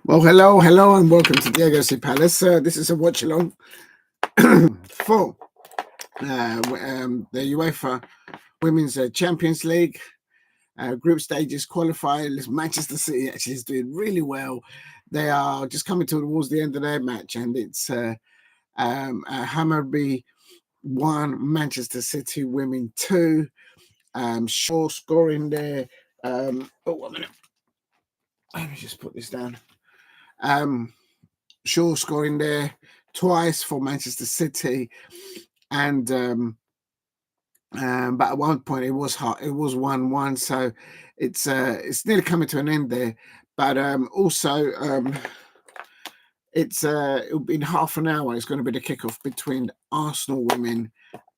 Well, hello, and welcome to Diego C. Palace. This is a watch along for the UEFA Women's Champions League group stages qualifiers. Manchester City actually is doing really well. They are just coming towards the end of their match, and it's Hammarby 1, Manchester City Women 2. Shaw scoring there. 1 minute. Let me just put this down. Shaw scoring there twice for Manchester City, and but at one point it was hot. It was 1-1, so it's nearly coming to an end there. But also it'll be in half an hour. It's going to be the kickoff between Arsenal women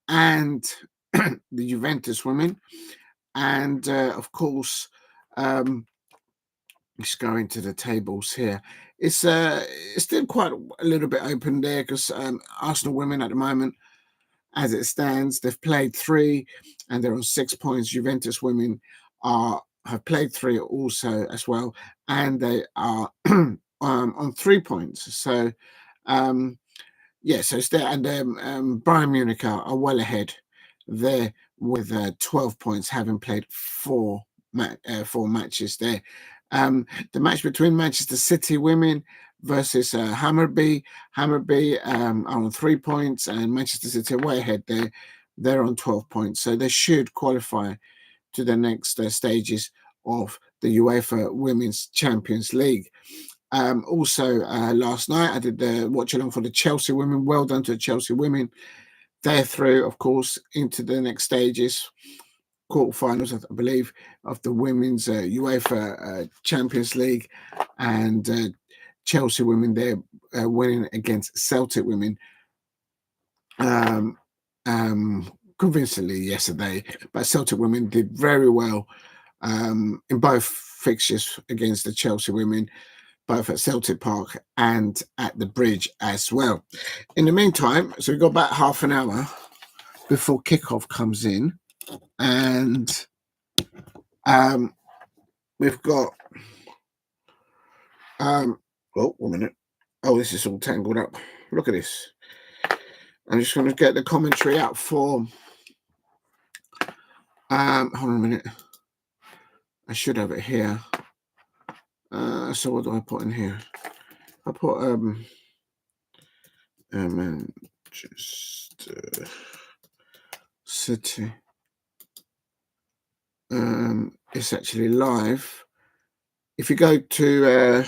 and the Juventus women, and of course. Let's go into the tables here. It's still quite a little bit open there because Arsenal women at the moment, as it stands, they've played 3 and they're on 6 points. Juventus women have played 3 also as well, and they are on 3 points. So so it's there, and Bayern Munich are well ahead there with 12 points, having played 4 matches there. The match between Manchester City women versus Hammarby. Hammarby are on 3 points, and Manchester City are way ahead there. They're on 12 points, so they should qualify to the next stages of the UEFA Women's Champions League. Also, last night I did the watch along for the Chelsea women. Well done to the Chelsea women. They're through, of course, into the next stages. Quarterfinals, I believe, of the women's UEFA Champions League, and Chelsea women there winning against Celtic women convincingly yesterday. But Celtic women did very well in both fixtures against the Chelsea women, both at Celtic Park and at the Bridge as well. In the meantime, so we've got about half an hour before kickoff comes in. And we've got 1 minute. Oh, this is all tangled up. Look at this. I'm just going to get the commentary out for hold on a minute. I should have it here. So what do I put in here? I put Manchester City. It's actually live. If you go to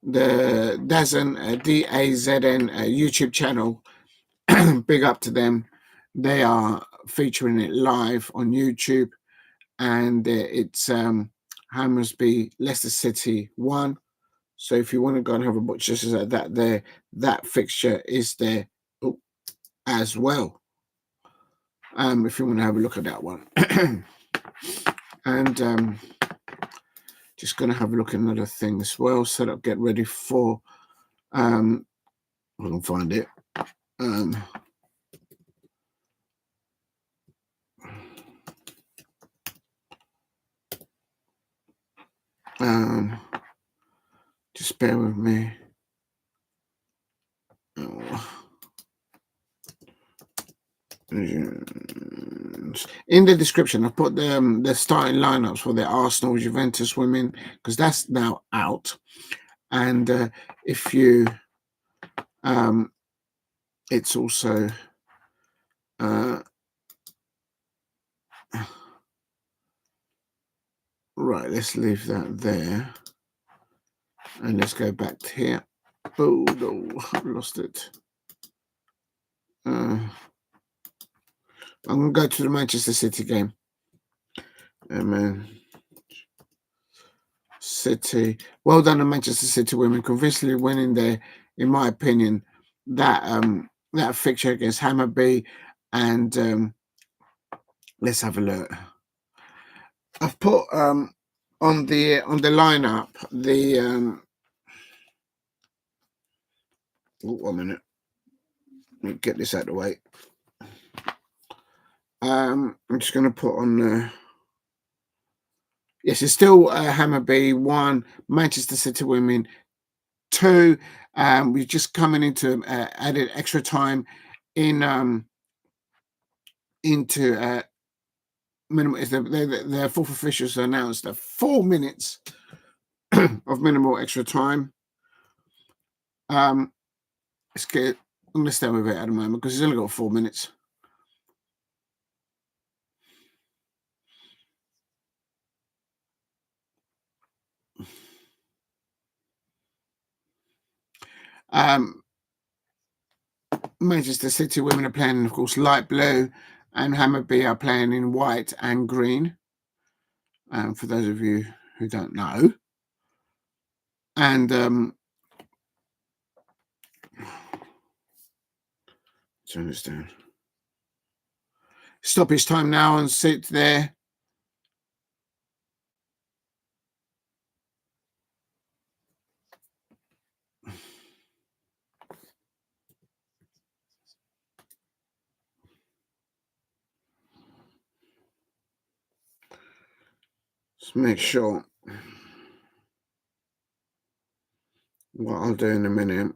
the DAZN DAZN YouTube channel, big up to them. They are featuring it live on YouTube, and it's Hammersby Leicester City 1. So if you want to go and have a watch just as that there, that fixture is there as well. If you want to have a look at that one. And just going to have a look at another thing as well, so that I'll get ready for I can find it. Just bear with me. In the description, I've put the starting lineups for the Arsenal Juventus women, because that's now out. And if you it's also right, let's leave that there and let's go back to here. Oh no, I've lost it. I'm going to go to the Manchester City game. City. Well done to Manchester City women, convincingly winning there, in my opinion, that fixture against Hammarby. And let's have a look. I've put on the lineup the 1 minute. Let me get this out of the way. I'm just going to put on Yes, it's still Hammarby 1, Manchester City women 2. We're just coming into added extra time in into minimal. The fourth officials announced that 4 minutes of minimal extra time. Let's get. I'm gonna stay with it at the moment because it's only got 4 minutes. Manchester City women are playing, of course, light blue, and Hammarby are playing in white and green. For those of you who don't know, and to understand, stoppage time now and sit there. Let's make sure. What I'll do in a minute,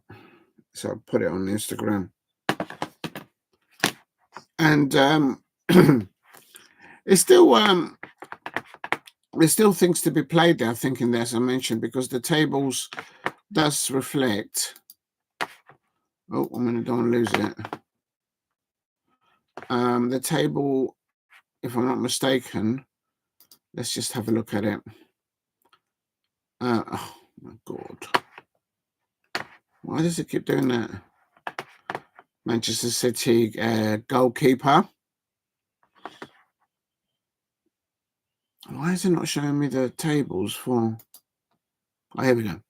so I'll put it on Instagram. And it's still there's still things to be played there, I think, in there, as I mentioned, because the tables does reflect. Oh, don't want to lose it. The table, if I'm not mistaken, let's just have a look at it. Oh my God. Why does it keep doing that? Manchester City goalkeeper. Why is it not showing me the tables for? Oh, here we go.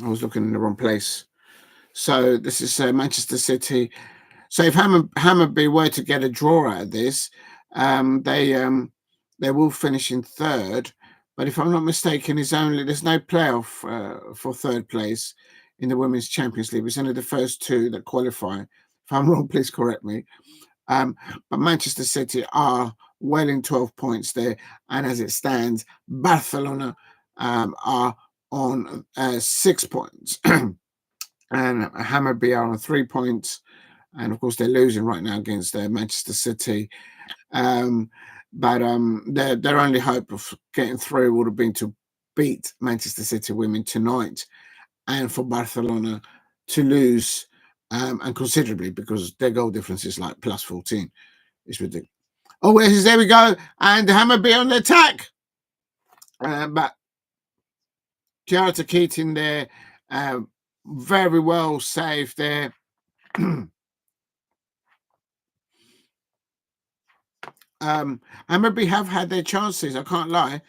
I was looking in the wrong place. So this is Manchester City. So if Hammarby were to get a draw out of this, they will finish in third. But if I'm not mistaken, there's no playoff for third place in the Women's Champions League. It's only the first two that qualify. If I'm wrong, please correct me. But Manchester City are well in 12 points there, and as it stands, Barcelona are on 6 points, and Hammarby are on 3 points. And of course, they're losing right now against Manchester City. But their only hope of getting through would have been to beat Manchester City women tonight, and for Barcelona to lose, and considerably, because their goal difference is like plus 14. It's ridiculous. Oh, there we go. And Hammarby on the attack. But Jarrett Keating there, very well saved there. Hammarby have had their chances, I can't lie.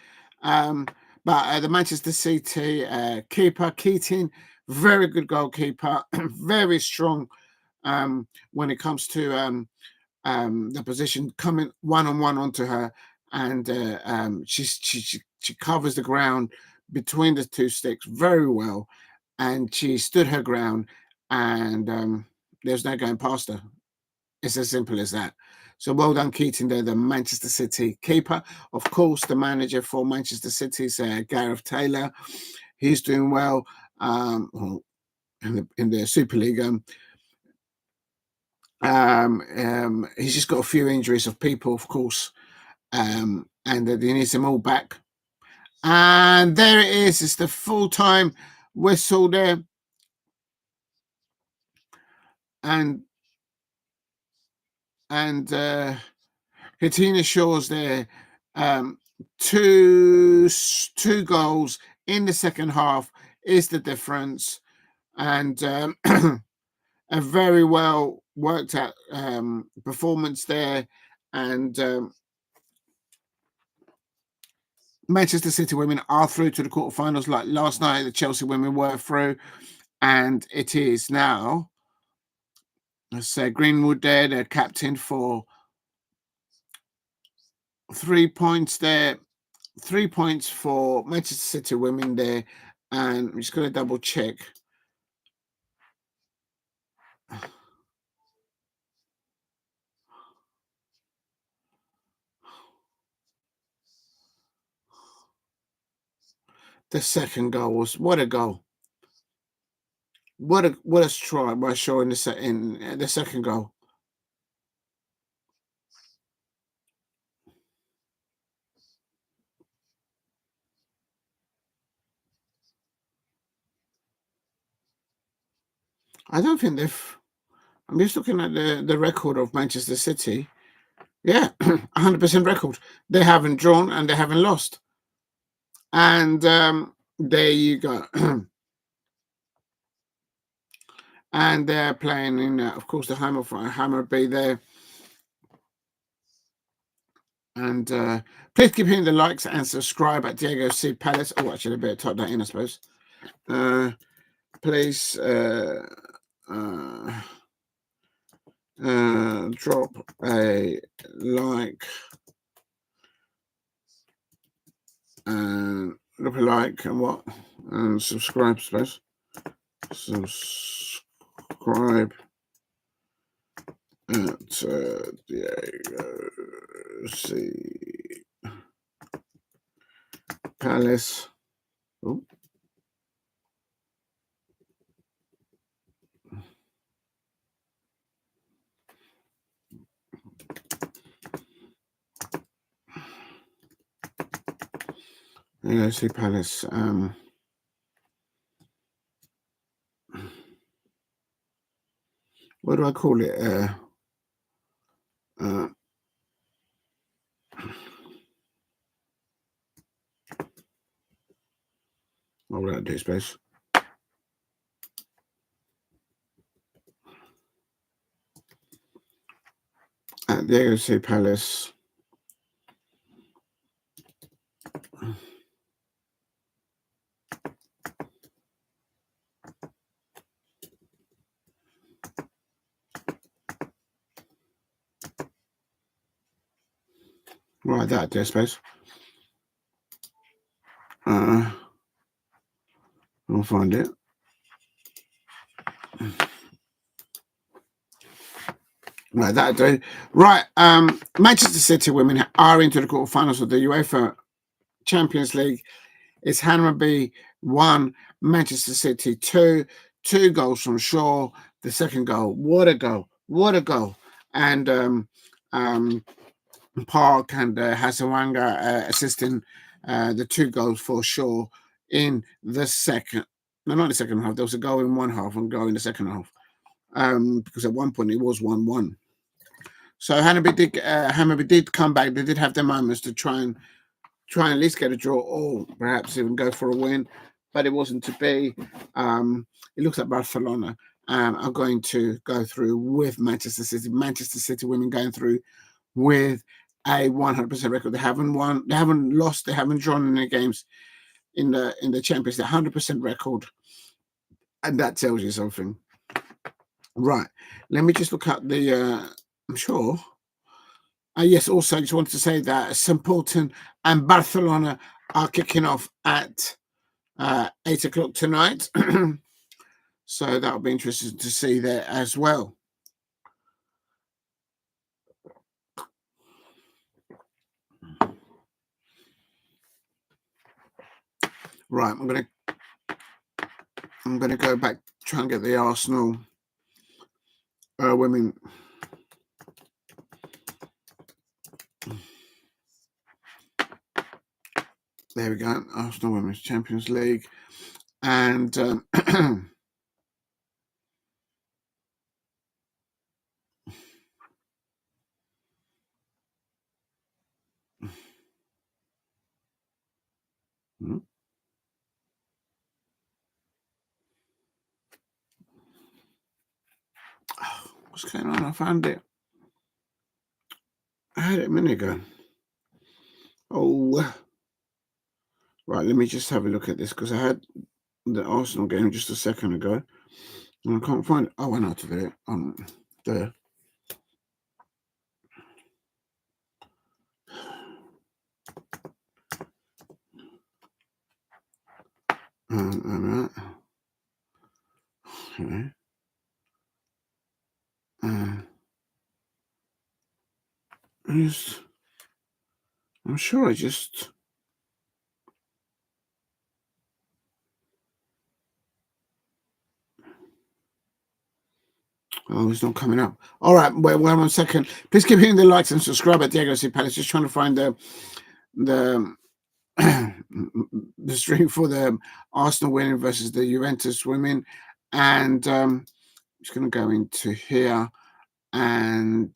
But the Manchester City keeper, Keating, very good goalkeeper, very strong when it comes to the position, coming one-on-one onto her, and she covers the ground between the two sticks very well, and she stood her ground, and there's no going past her. It's as simple as that. So well done, Keating there, the Manchester City keeper. Of course, the manager for Manchester City is Gareth Taylor. He's doing well in the Super League. He's just got a few injuries of people, of course, and he needs them all back. And there it is. It's the full-time whistle there. And Katina Shaw's there. Two goals in the second half is the difference. And a very well worked out performance there. And Manchester City women are through to the quarterfinals. Like last night, the Chelsea women were through. And it is now, let's say, Greenwood there, their captain, for 3 points there. 3 points for Manchester City women there. And I'm just going to double check. The second goal was what a goal! What a strike by Shaw in the second goal. I don't think they've. I'm just looking at the record of Manchester City. Yeah, 100% record. They haven't drawn and they haven't lost. And there you go. And they're playing in, of course, the home of Hammarby there. And please keep hitting the likes and subscribe at Diego C. Palace. Oh, actually, I better type that in, I suppose. Please drop a like and what? And subscribe, I suppose. Subscribe at Diego C. Palace. Oh. Diego C. Palace. What do I call it? What will that do, space? At Diego C. Palace. Right, that do, I suppose. I'll find it. Right, that do. Right, Manchester City women are into the quarterfinals of the UEFA Champions League. It's Hammarby 1, Manchester City 2. 2 goals from Shaw. The second goal, what a goal! What a goal! And Park and Hasawanga assisting the 2 goals for Shaw in the second. No, not the second half. There was a goal in one half and a goal in the second half. Because at one point it was 1-1. So Hammarby did come back. They did have their moments to try and at least get a draw or perhaps even go for a win, but it wasn't to be. It looks like Barcelona are going to go through with Manchester City. Manchester City women going through with a 100% record. They haven't won, they haven't lost, they haven't drawn in their games in the Champions. They're 100% record, and that tells you something. Right. Let me just look at the. I'm sure. Yes, also, I just wanted to say that St. Paulton and Barcelona are kicking off at 8 o'clock tonight. So that'll be interesting to see there as well. Right, I'm gonna go back, try and get the Arsenal women. There we go, Arsenal Women's Champions League, and what's going on? I found it. I had it a minute ago. Oh, right. Let me just have a look at this because I had the Arsenal game just a second ago, and I can't find it. Oh, I know how to do it. There. Okay. I'm sure I just. Oh, it's not coming up. All right, wait 1 second. Please keep hitting the likes and subscribe at Diego C. Palace. Just trying to find the the stream for the Arsenal winning versus the Juventus women, and I'm just going to go into here, and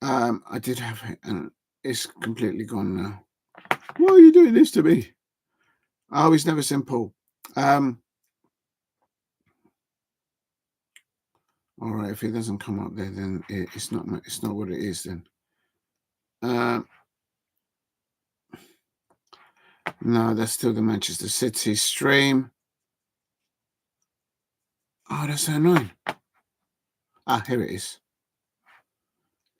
I did have it, and it's completely gone now. Why are you doing this to me? Oh, it's never simple. All right, if it doesn't come up there, then it's not what it is then. No, that's still the Manchester City stream. Oh, that's so annoying. Ah, here it is.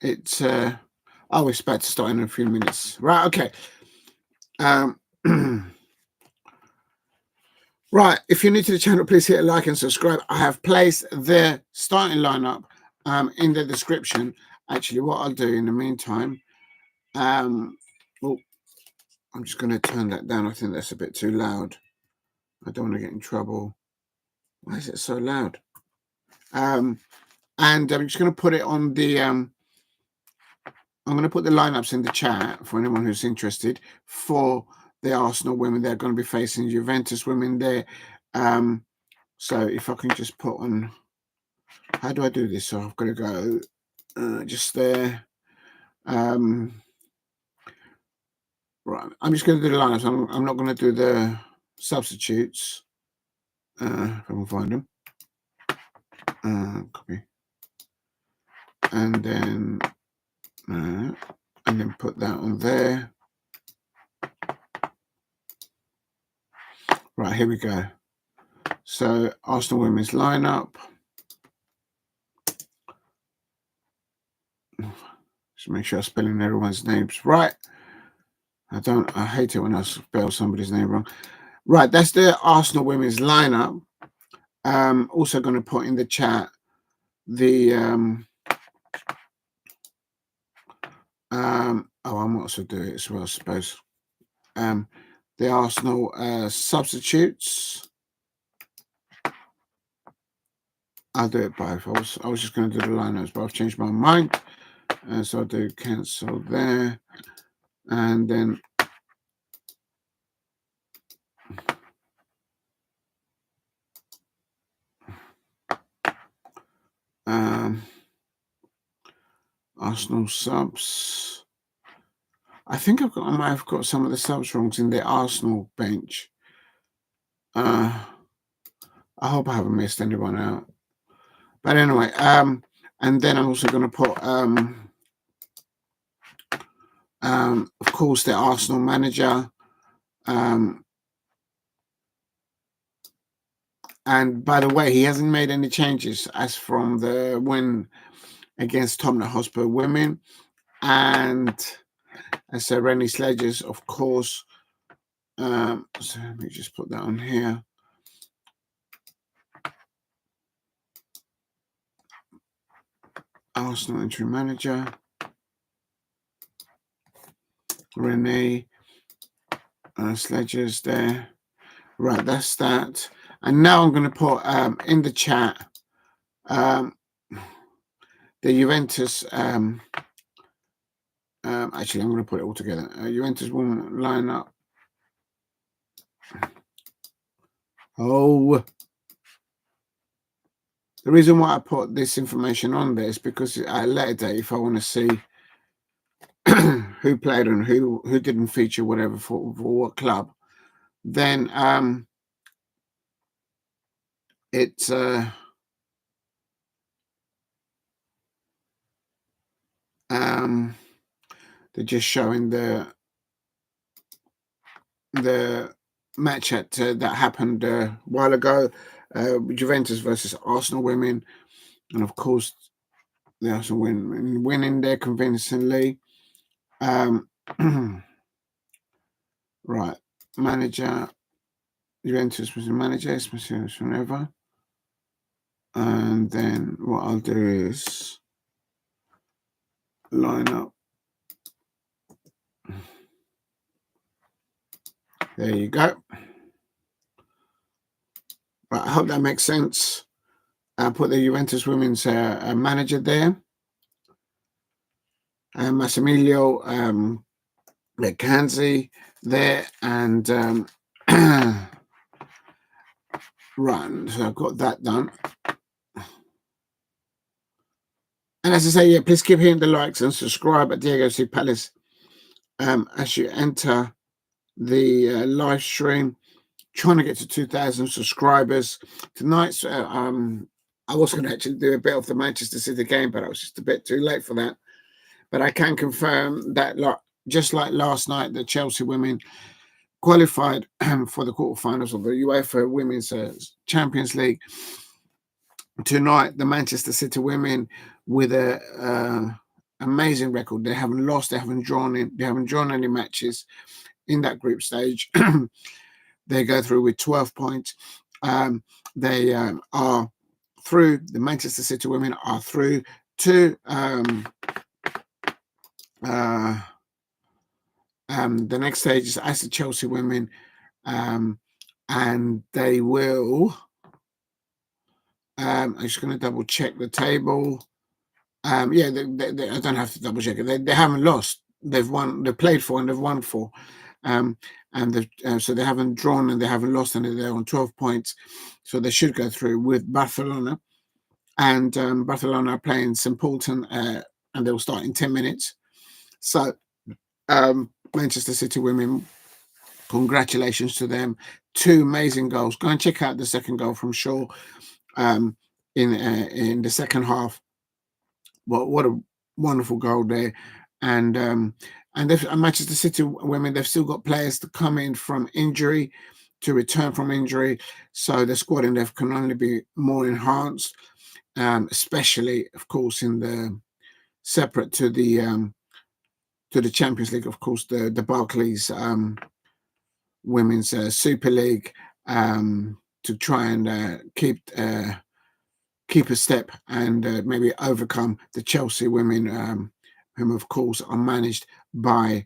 It's oh, it's about to start in a few minutes. Right, okay. Right, if you're new to the channel, please hit a like and subscribe. I have placed the starting lineup in the description. Actually, what I'll do in the meantime, oh, I'm just going to turn that down. I think that's a bit too loud. I don't want to get in trouble. Why is it so loud? And I'm just going to put it on the I'm going to put the lineups in the chat for anyone who's interested for the Arsenal women. They're going to be facing Juventus women there. So if I can just put on, how do I do this? So I've got to go just there. Right, I'm just going to do the lineups. I'm not going to do the substitutes. If I can find them. Copy. And then put that on there. Right, here we go. So Arsenal women's lineup. Just make sure I'm spelling everyone's names right. I hate it when I spell somebody's name wrong. Right, that's the Arsenal women's lineup. Also going to put in the chat the I might also do it as well, I suppose. The Arsenal substitutes. I'll do it both. I was just going to do the lineups, but I've changed my mind. So I'll do cancel there. And then Arsenal subs. I think I might have got some of the subs wrong in the Arsenal bench. I hope I haven't missed anyone out. But anyway, and then I'm also going to put, of course, the Arsenal manager. And by the way, he hasn't made any changes as from the win against Tottenham Hotspur women. And as Renee Slegers, of course. So let me just put that on here. Arsenal interim manager. Renee Slegers there. Right, that's that. And now I'm going to put in the chat the Juventus. Actually, I'm going to put it all together. Juventus woman lineup. Oh, the reason why I put this information on there is because at a later date, if I want to see who played and who didn't feature, whatever for what club, then it's they're just showing the match at that happened a while ago, Juventus versus Arsenal women, and of course the Arsenal winning there convincingly. Right, manager. Juventus was the manager, whenever. And then what I'll do is line up. There you go. Right, I hope that makes sense. put the Juventus women's manager there, Massimiliano Canzi there, and run. So I've got that done. And as I say, yeah, please keep hitting the likes and subscribe at Diego C. Palace as you enter the live stream. Trying to get to 2,000 subscribers. Tonight's, I was going to actually do a bit of the Manchester City game, but I was just a bit too late for that. But I can confirm that, just like last night, the Chelsea women qualified for the quarterfinals of the UEFA Women's Champions League. Tonight, the Manchester City women with a amazing record. They haven't lost, they haven't drawn any matches in that group stage. They go through with 12 points. They are through. The Manchester City women are through to the next stage is as the Chelsea women, and they will. I'm just going to double check the table. Yeah, I don't have to double check it. They haven't lost. They've won. They've played for and they've won for. And so they haven't drawn and they haven't lost, and they're on 12 points. So they should go through with Barcelona. And Barcelona are playing St. Paulton, and they'll start in 10 minutes. So Manchester City women, congratulations to them. 2 amazing goals. Go and check out the second goal from Shaw in the second half. What a wonderful goal there. And Manchester City women, they've still got players to come in from injury, to return from injury. So the squad in there can only be more enhanced, especially, of course, in the separate to the Champions League, of course, the Barclays Women's Super League, to try and keep a step and maybe overcome the Chelsea women, whom, of course, are managed by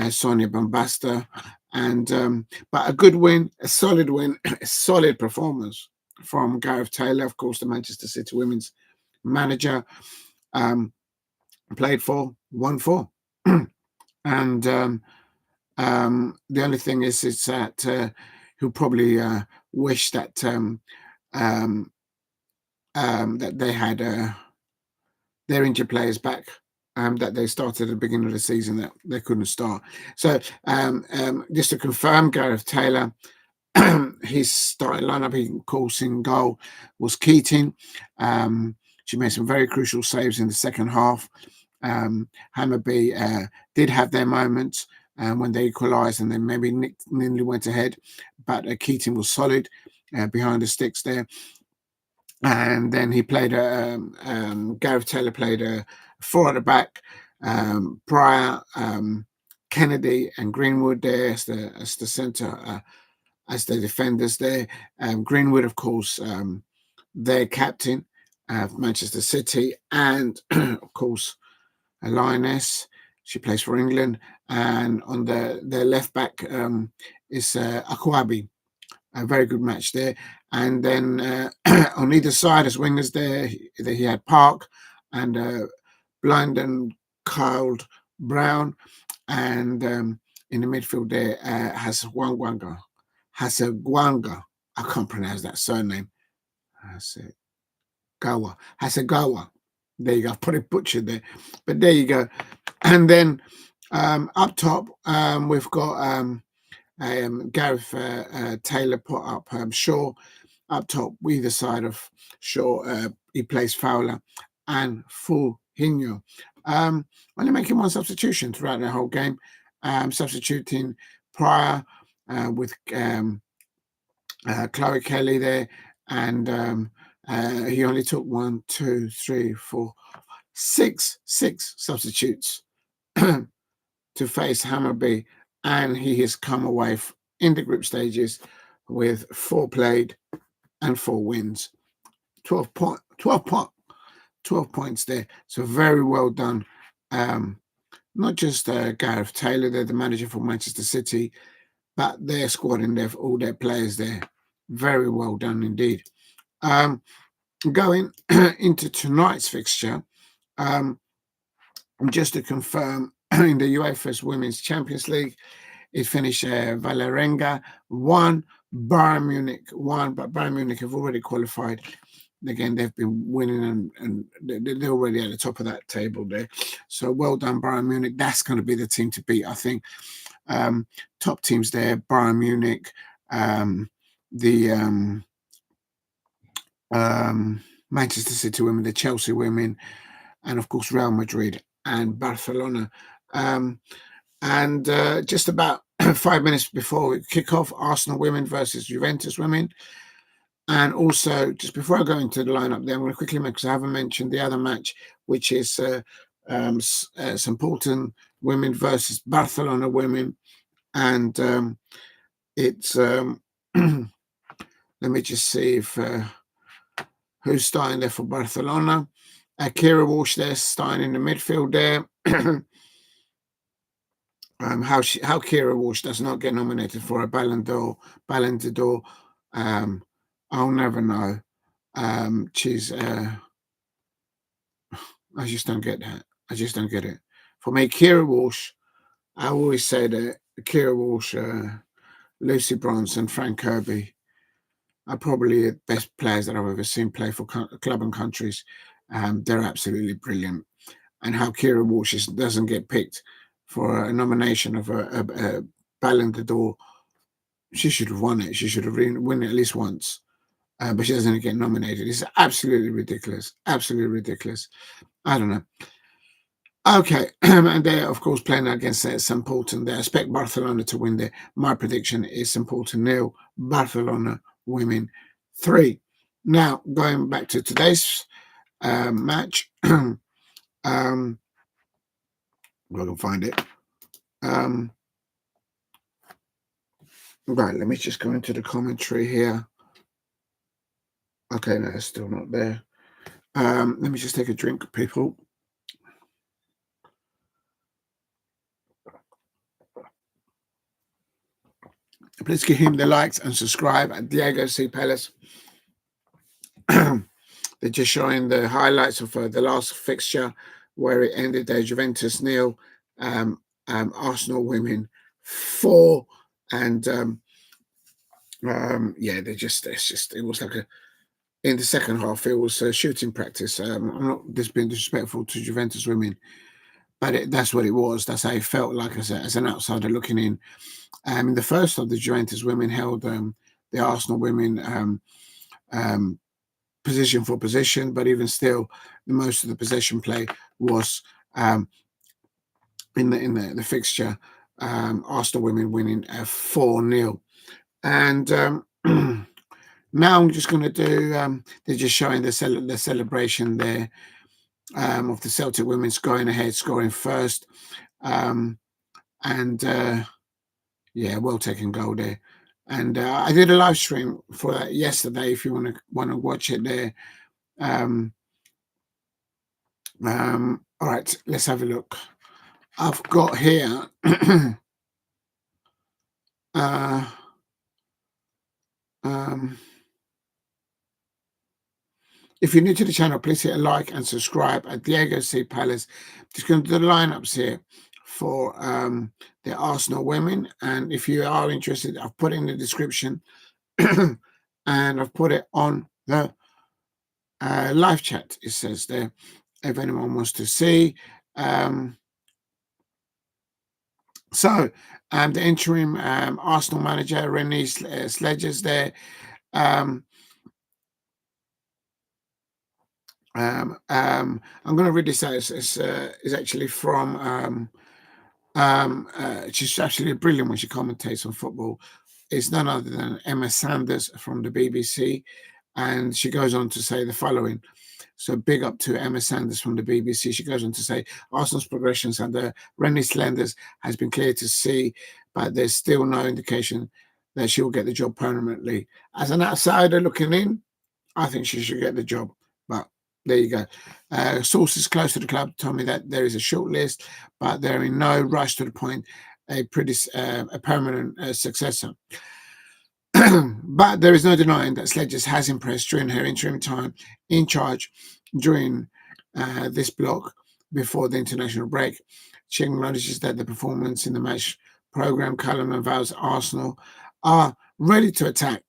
Sonia Bombasta. And but a good win, a solid win, a solid performance from Gareth Taylor, of course, the Manchester City women's manager. Played for, won for. And the only thing is that he'll probably wish that that they had their injured players back, that they started at the beginning of the season that they couldn't start. So just to confirm, Gareth Taylor, his starting lineup, he course in goal was Keating. She made some very crucial saves in the second half. Hammarby did have their moments when they equalised and then maybe nearly went ahead, but Keating was solid behind the sticks there. And then he played Gareth Taylor played 4 at the back, Pryor, Kennedy and Greenwood there as the centre, as the defenders there. Greenwood, of course, their captain of Manchester City, and of course a lioness. She plays for England. And on their left back is Akwabi. A very good match there. And then on either side as wingers there, he had Park and Blind Kyle Brown. And in the midfield there, Hasagwanga. I can't pronounce that surname. Hasagawa. There you go. I probably butchered there. But there you go. And then up top, we've got Gareth Taylor put up Shaw up top, either side of Shaw. He plays Fowler and Fulhinho. Only making 1 substitution throughout the whole game, substituting Pryor with Chloe Kelly there, and he only took 1, 2, 3, 4, 6 substitutes to face Hammarby, and he has come away in the group stages with 4 played and 4 wins. 12 points there. So very well done. Not just Gareth Taylor, they're the manager for Manchester City, but their squad and all their players there. Very well done indeed. going into tonight's fixture, just to confirm, in the UEFA's Women's Champions League, it finished Valerenga 1, Bayern Munich 1, but Bayern Munich have already qualified. Again, they've been winning and they're already at the top of that table there. So well done, Bayern Munich. That's going to be the team to beat, I think. Top teams there, Bayern Munich, the Manchester City women, the Chelsea women, and of course Real Madrid and Barcelona. And just about 5 minutes before we kick off, Arsenal women versus Juventus women. And also, just before I go into the lineup there, I'm going to quickly make, because I haven't mentioned the other match, which is St. Paulton women versus Barcelona women. And it's, let me just see if who's starting there for Barcelona. Kira Walsh there, starting in the midfield there. How Kira Walsh does not get nominated for a Ballon d'Or, I'll never know. She's, I just don't get that. I just don't get it. For me, Kira Walsh, I always say that Kira Walsh, Lucy Bronson, Frank Kirby are probably the best players that I've ever seen play for club and countries. They're absolutely brilliant. And how Kira Walsh doesn't get picked for a nomination of a Ballon d'Or, she should have won it. She should have won it at least once. But she doesn't get nominated. It's absolutely ridiculous. Absolutely ridiculous. I don't know. Okay, and they're, of course, playing against St. Paulton. They expect Barcelona to win there. My prediction is St. Paulton 0, Barcelona women 3. Now, going back to today's match, if I can find it. Right, let me just go into the commentary here. Okay, no, it's still not there. Let me just take a drink, people. Please give him the likes and subscribe at Diego C. Palace. They're just showing the highlights of the last fixture where it ended there. Juventus 0, Arsenal women 4, and yeah, it was like in the second half it was shooting practice. I'm not just being disrespectful to Juventus women, but that's what it was. That's how it felt like as an outsider looking in. In the first half, the Juventus women held the Arsenal women position for position, but even still, most of the possession play was in the fixture. Arsenal women winning 4-0, and now I'm just going to do. They're just showing the celebration there of the Celtic women's going ahead, scoring first, and yeah, well taken goal there. And I did a live stream for that yesterday. If you want to watch it there. All right, let's have a look. I've got here. If you're new to the channel, please hit a like and subscribe at Diego C. Palace. Just going to do the lineups here for the Arsenal women. And if you are interested, I've put it in the description and I've put it on the live chat. It says there, if anyone wants to see. So the interim Arsenal manager, Renee Slegers there. I'm going to read this out. It's actually from she's actually brilliant when she commentates on football. It's none other than Emma Sanders from the BBC, and she goes on to say the following. So big up to Emma Sanders from the BBC. She goes on to say, Arsenal's progressions under Renee Slegers has been clear to see, but there's still no indication that she'll get the job permanently. As an outsider looking in, I think she should get the job, but there you go. Sources close to the club told me that there is a short list, but they're in no rush to appoint a permanent successor. But there is no denying that Sledgers has impressed during her interim time in charge during this block before the international break. She acknowledges that the performance in the match programme column and vows Arsenal are ready to attack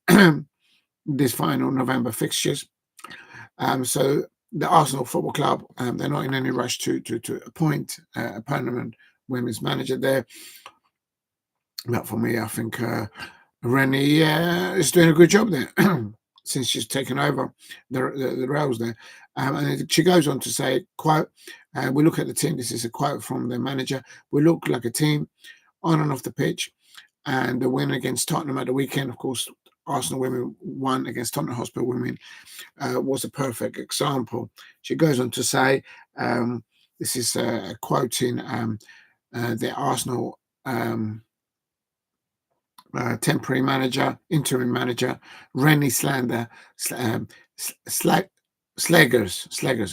this final November fixtures. So the Arsenal Football Club, they're not in any rush to appoint a permanent women's manager there. But for me, I think Renee is doing a good job there since she's taken over the rails there. And she goes on to say, quote, we look at the team, this is a quote from the manager, we look like a team on and off the pitch, and the win against Tottenham at the weekend, of course, Arsenal women won against Tottenham Hotspur women, was a perfect example. She goes on to say, this is quoting the Arsenal temporary manager, interim manager, Renee Slegers.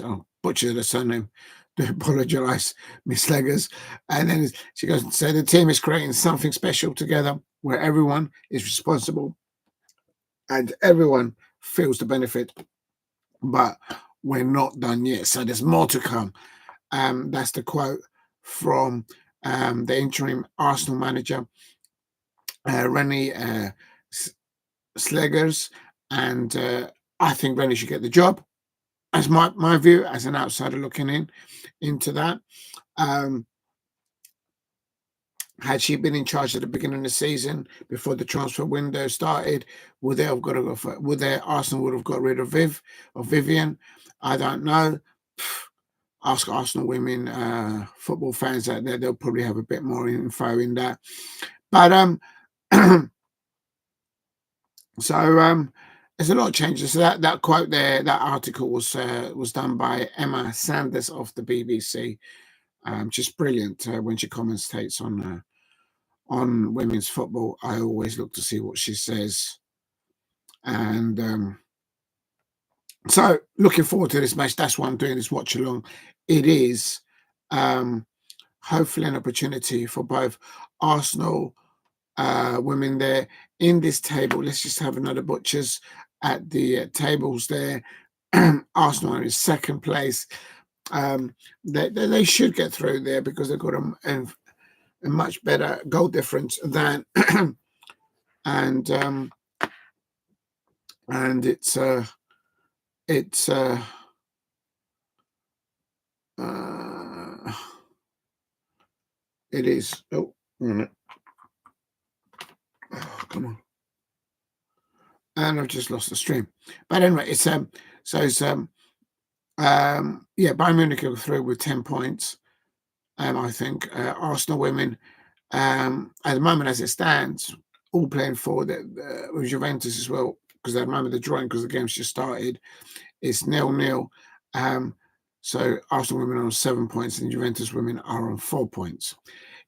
Oh, butchered the surname. Do apologise, Miss Slegers. And then she goes and say the team is creating something special together where everyone is responsible and everyone feels the benefit. But we're not done yet. So there's more to come. That's the quote from the interim Arsenal manager, Renee Slegers, and I think Rennie should get the job. As my view, as an outsider looking into that. Had she been in charge at the beginning of the season before the transfer window started, would they have got to go for? Would their Arsenal would have got rid of Vivian? I don't know. Ask Arsenal women football fans out there; they'll probably have a bit more info in that. But so there's a lot of changes. So that quote there, that article was done by Emma Sanders of the BBC. Just brilliant when she commentates on women's football. I always look to see what she says, and so looking forward to this match. That's why I'm doing this watch along. It is hopefully an opportunity for both Arsenal women there in this table. Let's just have another butchers at the tables there. Arsenal is second place. They should get through there because they've got a much better goal difference than and it's it is. Oh, wait a minute. Oh, come on. And I've just lost the stream. But anyway, it's yeah, Bayern Munich go through with 10 points. I think Arsenal women at the moment as it stands, all playing for with Juventus as well, because at the moment they're drawing because the game's just started. It's 0-0. So Arsenal women are on 7 points and Juventus women are on 4 points.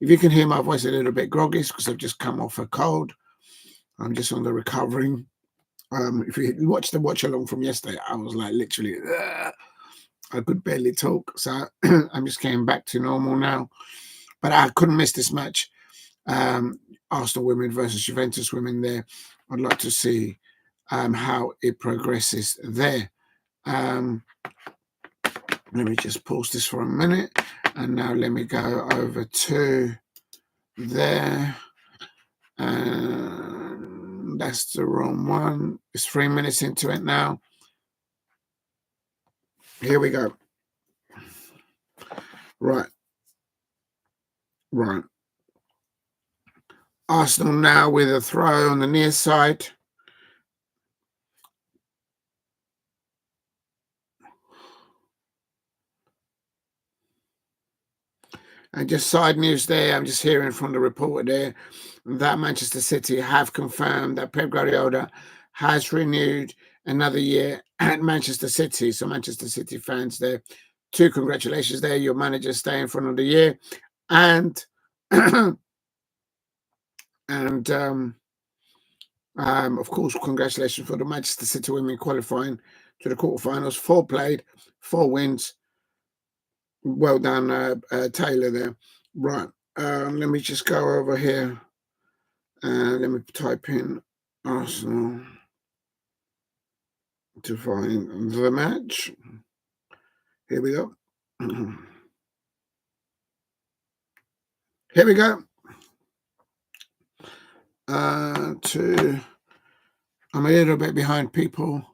If you can hear my voice a little bit groggy, it's because I've just come off a cold. I'm just on the recovering. If you watch the watch along from yesterday, I was like literally, I could barely talk. So I'm just getting back to normal now. But I couldn't miss this match. Arsenal women versus Juventus women there. I'd like to see how it progresses there. Let me just pause this for a minute. And now let me go over to there. That's the wrong one. It's 3 minutes into it now. Here we go. Right. Arsenal now with a throw on the near side. And just side news there, I'm just hearing from the reporter there that Manchester City have confirmed that Pep Guardiola has renewed another year at Manchester City. So Manchester City fans there, 2 congratulations there. Your manager staying for another year. And of course, congratulations for the Manchester City women qualifying to the quarterfinals. 4 played, 4 wins. Well done, Taylor there. Right. Let me just go over here. Let me type in Arsenal to find the match. Here we go. Here we go. I'm a little bit behind people.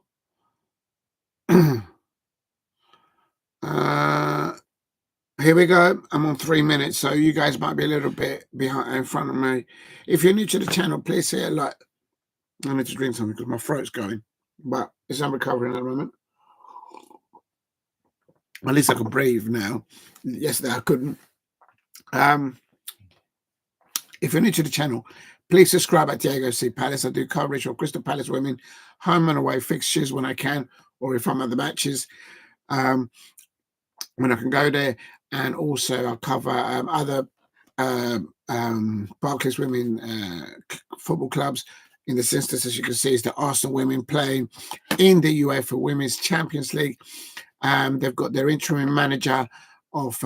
Here we go. I'm on 3 minutes, so you guys might be a little bit behind in front of me. If you're new to the channel, please hit a like. I need to drink something because my throat's going, but it's I'm recovering at the moment. At least I can breathe now. Yesterday I couldn't. If you're new to the channel, please subscribe at Diego C. Palace. I do coverage of Crystal Palace women, home and away fixtures when I can, or if I'm at the matches, when I can go there. And also I'll cover other Barclays women football clubs. In this instance, as you can see, is the Arsenal women playing in the UEFA Women's Champions League. They've got their interim manager of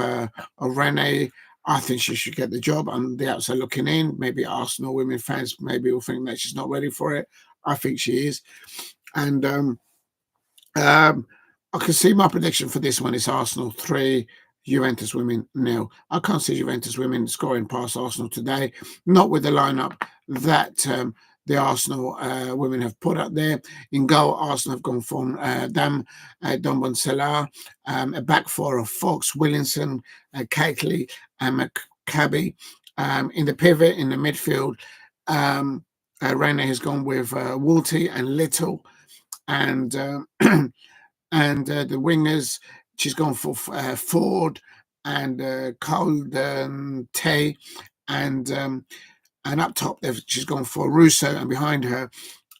Renee. I think she should get the job. I'm the outside looking in. Maybe Arsenal women fans maybe will think that she's not ready for it. I think she is. And I can see my prediction for this one is Arsenal 3, Juventus women 0. I can't see Juventus women scoring past Arsenal today, not with the lineup that the Arsenal women have put up there. In goal, Arsenal have gone for Domselaar, a back four of Fox, Williamson, Catley, and McCabe. In the pivot, in the midfield, Renee has gone with Walti and Little, and and the wingers, she's gone for Foord and Caldentey, and up top, she's gone for Russo, and behind her,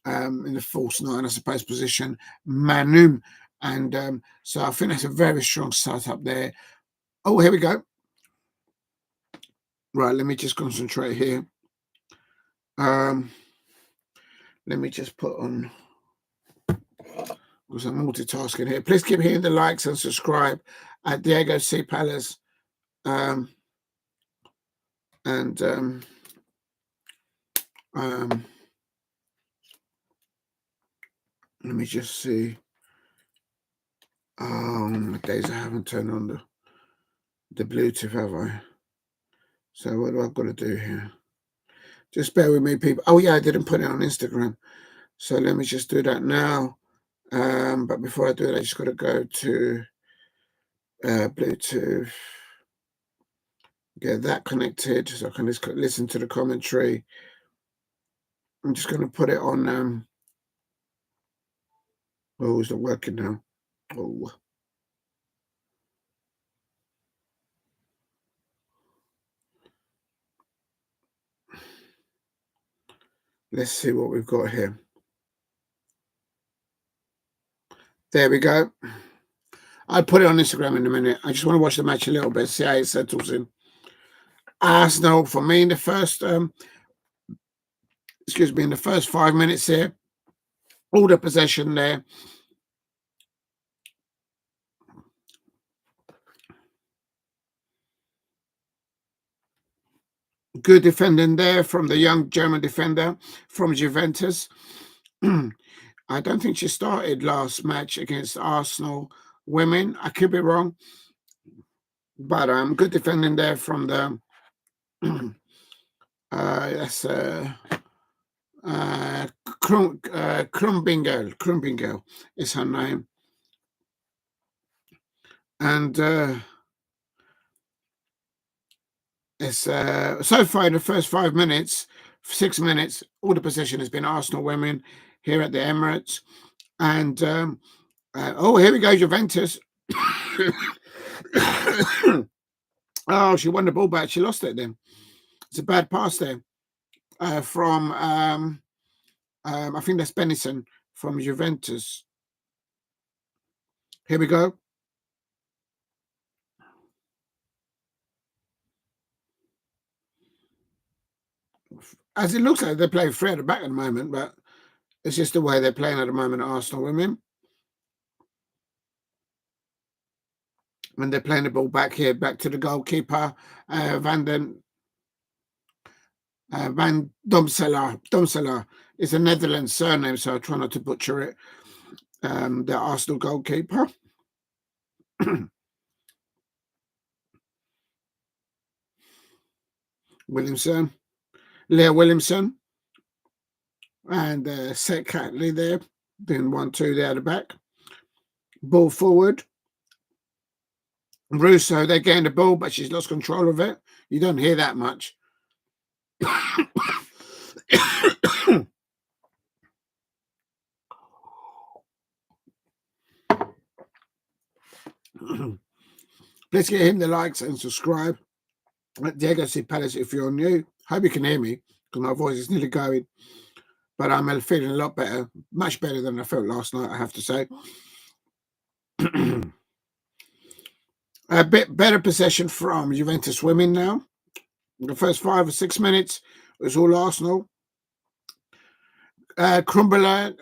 in the false nine, I suppose, position, Maanum. And so I think that's a very strong start up there. Oh, here we go. Right, let me just concentrate here. Let me just put on, because I'm multitasking here. Please keep hitting the likes and subscribe at Diego C. Palace. Let me just see. Oh, my days I haven't turned on the Bluetooth, have I? So what do I got to do here? Just bear with me, people. Oh yeah, I didn't put it on Instagram. So let me just do that now. But before I do it, I just got to go to Bluetooth, get that connected so I can just listen to the commentary. I'm just going to put it on. Oh, it's not working now. Oh. Let's see what we've got here. There we go. I'll put it on Instagram in a minute. I just want to watch the match a little bit, see how it settles in. Arsenal, for me, in the first, in the first 5 minutes here, all the possession there. Good defending there from the young German defender from Juventus. I don't think she started last match against Arsenal women. I could be wrong. But good defending there from the that's Krumbingel is her name. And it's so far in the first 5 minutes, 6 minutes, all the possession has been Arsenal women here at the Emirates. And oh, here we go, Juventus. Oh, she won the ball back. She lost it then. It's a bad pass there from I think that's Benison from Juventus. Here we go. As it looks like they're playing free at the back at the moment, but it's just the way they're playing at the moment, Arsenal women. When they're playing the ball back here, back to the goalkeeper, Van Domselaar. It's a Netherlands surname, so I try not to butcher it. The Arsenal goalkeeper. Williamson. Williamson. And set Catley there. Doing 1-2 there at the back. Ball forward. Russo, they're getting the ball, but she's lost control of it. You don't hear that much. Please give him the likes and subscribe. Diego C. Palace, if you're new. Hope you can hear me because my voice is nearly going. But I'm feeling a lot better, much better than I felt last night, I have to say. A bit better possession from Juventus women now. The first 5 or 6 minutes was all Arsenal. Crumbler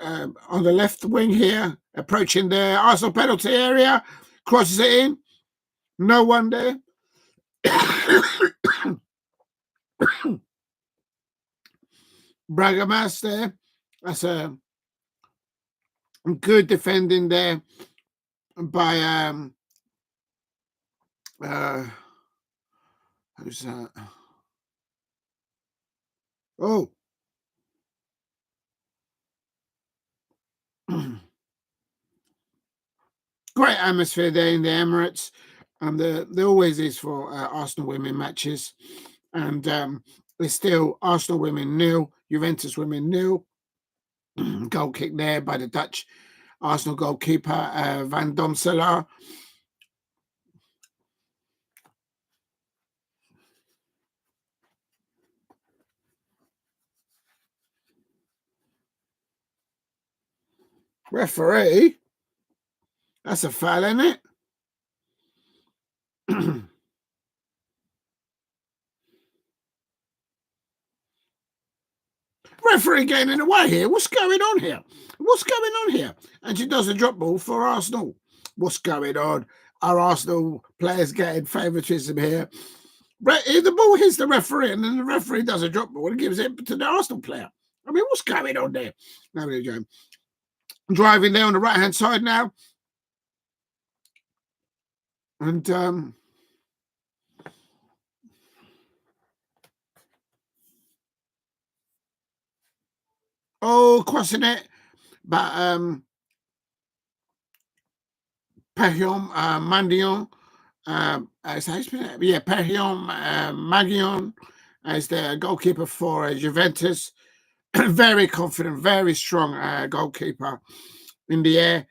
on the left wing here, approaching the Arsenal penalty area, crosses it in. No one there. Bergamaschi there. That's a good defending there by who's that? Oh. Great atmosphere there in the Emirates. There always is for Arsenal women matches. And it's still Arsenal women 0, Juventus women 0. Goal kick there by the Dutch Arsenal goalkeeper, Van Domselaar. Referee? That's a foul, isn't it? Referee getting in the way here. What's going on here? What's going on here? And she does a drop ball for Arsenal. What's going on? Are Arsenal players getting favouritism here? If the ball hits the referee and then the referee does a drop ball and gives it to the Arsenal player. I mean, what's going on there? Now we go. Driving there on the right-hand side now. And crossing it. But Peyraud-Magnin, Peyraud-Magnin as the goalkeeper for Juventus. Very confident, very strong goalkeeper in the air.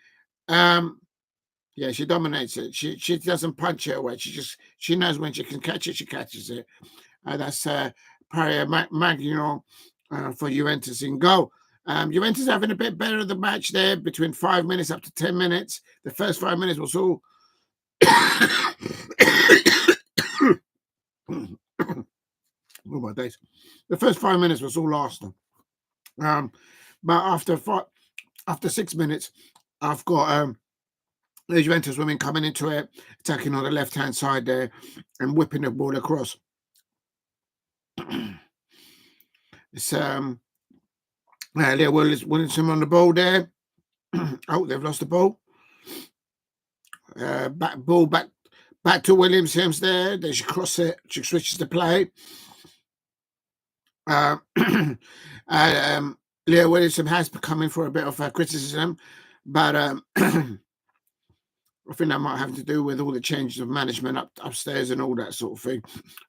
Yeah, she dominates it. She doesn't punch it away. She knows when she can catch it, she catches it. That's Peyraud-Magnin for Juventus in goal. Juventus having a bit better of the match there, between 5 minutes up to 10 minutes. The first 5 minutes was all oh my days. The first 5 minutes was all Arsenal. But after 6 minutes, I've got the Juventus women coming into it, attacking on the left-hand side there and whipping the ball across. It's Williamson on the ball there. Oh, they've lost the ball. Back to Williamson there. They should cross it. She switches the play. Leah Williamson has been coming for a bit of criticism, but I think that might have to do with all the changes of management upstairs and all that sort of thing,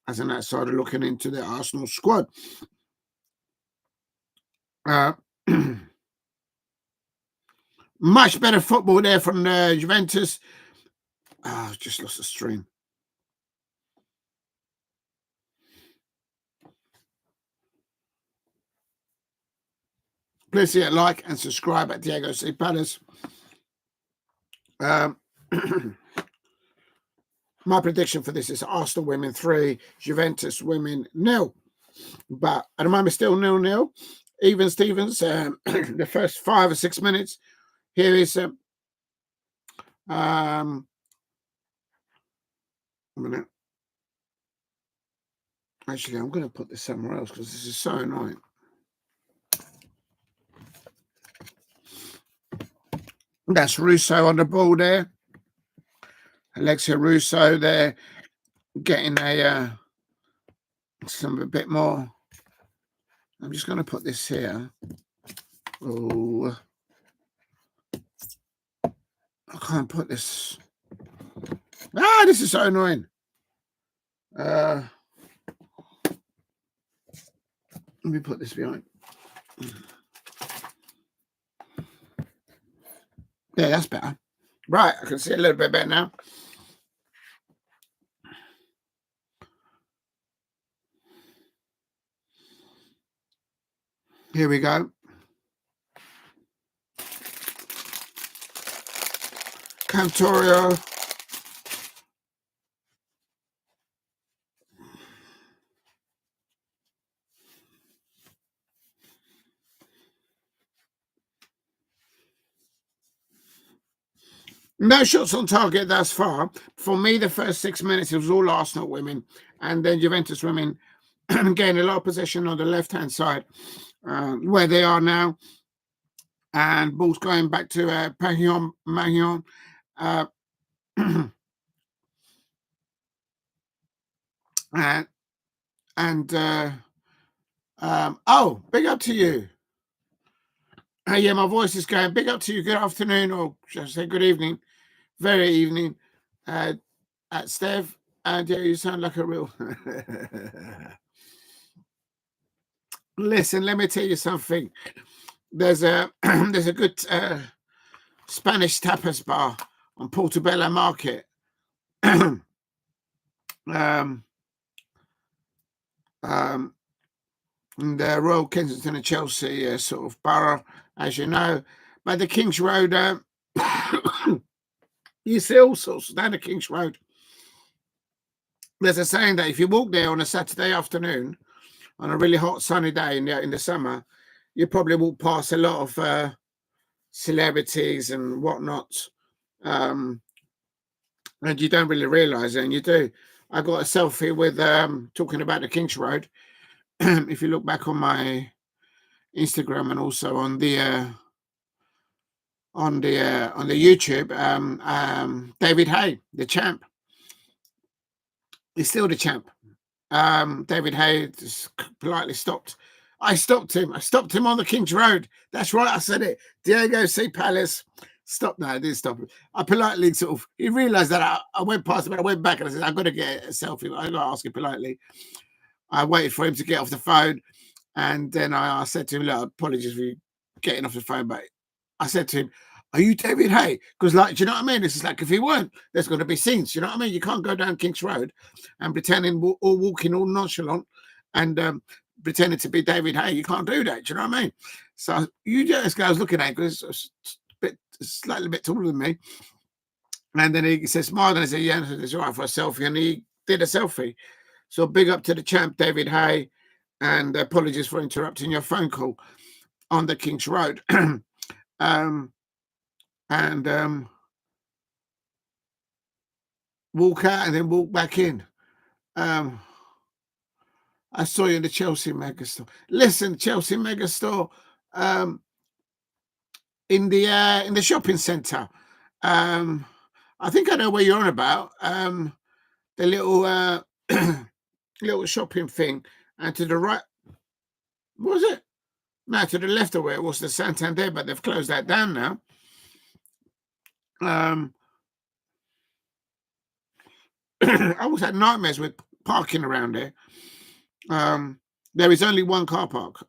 as an outsider looking into the Arsenal squad. Much better football there from Juventus. Just lost the stream. Please hit like and subscribe at Diego C. Palace. My prediction for this is Arsenal women 3, Juventus women 0. But at the moment, still 0-0. Even Stevens, the first 5 or 6 minutes. Here is a minute. Actually, I'm going to put this somewhere else because this is so annoying. That's Russo on the ball there. Alexia Russo there, getting a bit more. I'm just going to put this here. Oh, I can't put this. This is so annoying. Let me put this behind. Yeah, that's better. Right, I can see a little bit better now. Here we go. Cantorio. No shots on target thus far. For me, the first 6 minutes, it was all Arsenal women. And then Juventus women getting a lot of possession on the left-hand side, where they are now. And ball's going back to Peyraud-Magnin. Big up to you. Yeah, my voice is going. Big up to you. Good afternoon, or should I say good evening? Very evening. At Stev. And yeah, you sound like a real... Listen, let me tell you something. There's a good Spanish tapas bar on Portobello Market. In the Royal Kensington and Chelsea sort of borough, as you know. By the King's Road, you see all sorts down the King's Road. There's a saying that if you walk there on a Saturday afternoon, on a really hot sunny day in the summer, you probably walk past a lot of celebrities and whatnot, and you don't really realise it, and you do. I got a selfie with talking about the King's Road. If you look back on my Instagram and also on the YouTube, David Hay, the champ, he's still the champ. David Hay just politely stopped. I stopped him on the King's Road. That's right, I said it. Diego C. Palace. Stop. No, I didn't stop him. I politely he realised that I went past him, and I went back and I said, I've got to get a selfie. I've got to ask him politely. I waited for him to get off the phone, and then I said to him, look, apologies for you getting off the phone, but I said to him, are you David Hay? Because, do you know what I mean? This is like, if he weren't, there's going to be scenes. You know what I mean? You can't go down King's Road and pretending or walking all nonchalant and pretending to be David Hay. You can't do that. Do you know what I mean? So this guy was looking at him because slightly bit taller than me. And then he says, smiled, and I said, yeah, it's all right for a selfie. And he did a selfie. So big up to the champ, David Hay, and apologies for interrupting your phone call on the King's Road. Walk out and then walk back in. I saw you in the Chelsea Megastore. Listen, Chelsea Megastore, in the shopping centre. I think I know where you're on about. The little little shopping thing, and to the right, what was it? No, to the left of where it was the Santander, but they've closed that down now. I always had nightmares with parking around there. There is only one car park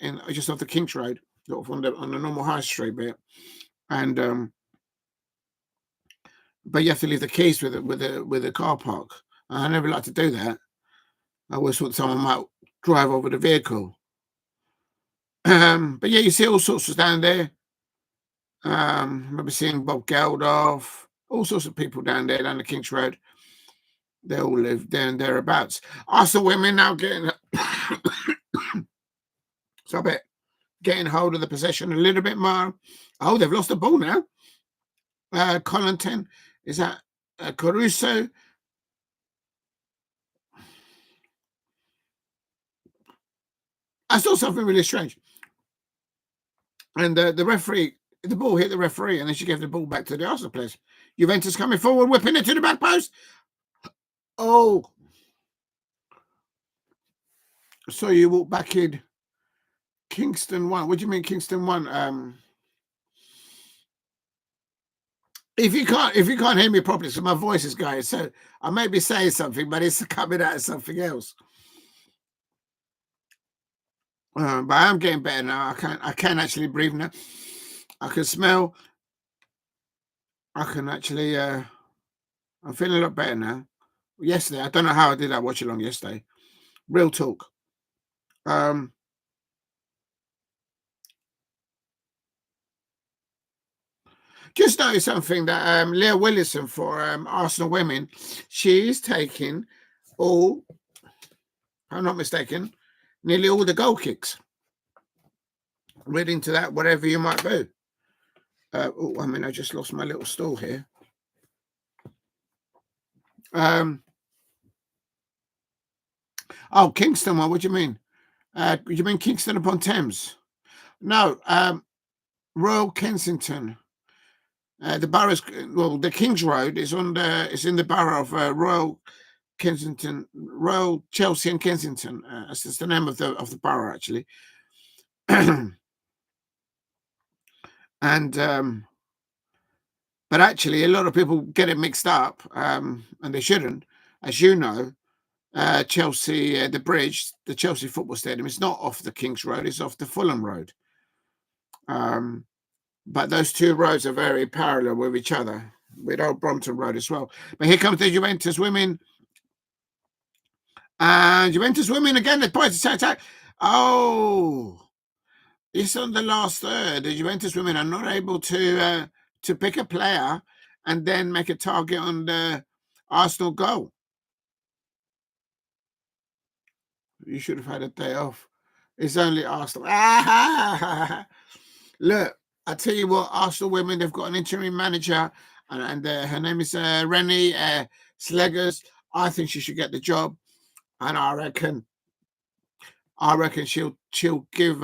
in just off the King's Road, sort of on the normal high street bit, and but you have to leave the keys with the car park. I never like to do that. I always thought someone might drive over the vehicle. But yeah, you see all sorts of down there. I remember seeing Bob Geldof, all sorts of people down there down the King's Road. They all live there and thereabouts. Arsenal women now getting stop it, getting hold of the possession a little bit more. Oh, they've lost the ball now. Codina, is that Russo? I saw something really strange. And the referee the ball hit the referee, and then she gave the ball back to the Arsenal players. Juventus coming forward, whipping it to the back post. Oh. So you walk back in. Kingston won. What do you mean Kingston won? If you can't hear me properly, so my voice is going, so I may be saying something, but it's coming out of something else. But I'm getting better now. I can actually breathe now. I can smell. I can actually. I'm feeling a lot better now. Yesterday, I don't know how I did that watch along yesterday. Real talk. Just noticed something that Leah Williamson for Arsenal women, she's taking all, if I'm not mistaken, nearly all the goal kicks. Read into that, whatever you might do. I just lost my little stool here. Kingston one. What do you mean? You mean Kingston upon Thames? No, Royal Kensington. The borough's the King's Road is in the borough of Royal Kensington, Royal Chelsea and Kensington. That's the name of the borough actually. And but actually, a lot of people get it mixed up, and they shouldn't. As you know, Chelsea, the bridge, the Chelsea football stadium, is not off the King's Road; it's off the Fulham Road. But those two roads are very parallel with each other, with Old Brompton Road as well. But here comes the Juventus women. And Juventus women again, the points attack. Oh, it's on the last third. The Juventus women are not able to pick a player and then make a target on the Arsenal goal. You should have had a day off. It's only Arsenal. Look, I tell you what, Arsenal women, they've got an interim manager, and her name is Renee Slegers. I think she should get the job, and I reckon she'll give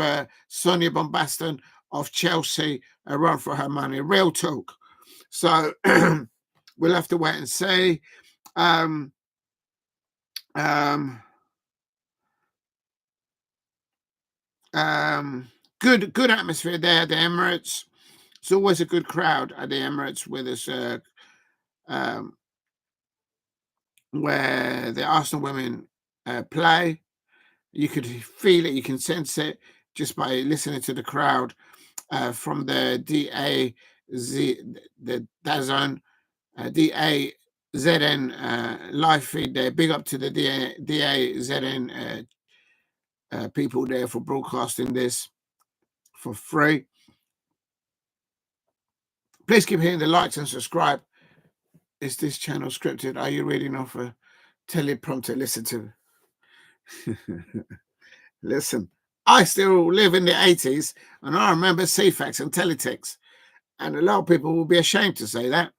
Sonia Bombaston of Chelsea a run for her money. Real talk. So we'll have to wait and see. Good atmosphere there at the Emirates. It's always a good crowd at the Emirates with us, where the Arsenal women play. You could feel it, you can sense it just by listening to the crowd from the DAZN live feed there. Big up to the DAZN people there for broadcasting this for free. Please keep hitting the likes and subscribe. Is this channel scripted? Are you reading off a teleprompter? Listen to listen. I still live in the 80s, and I remember CFAX and Teletext, and a lot of people will be ashamed to say that.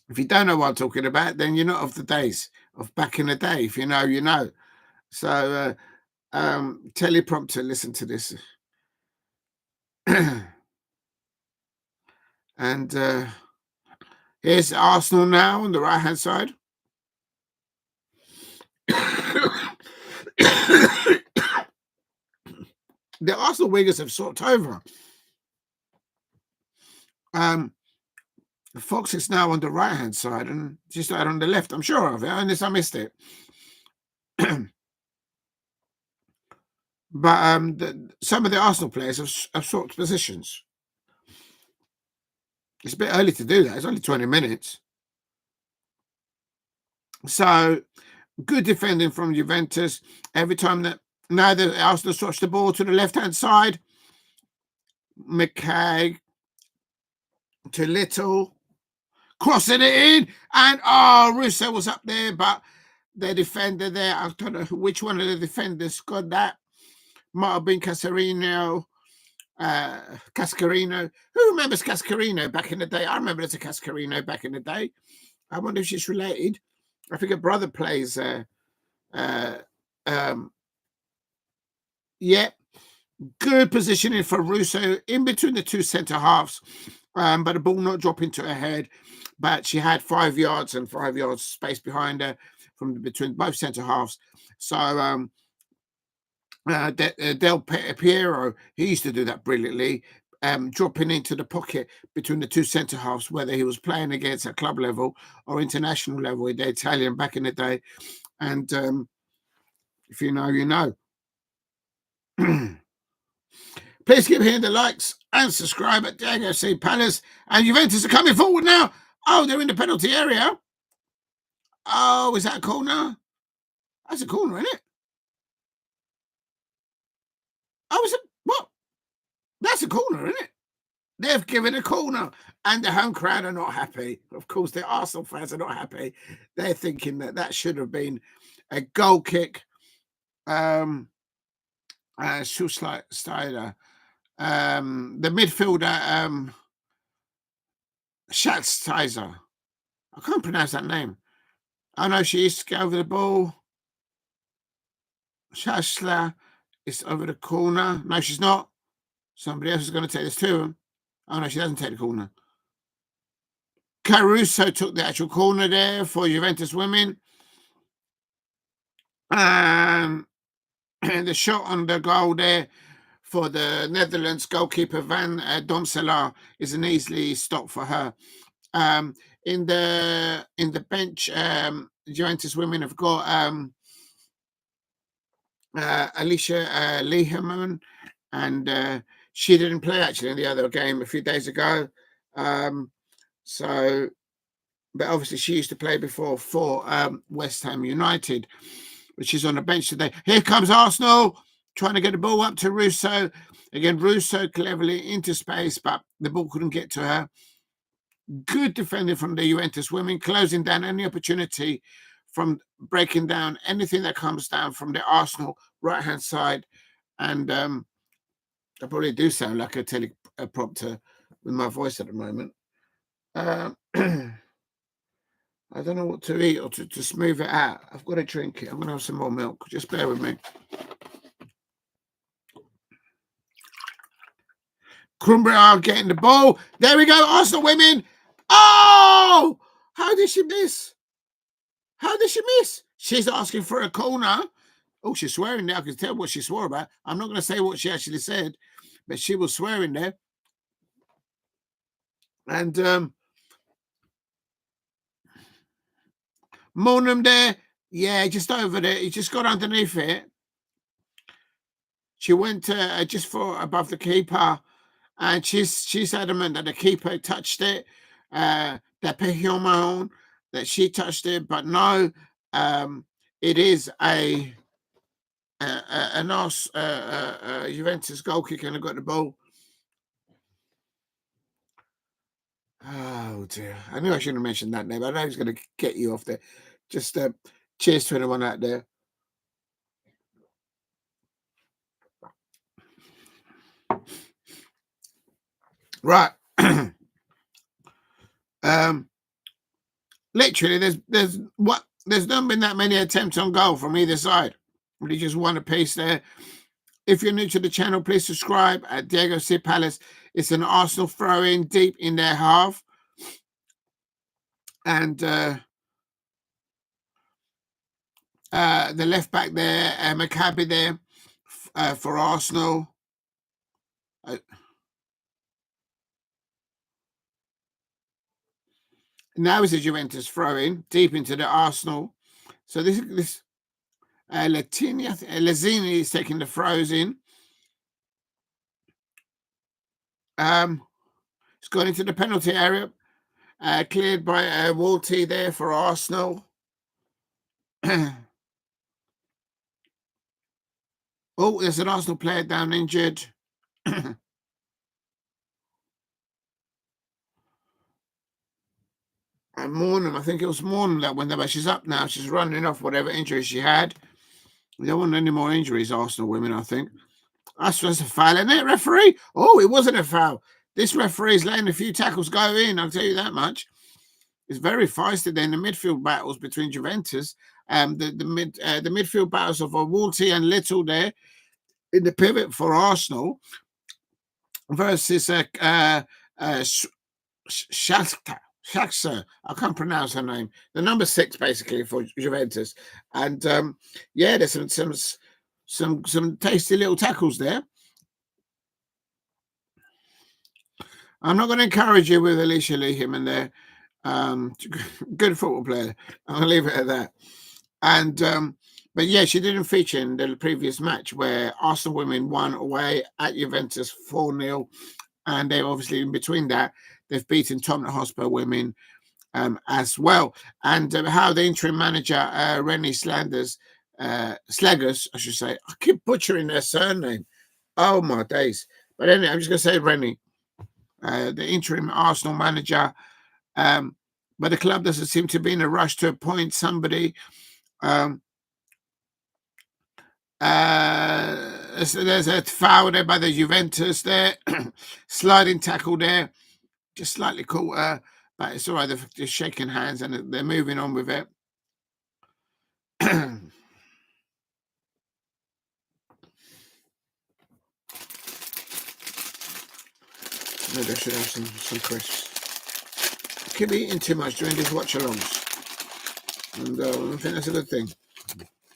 If you don't know what I'm talking about, then you're not of the days of back in the day. If you know, you know. So teleprompter, listen to this. And here's Arsenal now on the right-hand side. The Arsenal wingers have swapped over. Fox is now on the right-hand side and just out on the left. I'm sure of it, unless I missed it. But some of the Arsenal players have swapped positions. It's a bit early to do that. It's only 20 minutes. So good defending from Juventus. Every time that now the Arsenal switch the ball to the left-hand side, McCabe to Little, crossing it in, and Russo was up there, but the defender there, I don't know which one of the defenders got that. Might have been Cascarino. Who remembers Cascarino back in the day? I remember there's a Cascarino back in the day. I wonder if she's related. I think her brother plays. Yeah, Good positioning for Russo in between the two centre halves, but the ball not dropping to her head. But she had 5 yards and 5 yards space behind her from between both centre halves. So Del Piero, he used to do that brilliantly, dropping into the pocket between the two centre halves, whether he was playing against at club level or international level with the Italian back in the day. And if you know, you know. Please keep hitting the likes and subscribe at Diego C. Palace. And Juventus are coming forward now. Oh, they're in the penalty area. Oh, is that a corner? That's a corner, isn't it? Oh, is it? What? That's a corner, isn't it? They've given a corner, and the home crowd are not happy. Of course, the Arsenal fans are not happy. They're thinking that that should have been a goal kick. Schuster, the midfielder, Schatzheiser. I can't pronounce that name. Oh no, she used to get over the ball. Schatzler is over the corner. No, she's not. Somebody else is going to take this to him. Oh no, she doesn't take the corner. Caruso took the actual corner there for Juventus women. And the shot on the goal there for the Netherlands goalkeeper Van Domselaar is an easily stop for her. In the bench, Juventus women have got Alicia Leherman, and she didn't play actually in the other game a few days ago. So, but obviously she used to play before for West Ham United, but she's on the bench today. Here comes Arsenal trying to get the ball up to Russo. Again, Russo cleverly into space, but the ball couldn't get to her. Good defending from the Juventus women, closing down any opportunity from breaking down anything that comes down from the Arsenal right-hand side. And I probably do sound like a teleprompter with my voice at the moment. I don't know what to eat or to smooth it out. I've got to drink it. I'm going to have some more milk. Just bear with me. Crumbriar getting the ball. There we go. Arsenal women. Oh! How did she miss? How did she miss? She's asking for a corner. Oh, she's swearing now. I can tell what she swore about. I'm not going to say what she actually said, but she was swearing there. And Maanum there. Yeah, just over there. He just got underneath it. She went just for above the keeper. And she's adamant that the keeper touched it, that Peyraud-Magnin, that she touched it, but no, it is a nice Juventus goal kick, and I got the ball. Oh dear! I knew I shouldn't have mentioned that name. I know he's going to get you off there. Just cheers to anyone out there. Right. Literally, there's not been that many attempts on goal from either side. Really just one apiece there. If you're new to the channel, please subscribe at Diego C. Palace. It's an Arsenal throw-in deep in their half. And the left back there, McCabe there for Arsenal. Now is a Juventus throw-in deep into the Arsenal. So this Lenzini is taking the throws in. It's gone into the penalty area. Cleared by Walti there for Arsenal. Oh, there's an Arsenal player down injured. And Maanum, I think it was Maanum that went there, but she's up now. She's running off whatever injury she had. We don't want any more injuries, Arsenal women, I think. That's just a foul, isn't it, referee? Oh, it wasn't a foul. This referee is letting a few tackles go in, I'll tell you that much. It's very feisty there in the midfield battles between Juventus. The midfield battles of Walti and Little there. in the pivot for Arsenal versus Shakhtar. I can't pronounce her name. The number 6, basically, for Juventus. And yeah, there's some tasty little tackles there. I'm not going to encourage you with Alicia Leaham in there. Good football player. I'll leave it at that. And but yeah, she didn't feature in the previous match where Arsenal women won away at Juventus 4-0, and they obviously in between that they've beaten Tottenham Hotspur women as well. And how the interim manager Renee Slegers, I should say, I keep butchering their surname. Oh my days! But anyway, I'm just going to say Renee, the interim Arsenal manager. But the club doesn't seem to be in a rush to appoint somebody. So there's a foul there by the Juventus there. Sliding tackle there. Just slightly caught, but it's all right. They're just shaking hands and they're moving on with it. Maybe I should have some crisps. I keep eating too much during these watch-alongs. And I think that's a good thing.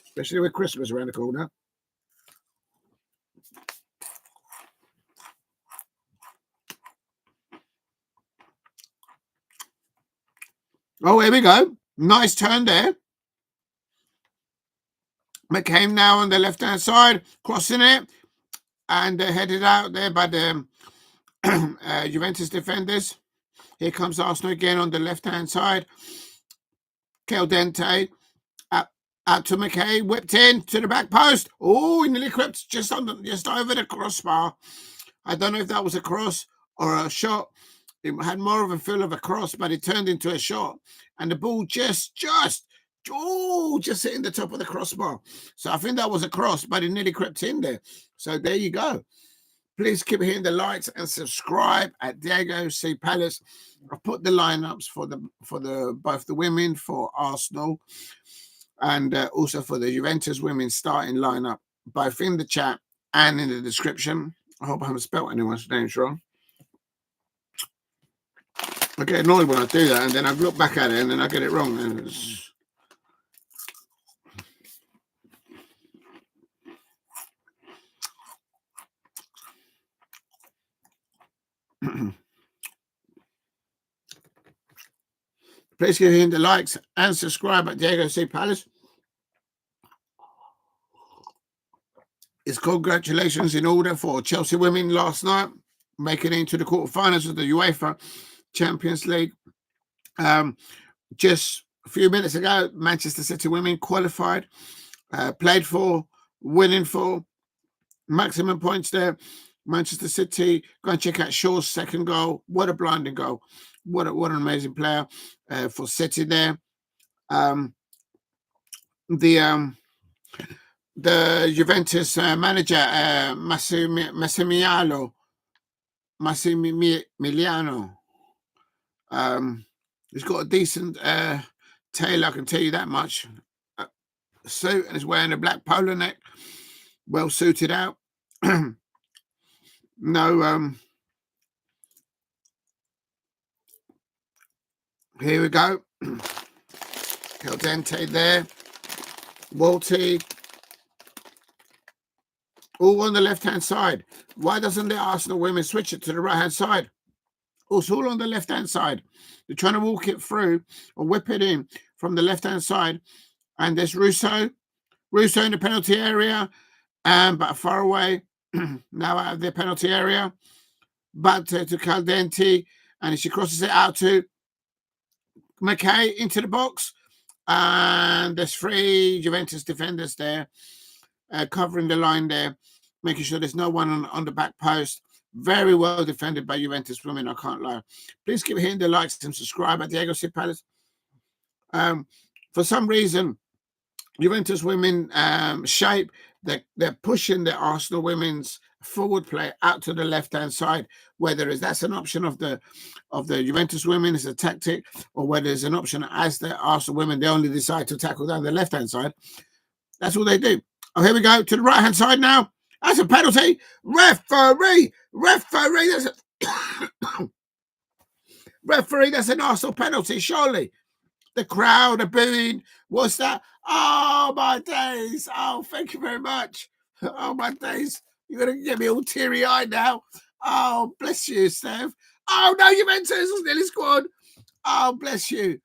Especially with Christmas around the corner. Oh, here we go. Nice turn there. McCabe now on the left-hand side, crossing it. And headed out there by the Juventus defenders. Here comes Arsenal again on the left-hand side. Caldentey out to McCabe, whipped in to the back post. Oh, he nearly crept just over the crossbar. I don't know if that was a cross or a shot. It had more of a feel of a cross, but it turned into a shot. And the ball just hitting the top of the crossbar. So I think that was a cross, but it nearly crept in there. So there you go. Please keep hitting the likes and subscribe at Diego C. Palace. I've put the lineups for both the women for Arsenal and also for the Juventus women starting lineup, both in the chat and in the description. I hope I haven't spelt anyone's names wrong. I get annoyed when I do that, and then I look back at it and then I get it wrong. And it's... Please give him the likes and subscribe at Diego C. Palace. It's congratulations in order for Chelsea women last night, making it into the quarterfinals of the UEFA Champions League. Just a few minutes ago, Manchester City women qualified, played for, winning for, maximum points there. Manchester City, go and check out Shaw's second goal. What a blinding goal. What an amazing player for City there. The Juventus manager, Massimiliano, he's got a decent tail, I can tell you that much. Suit, and he's wearing a black polo neck, well suited out. No, here we go. Caldentey there. Walti. All on the left-hand side. Why doesn't the Arsenal women switch it to the right-hand side? It's all on the left-hand side. They're trying to walk it through or whip it in from the left-hand side. And there's Russo. Russo in the penalty area, but far away. Now out of the penalty area. Back to Caldentey. And she crosses it out to McCabe into the box. And there's 3 Juventus defenders there covering the line there, making sure there's no one on the back post. Very well defended by Juventus women, I can't lie. Please keep hitting the likes and subscribe at Diego C. Palace. For some reason, Juventus women shape, they're pushing the Arsenal women's forward play out to the left-hand side, whether that's an option of the Juventus women as a tactic, or whether it's an option as the Arsenal women, they only decide to tackle down the left-hand side. That's what they do. Oh, here we go to the right-hand side now. That's a penalty. Referee. That's a referee. That's an Arsenal penalty, surely. The crowd are booing. What's that? Oh, my days. Oh, thank you very much. Oh, my days. You're going to get me all teary-eyed now. Oh, bless you, Steph. Oh, no, Juventus has nearly scored. Oh, bless you.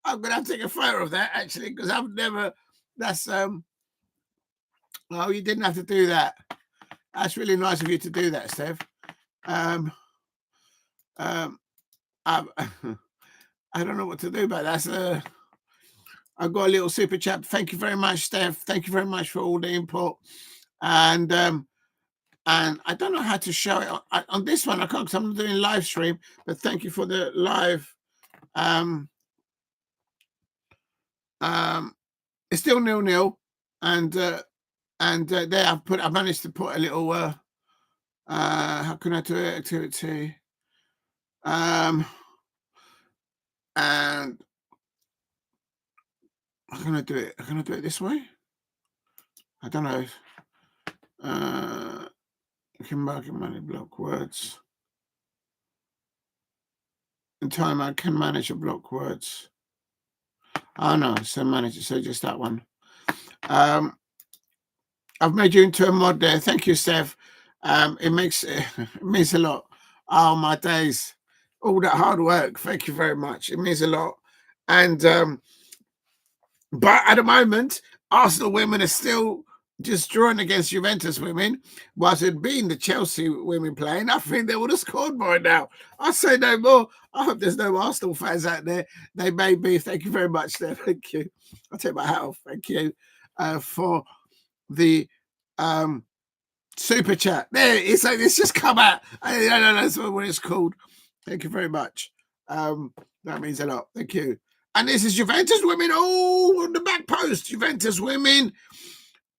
I'm going to have to take a photo of that, actually, because I've never... That's... Oh, you didn't have to do that. That's really nice of you to do that, Steph. I don't know what to do, but that's... I've got a little super chat. Thank you very much, Steph. Thank you very much for all the input. And I don't know how to show it on this one. I can't because I'm doing live stream. But thank you for the live. It's still 0-0, and there I managed to put a little. How can I do it? Activity. And I'm gonna do it. I'm gonna do it this way. I don't know. Can manage block words. In time, I can manage a block words. Oh no, so manage it. So just that one. I've made you into a mod there. Thank you, Steph. It means a lot. Oh my days, all that hard work. Thank you very much. It means a lot. And but at the moment, Arsenal women are still just drawing against Juventus women, whilst it being the Chelsea women playing, I think they would have scored by now. I say no more. I hope there's no Arsenal fans out there. They may be. Thank you very much, Steph. Thank you. I'll take my hat off. Thank you for the super chat. There it is. It's just come out. I don't know that's what it's called. Thank you very much. That means a lot. Thank you. And this is Juventus women. Oh, on the back post. Juventus women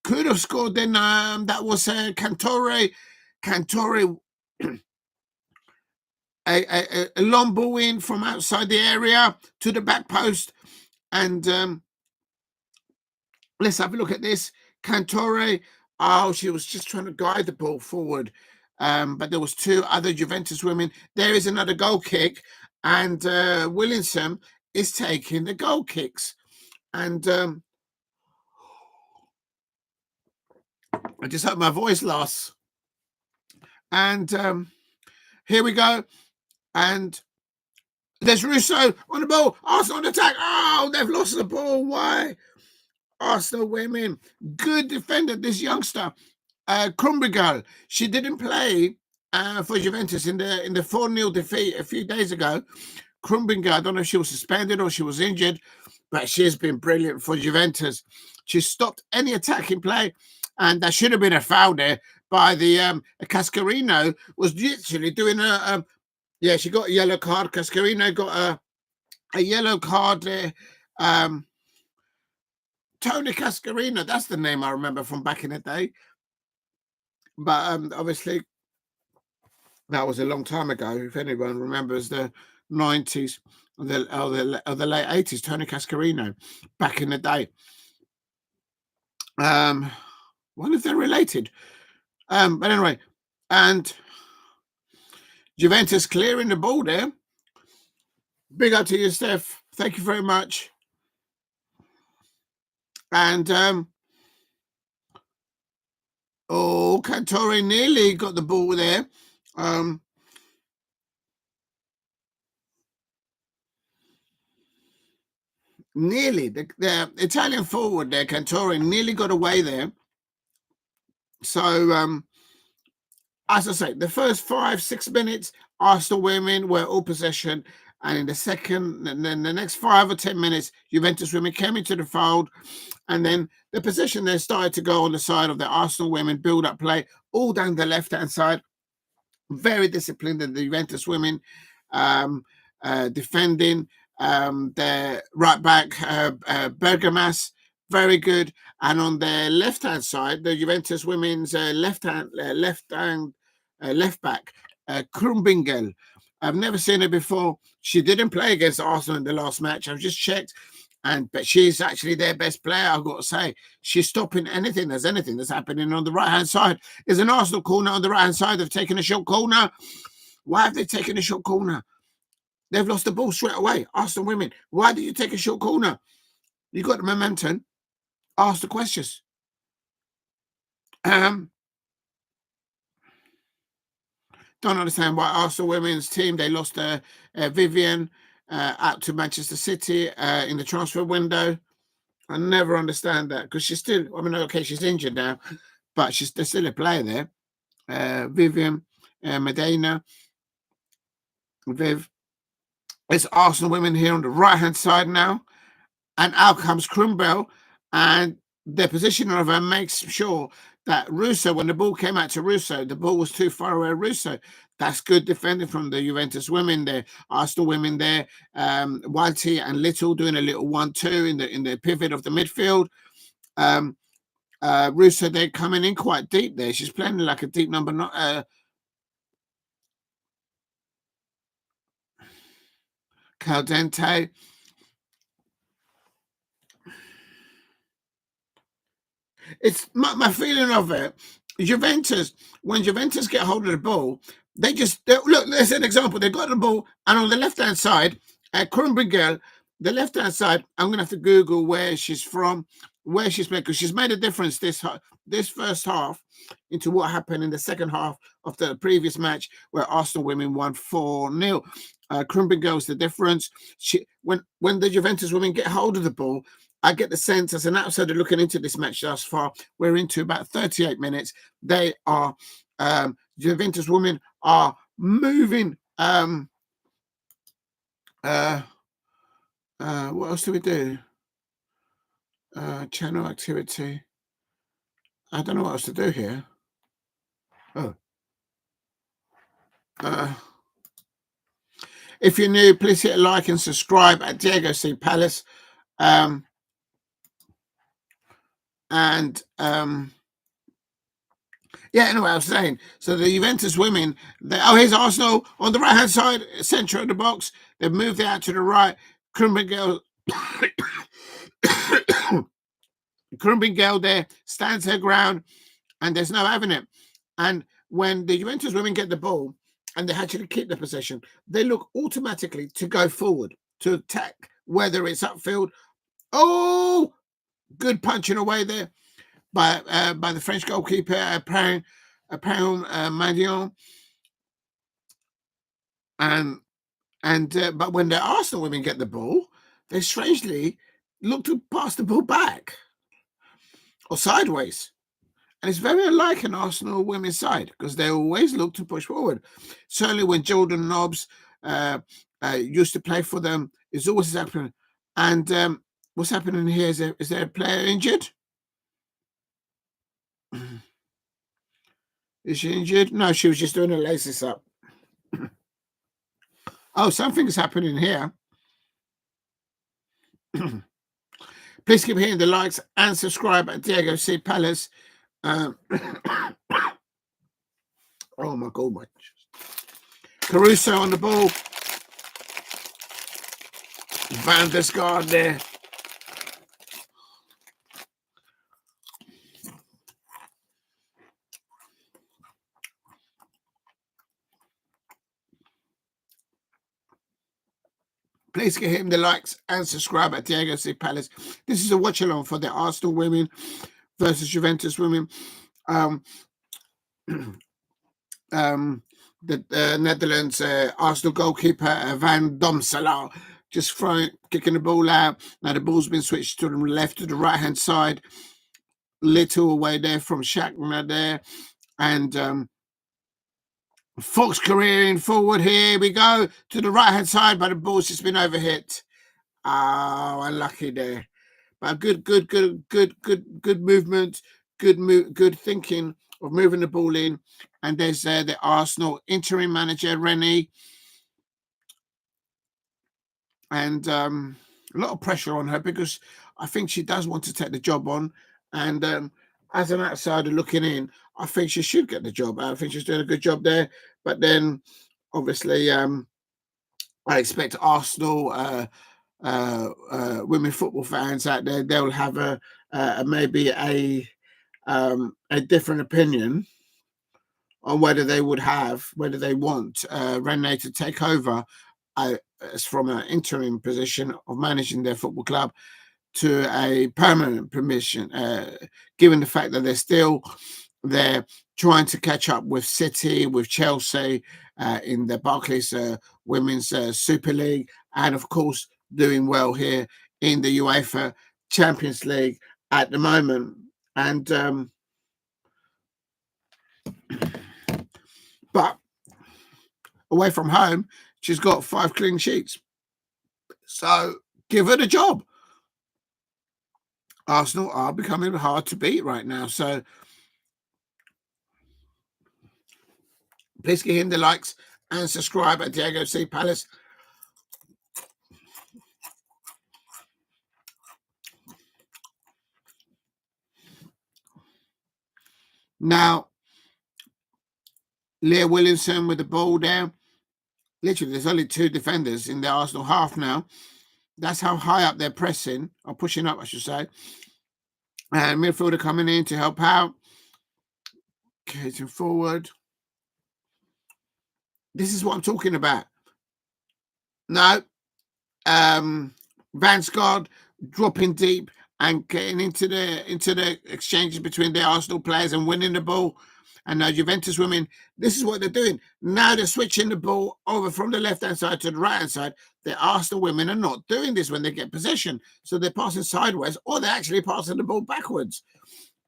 could have scored then. That was Cantore, a long ball in from outside the area to the back post. And let's have a look at this. Cantore, she was just trying to guide the ball forward. But there was two other Juventus women. There is another goal kick. And Williamson is taking the goal kicks. And I just hope my voice lasts. And here we go. And there's Russo on the ball. Arsenal on attack. Oh, they've lost the ball. Why? Arsenal women. Good defender, this youngster. Krumbrigal. She didn't play for Juventus in the 4-0 defeat a few days ago. Krumbrigal, I don't know if she was suspended or she was injured, but she's been brilliant for Juventus. She stopped any attacking play. And that should have been a foul there by the Cascarino was literally doing yeah, she got a yellow card. Cascarino got a yellow card there. Tony Cascarino, that's the name I remember from back in the day. But obviously, that was a long time ago. If anyone remembers the 90s or the late 80s, Tony Cascarino, back in the day. Wonder if they're related. But anyway, and Juventus clearing the ball there. Big up to you, Steph. Thank you very much. And Cantore nearly got the ball there. Nearly the Italian forward there, Cantore, nearly got away there. So as I say, the first 5-6 minutes, Arsenal women were all possession, and in the second, and then the next 5 or 10 minutes, Juventus women came into the fold, and then the possession then started to go on the side of the Arsenal women, build up play, all down the left-hand side. Very disciplined in the Juventus women, defending. The right back, Bergamaschi, very good. And on the left-hand side, the Juventus women's left back, Krumbingel. I've never seen her before. She didn't play against Arsenal in the last match. I've just checked. but she's actually their best player, I've got to say. She's stopping anything that's happening on the right-hand side. There's an Arsenal corner on the right-hand side. They've taken a short corner. Why have they taken a short corner? They've lost the ball straight away. Arsenal women, why did you take a short corner? You got the momentum. Ask the questions. Don't understand why Arsenal women's team, they lost Vivian out to Manchester City in the transfer window. I never understand that, because she's still, I mean, okay, she's injured now, but there's still a player there. Vivian, Medina, Viv. It's Arsenal women here on the right-hand side now. And out comes Krumbel, and the positioning of her makes sure that Russo, when the ball came out to Russo, the ball was too far away. Russo, that's good defending from the Juventus women there, Arsenal women there. Walti and Little doing a little 1-2 in the pivot of the midfield. Russo, they're coming in quite deep there. She's playing like a deep number. Caldentey. It's my feeling of it. Juventus, when Juventus get hold of the ball, look. There's an example. They got the ball, and on the left-hand side, Krumbel, the left-hand side. I'm gonna have to Google where she's from, where she's played, because she's made a difference this first half into what happened in the second half of the previous match, where Arsenal women won 4-0. Krumbel is the difference. When the Juventus women get hold of the ball, I get the sense, as an outsider looking into this match thus far, we're into about 38 minutes. They are, Juventus women are moving. What else do we do? Channel activity. I don't know what else to do here. Oh. If you're new, please hit a like and subscribe at Diego C. Palace. Yeah, anyway, I was saying, so the Juventus women, here's Arsenal on the right-hand side, centre of the box. They've moved it out to the right. Krumbel there stands her ground, and there's no having it. And when the Juventus women get the ball and they actually keep the possession, they look automatically to go forward, to attack, whether it's upfield. Oh, good punching away there by the French goalkeeper, Peyraud-Magnin. But when the Arsenal women get the ball, they strangely look to pass the ball back or sideways. And it's very unlike an Arsenal women's side, because they always look to push forward. Certainly when Jordan Nobbs used to play for them, it's always happening. And what's happening here? Is there a player injured? Is she injured? No, she was just doing her laces up. Oh, something's happening here. Please keep hitting the likes and subscribe at Diego C. Palace. Oh my God, Caruso on the ball. Van der Sar there. Please give him the likes and subscribe at Diego C. Palace. This is a watch along for the Arsenal women versus Juventus women. The Netherlands Arsenal goalkeeper Van Domselaar just kicking the ball out. Now the ball's been switched to the left, to the right-hand side. Little away there from Shakna there. And Fox careering forward. Here we go to the right-hand side, but the ball's just been overhit. Oh, unlucky there. But good movement, good thinking of moving the ball in. And there's the Arsenal interim manager, Renee. And a lot of pressure on her, because I think she does want to take the job on. And as an outsider looking in, I think she should get the job. I think she's doing a good job there. But then, obviously, I expect Arsenal women football fans out there, they'll have maybe a different opinion on whether they want Renee to take over as from an interim position of managing their football club to a permanent permission, given the fact that they're trying to catch up with City, with Chelsea in the Barclays Women's Super League, and of course doing well here in the UEFA Champions League at the moment. And but away from home, she's got 5 clean sheets. So give her the job. Arsenal are becoming hard to beat right now. So please give him the likes and subscribe at Diego C. Palace. Now, Leah Williamson with the ball down. Literally, there's only 2 defenders in the Arsenal half now. That's how high up they're pressing, or pushing up, I should say. And midfielder coming in to help out. Getting forward. This is what I'm talking about. No. Vansgaard dropping deep and getting into the exchanges between the Arsenal players and winning the ball. And now Juventus women, this is what they're doing. Now they're switching the ball over from the left-hand side to the right-hand side. The Arsenal women are not doing this when they get possession. So they're passing sideways, or they're actually passing the ball backwards.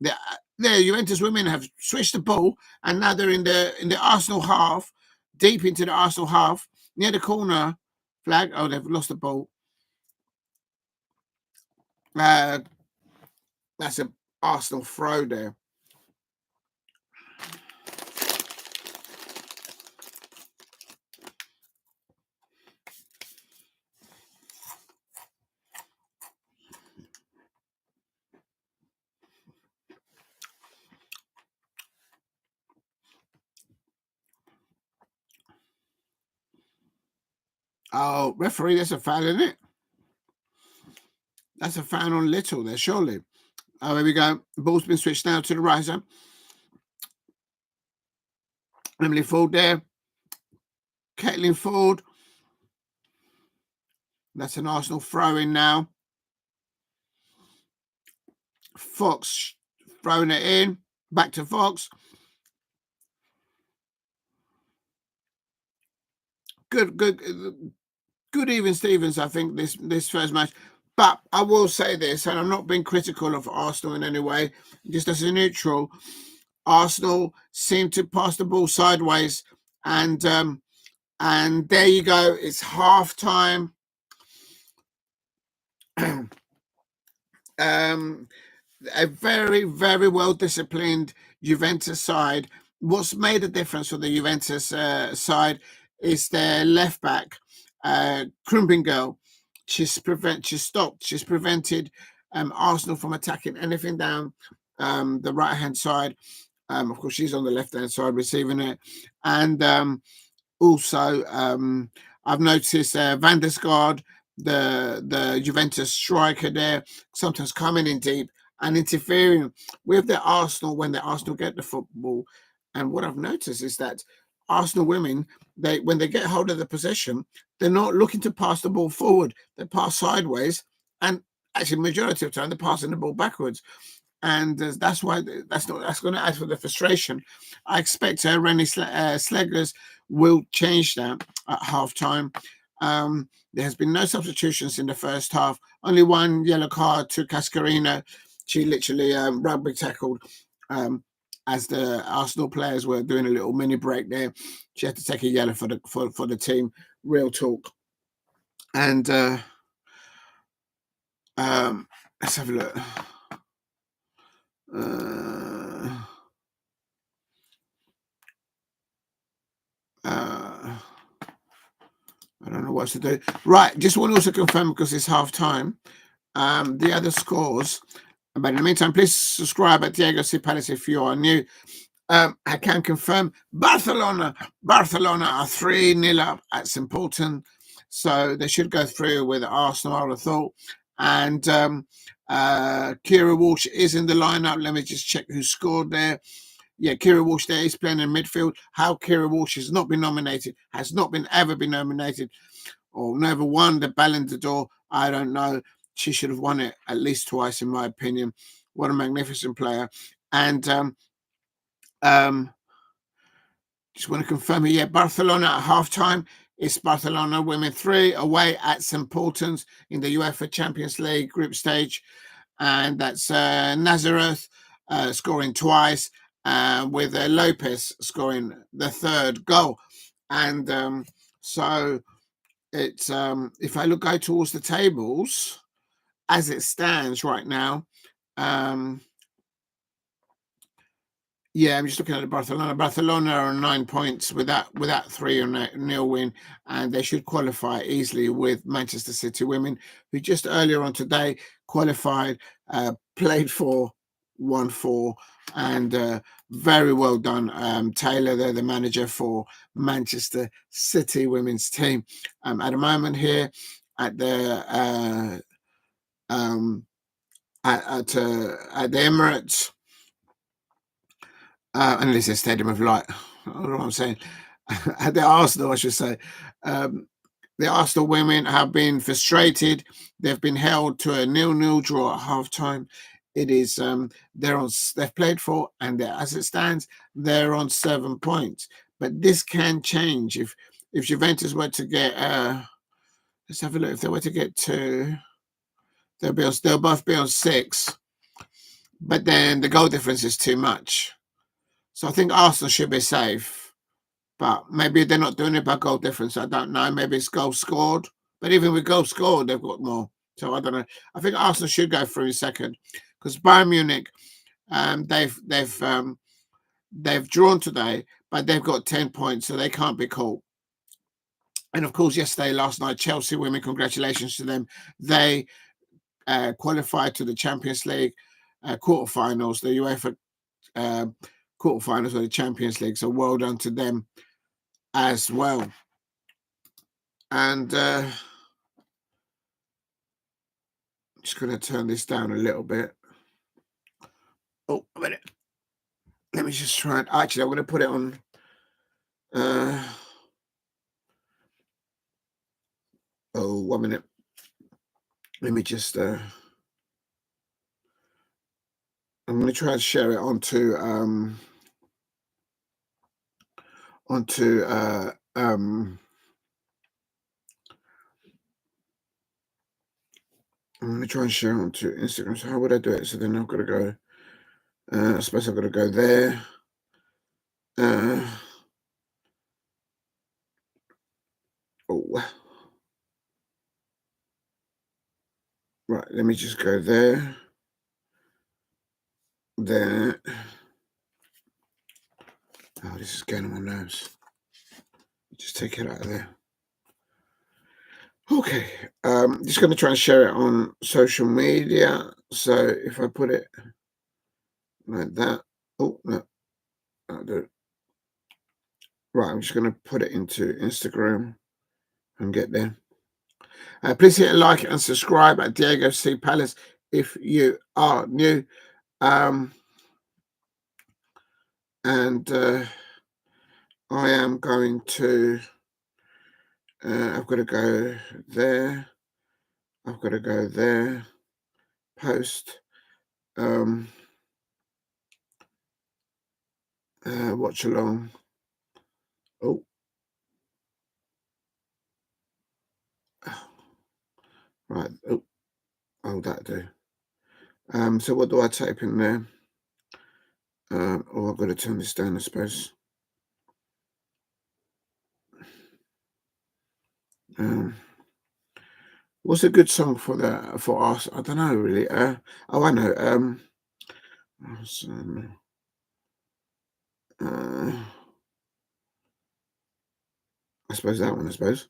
The Juventus women have switched the ball, and now they're in the Arsenal half, deep into the Arsenal half, near the corner flag. Oh, they've lost the ball. That's an Arsenal throw there. Oh, referee, that's a foul, isn't it? That's a foul on Little there, surely. Oh, here we go. The ball's been switched now to the right side. Emily Foord there. Caitlin Foord. That's an Arsenal throw-in now. Fox throwing it in. Back to Fox. Good even Stevens, I think, this first match. But I will say this, and I'm not being critical of Arsenal in any way, just as a neutral. Arsenal seem to pass the ball sideways, and there you go. It's half time. A very, very well disciplined Juventus side. What's made a difference for the Juventus side is their left back, Krumpingel. She's prevented Arsenal from attacking anything down the right hand side. Of course, she's on the left hand side receiving it, and also I've noticed Van der Schaar, the Juventus striker there, sometimes coming in deep and interfering with the Arsenal when the Arsenal get the football. And what I've noticed is that Arsenal women, when they get hold of the possession, they're not looking to pass the ball forward. They pass sideways, and actually, majority of the time, they're passing the ball backwards. And that's why that's going to add for the frustration. I expect Renee Slegers will change that at halftime. There has been no substitutions in the first half. Only 1 yellow card to Cascarino. She literally rugby tackled as the Arsenal players were doing a little mini break there. She had to take a yellow for the team. Real talk. And let's have a look. I don't know what to do. Right, just want to also confirm, because it's half time, the other scores. But in the meantime, please subscribe at Diego C. Palace if you are new. I can confirm Barcelona are 3-0 up at St Paulton, so they should go through with Arsenal, I would have thought. And Kira Walsh is in the lineup. Let me just check who scored there. Yeah, Kira Walsh there is playing in midfield. How Kira Walsh has not been nominated, ever been nominated, or never won the Ballon d'Or, I don't know. She should have won it at least twice, in my opinion. What a magnificent player. And just want to confirm it. Yeah, Barcelona at halftime. It's Barcelona women 3 away at St Paultons in the UEFA Champions League group stage. And that's Nazareth scoring twice, with Lopez scoring the third goal. And so it's if I go towards the tables as it stands right now, yeah, I'm just looking at the Barcelona. Barcelona are on 9 points with that 3-0 win, and they should qualify easily with Manchester City women, who just earlier on today qualified, played for 1-4, and very well done, Taylor. They're the manager for Manchester City women's team. At the moment here at the at the Emirates. And this is Stadium of Light. I don't know what I'm saying. At the Arsenal, I should say. The Arsenal women have been frustrated. They've been held to a 0-0 draw at halftime. It is they've played 4, and as it stands, they're on 7 points. But this can change if Juventus were to get. Let's have a look. If they were to get 2, they'll both be on 6. But then the goal difference is too much. So I think Arsenal should be safe, but maybe they're not doing it by goal difference. I don't know. Maybe it's goal scored, but even with goal scored, they've got more. So I don't know. I think Arsenal should go through in second, because Bayern Munich, they've drawn today, but they've got 10 points, so they can't be caught. And of course, last night, Chelsea women, congratulations to them. They qualified to the Champions League quarterfinals, the UEFA quarterfinals of the Champions League. So well done to them as well. And just going to turn this down a little bit. Oh, a minute. Let me just try it. Actually, I'm going to put it on. Oh, 1 minute. Let me just. I'm going to try and share it onto. I'm going to try and share it onto Instagram. So how would I do it? So then I've got to go. I suppose I've got to go there. Oh. Right, let me just go there. There. Oh, this is getting on my nerves. Just take it out of there. Okay, just going to try and share it on social media. So if I put it like that, oh no, I'll do it. Right, I'm just going to put it into Instagram and get there. Please hit a like and subscribe at Diego C. Palace if you are new. And I am going to. I've got to go there. I've got to go there. Post. Watch along. Oh. Right. Oh, that do. So what do I type in there? Oh, I've got to turn this down, I suppose. What's a good song for us? I don't know really. Oh, I know. I suppose that one. I suppose.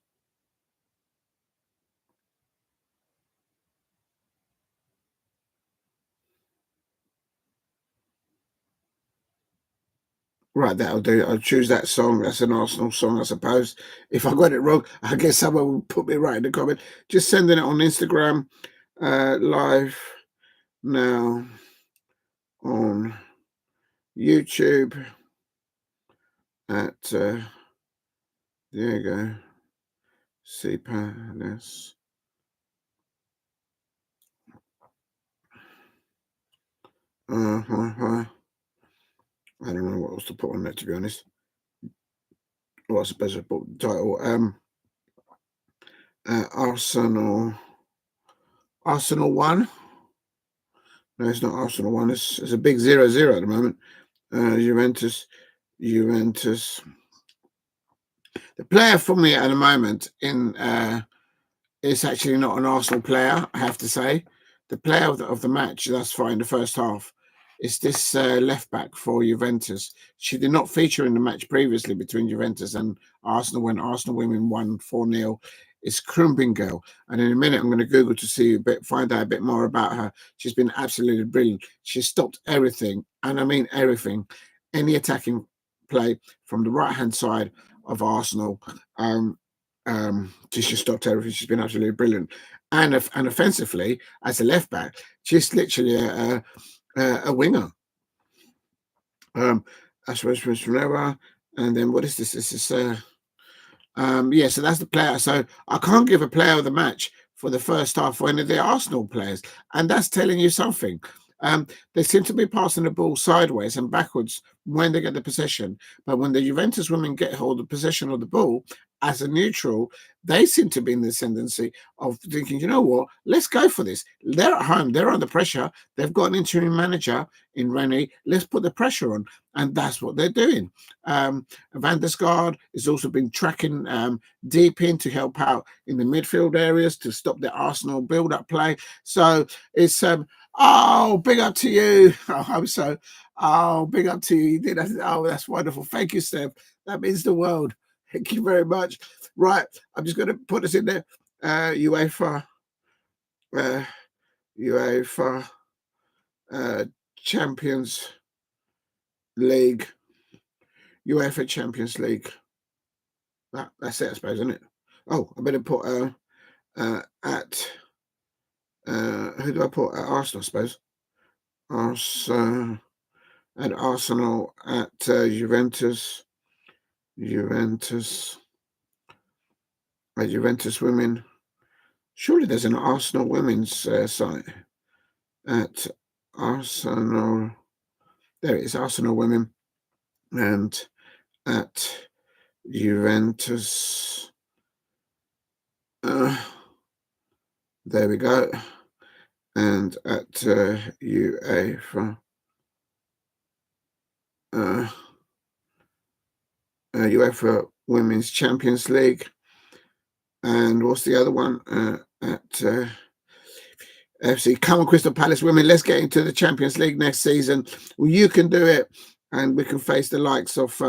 Right, that'll do. I'll choose that song. That's an Arsenal song, I suppose. If I got it wrong, I guess someone will put me right in the comment. Just sending it on Instagram, live now on YouTube at Diego C. Palace. I don't know what else to put on there, to be honest. Well, I suppose I put the title. Arsenal 1. No, it's not Arsenal 1. It's a big 0-0 at the moment. Juventus. The player for me at the moment is actually not an Arsenal player, I have to say. The player of the match thus far in the first half is this left back for Juventus. She did not feature in the match previously between Juventus and Arsenal when Arsenal women won 4-0. It's Krumbingel. And in a minute, I'm going to Google to find out a bit more about her. She's been absolutely brilliant. She's stopped everything, and I mean everything, any attacking play from the right-hand side of Arsenal. She's stopped everything. She's been absolutely brilliant. And offensively, as a left back, she's literally a winger. I suppose forever. And then what is this? This is so that's the player. So I can't give a player of the match for the first half for any of the Arsenal players, and that's telling you something. They seem to be passing the ball sideways and backwards when they get the possession, but when the Juventus women get hold of possession of the ball as a neutral, they seem to be in the tendency of thinking, you know what, let's go for this. They're at home, they're under pressure, they've got an interim manager in Renee, let's put the pressure on, and that's what they're doing. Van der Schaar has also been tracking deep in to help out in the midfield areas to stop the Arsenal build-up play. So it's oh, big up to you. I hope so. Oh, big up to you. You did that. Oh, that's wonderful. Thank you, Steph. That means the world. Thank you very much. Right, I'm just going to put this in there. UEFA Champions League. UEFA Champions League. That's it, I suppose, isn't it? Oh, I better put at who do I put at Arsenal, I suppose. At Arsenal, at Juventus women. Surely there's an Arsenal women's site. At Arsenal, there it is, Arsenal women, and at Juventus. There we go. And at UEFA. UEFA Women's Champions League. And what's the other one? At FC. Come on, Crystal Palace women. Let's get into the Champions League next season. Well, you can do it. And we can face the likes of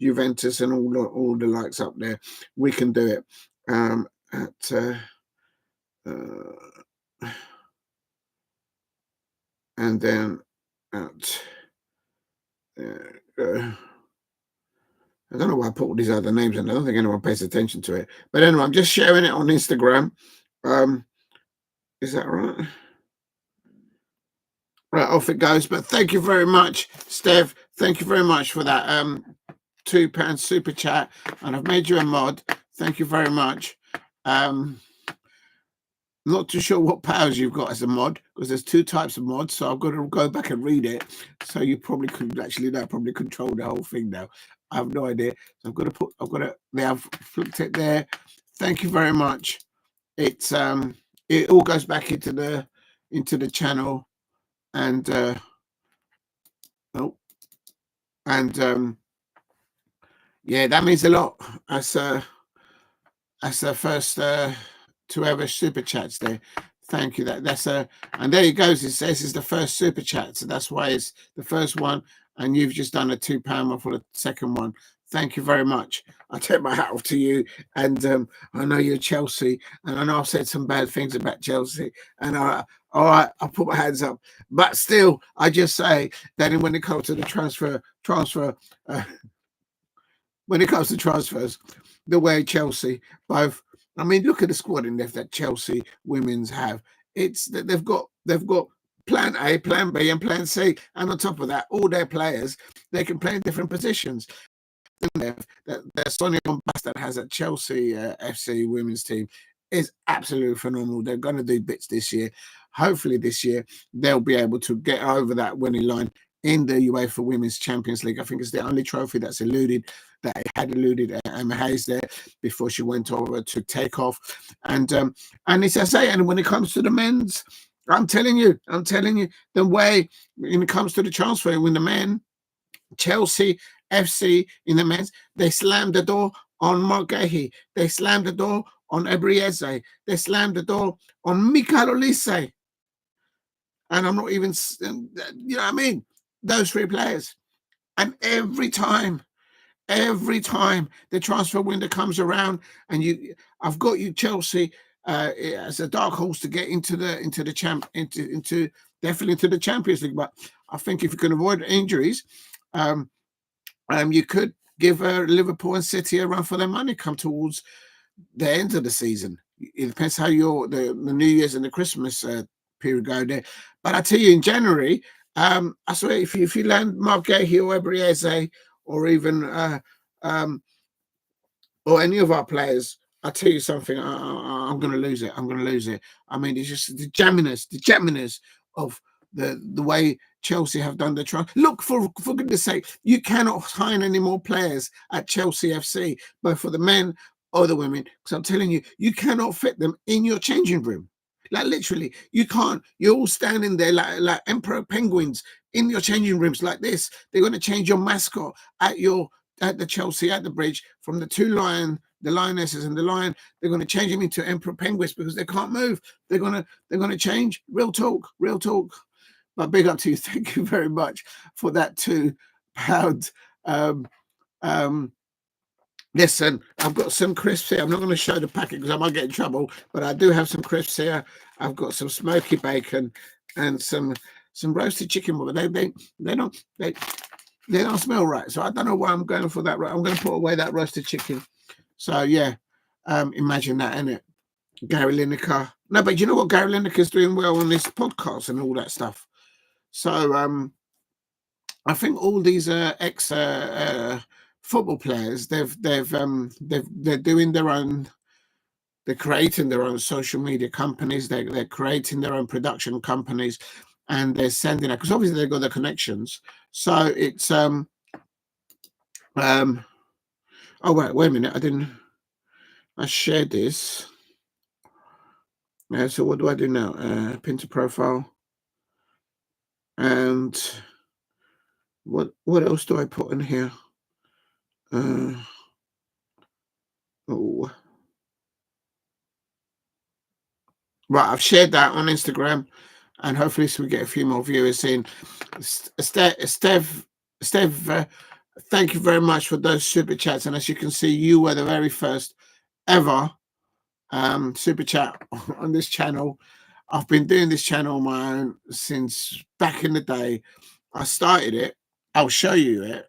Juventus and all the likes up there. We can do it. And then at I don't know why I put all these other names in. I don't think anyone pays attention to it. But anyway, I'm just sharing it on Instagram. Is that right? Right, off it goes. But thank you very much, Steph. Thank you very much for that £2 super chat. And I've made you a mod. Thank you very much. Not too sure what powers you've got as a mod, because there's two types of mods, so I've got to go back and read it. So you probably could probably control the whole thing now. I have no idea. So I've flipped it there. Thank you very much. It's it all goes back into the channel, and yeah, that means a lot. That's the first to ever super chats there. Thank you. That's and there he goes. It says it's the first super chat, so that's why it's the first one. And you've just done a £2 one for the second one. Thank you very much. I take my hat off to you. And I know you're Chelsea, and I know I've said some bad things about Chelsea. And all right, I'll put my hands up. But still, I just say that when it comes to the when it comes to transfers, the way Chelsea both, I mean, look at the squad in there that Chelsea women's have. It's that they've got plan A, plan B, and plan C, and on top of that, all their players, they can play in different positions. That Sonia Bombast that has at Chelsea FC women's team is absolutely phenomenal. They're going to do bits this year. Hopefully this year they'll be able to get over that winning line in the UEFA Women's Champions League. I think it's the only trophy that's eluded, that had eluded Emma Hayes there before she went over to take off. And it's, I say, and when it comes to the men's, I'm telling you, the way when it comes to the transfer, when the men, Chelsea FC in the men's, they slammed the door on Margahi. They slammed the door on Ebrieze. They slammed the door on Michael Olise. And I'm not even, you know what I mean? Those three players. And every time the transfer window comes around, and I've got you Chelsea as a dark horse to get into the Champions League. But I think if you can avoid injuries, you could give Liverpool and City a run for their money come towards the end of the season. It depends how the New Year's and the Christmas period go there. But I tell you, in January, I swear, if you land Mark Gahey or Ebrieze or even or any of our players, I'll tell you something, I'm going to lose it. I mean, it's just the jamminess of the way Chelsea have done the trial. Look, for goodness sake, you cannot sign any more players at Chelsea FC, both for the men or the women, because I'm telling you, you cannot fit them in your changing room. Like literally, you can't. You're all standing there like emperor penguins in your changing rooms like this. They're going to change your mascot at the Chelsea at the bridge from the lionesses and the lion. They're going to change them into emperor penguins because they can't move. They're going to change. Real talk. But big up to you. Thank you very much for that £2. Listen, I've got some crisps here. I'm not going to show the packet because I might get in trouble, but I do have some crisps here. I've got some smoky bacon and some roasted chicken, but they don't smell right. So I don't know why I'm going for that. I'm going to put away that roasted chicken. So yeah, imagine that, innit? Gary Lineker. No, but you know what? Gary Lineker's doing well on this podcast and all that stuff. So I think all these ex football players, they're doing their own. They're creating their own social media companies. They're creating their own production companies, and they're sending out, because obviously they've got their connections. So it's oh wait a minute, I shared this. So what do I do now? Pin to profile. And what else do I put in here? Right, I've shared that on Instagram, and hopefully we get a few more viewers in. Steph, thank you very much for those super chats. And as you can see, you were the very first ever super chat on this channel. I've been doing this channel on my own since back in the day. I started it. I'll show you it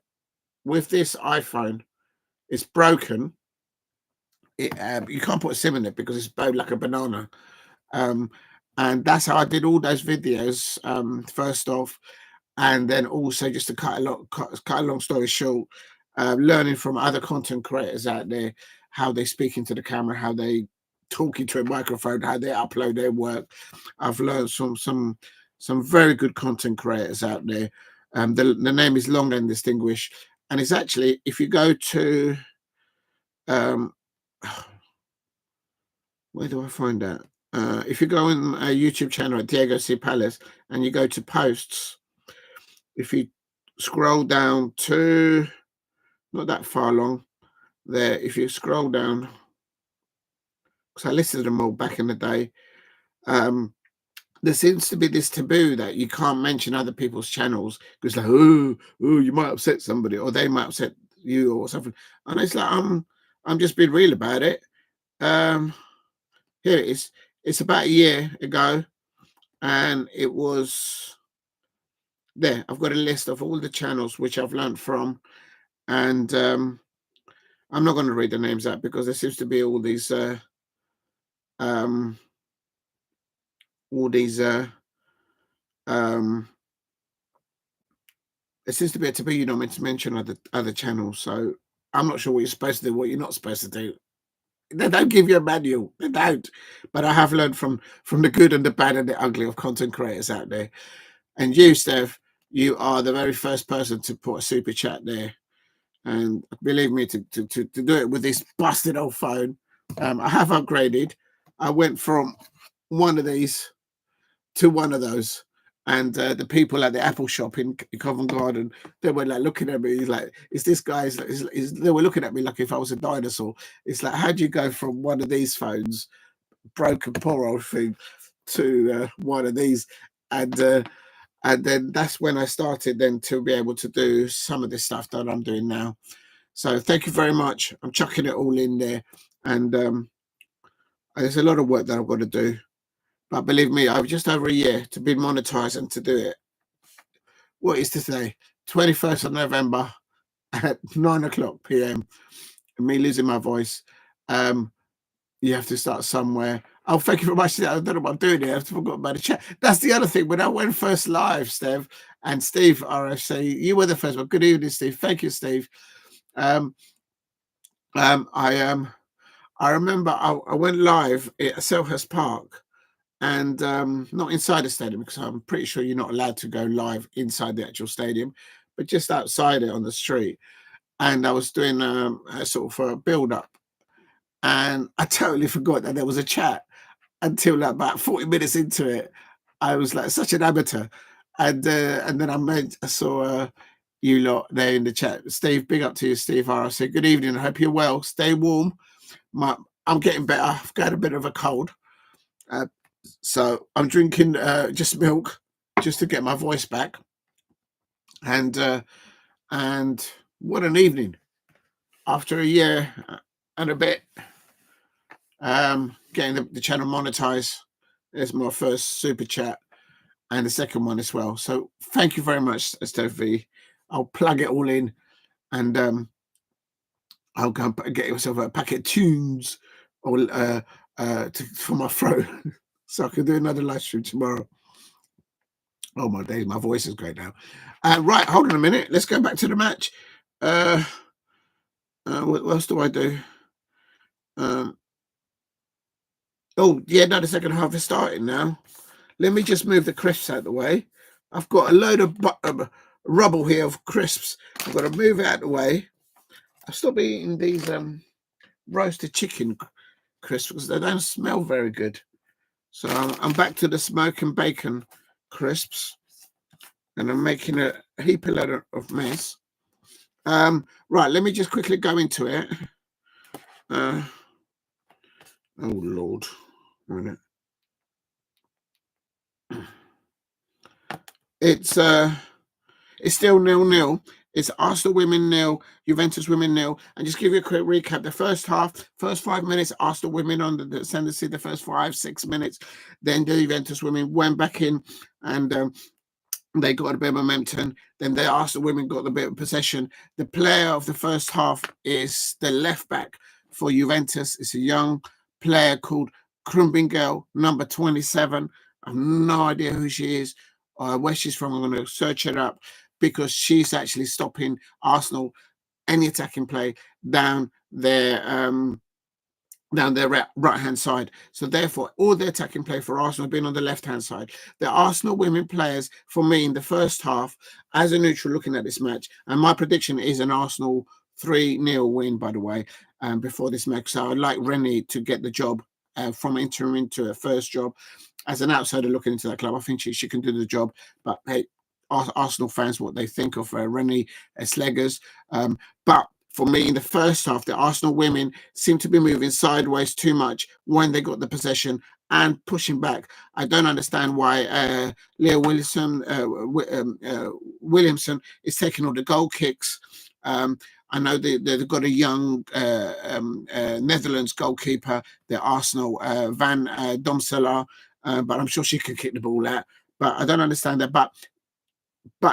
with this iPhone. It's broken. You can't put a SIM in it because it's bowed like a banana. And that's how I did all those videos first off, and then also, just to cut a long story short, learning from other content creators out there, how they speak into the camera, how they talk into a microphone, how they upload their work. I've learned from some very good content creators out there. The name is Long and Distinguished, and it's actually, if you go to where do I find that? If you go on a YouTube channel at Diego C. Palace and you go to posts, if you scroll down to, not that far along there, if you scroll down, because I listed them all back in the day, there seems to be this taboo that you can't mention other people's channels because, like, oh, you might upset somebody, or they might upset you or something. And it's like, I'm just being real about it. Here it is. It's about a year ago, and it was there. I've got a list of all the channels which I've learned from, and I'm not going to read the names out because there seems to be all these it seems to be you're not meant to mention other channels. So I'm not sure what you're supposed to do, what you're not supposed to do. They don't give you a manual. They don't. But I have learned from the good and the bad and the ugly of content creators out there. And you, Steph, you are the very first person to put a super chat there. And believe me, to do it with this busted old phone, I have upgraded. I went from one of these to one of those. And the people at the Apple shop in Covent Garden, they were like looking at me. He's like, "Is this guy?" They were looking at me like if I was a dinosaur. It's like, how do you go from one of these phones, broken poor old thing, to one of these? And then that's when I started then to be able to do some of this stuff that I'm doing now. So thank you very much. I'm chucking it all in there, and there's a lot of work that I've got to do. But believe me, I've just over a year to be monetized and to do it. What is today? 21st of November at 9:00 p.m. Me losing my voice. You have to start somewhere. Oh, thank you very much. I don't know what I'm doing here. I forgot about the chat. That's the other thing. When I went first live, Steve and Steve RFC, you were the first one. Good evening, Steve. Thank you, Steve. I remember I went live at Selhurst Park. And not inside the stadium, because I'm pretty sure you're not allowed to go live inside the actual stadium, but just outside it on the street. And I was doing a sort of a build-up, and I totally forgot that there was a chat until like about 40 minutes into it. I was like such an amateur, and then I saw you lot there in the chat. Steve, big up to you, Steve. I said good evening. I hope you're well. Stay warm. I'm getting better. I've got a bit of a cold. So I'm drinking just milk just to get my voice back. And what an evening. After a year and a bit, getting the channel monetized. There's my first super chat and the second one as well. So thank you very much, Steph V. I'll plug it all in, and I'll go get myself a packet of tunes or for my throat. So I can do another live stream tomorrow. Oh my days, my voice is great now. Right, hold on a minute. Let's go back to the match. What else do I do? Oh yeah, no, the second half is starting now. Let me just move the crisps out of the way. I've got a load of rubble here of crisps. I've got to move it out of the way. I've stopped eating these roasted chicken crisps because they don't smell very good. So I'm back to the smoke and bacon crisps, and I'm making a heap of mess. Right, let me just quickly go into it. Oh Lord, a minute. It's still 0-0. It's Arsenal women 0, Juventus women 0. And just give you a quick recap. The first half, first 5 minutes, Arsenal women on the ascendancy. The first 5-6 minutes, then the Juventus women went back in, and they got a bit of momentum. Then the Arsenal women got a bit of possession. The player of the first half is the left back for Juventus. It's a young player called Krumbingel, number 27. I have no idea who she is or where she's from. I'm going to search it up, because she's actually stopping Arsenal any attacking play down their right-hand side. So therefore, all the attacking play for Arsenal have been on the left-hand side. The Arsenal women players, for me, in the first half, as a neutral looking at this match, and my prediction is an Arsenal 3-0 win, by the way, before this match. So I'd like Renee to get the job from interim into her first job. As an outsider looking into that club, I think she can do the job. But hey, Arsenal fans, what they think of Renee Slegers. But for me, in the first half, the Arsenal women seem to be moving sideways too much when they got the possession and pushing back. I don't understand why Leah Williamson is taking all the goal kicks. I know they've got a young Netherlands goalkeeper, the Arsenal Van Domselaar, but I'm sure she can kick the ball out. But I don't understand that. But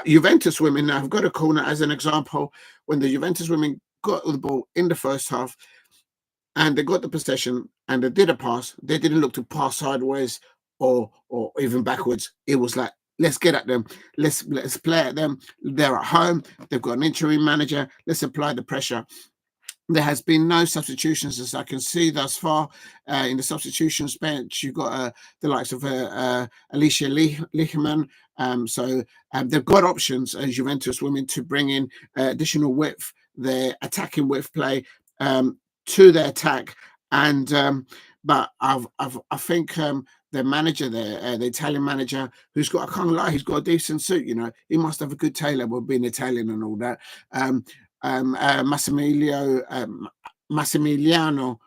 Juventus women now have got a corner as an example. When the Juventus women got the ball in the first half and they got the possession and they did a pass, they didn't look to pass sideways or even backwards. It was like, let's get at them. Let's play at them. They're at home. They've got an interim manager. Let's apply the pressure. There has been no substitutions as I can see thus far. In the substitutions bench, you've got the likes of Alicia Lichman. So they've got options as Juventus women to bring in additional width, their attacking width play to their attack. And but I think the manager there, the Italian manager, who's got, I can't lie, he's got a decent suit. You know, he must have a good tailor with being Italian and all that. Massimiliano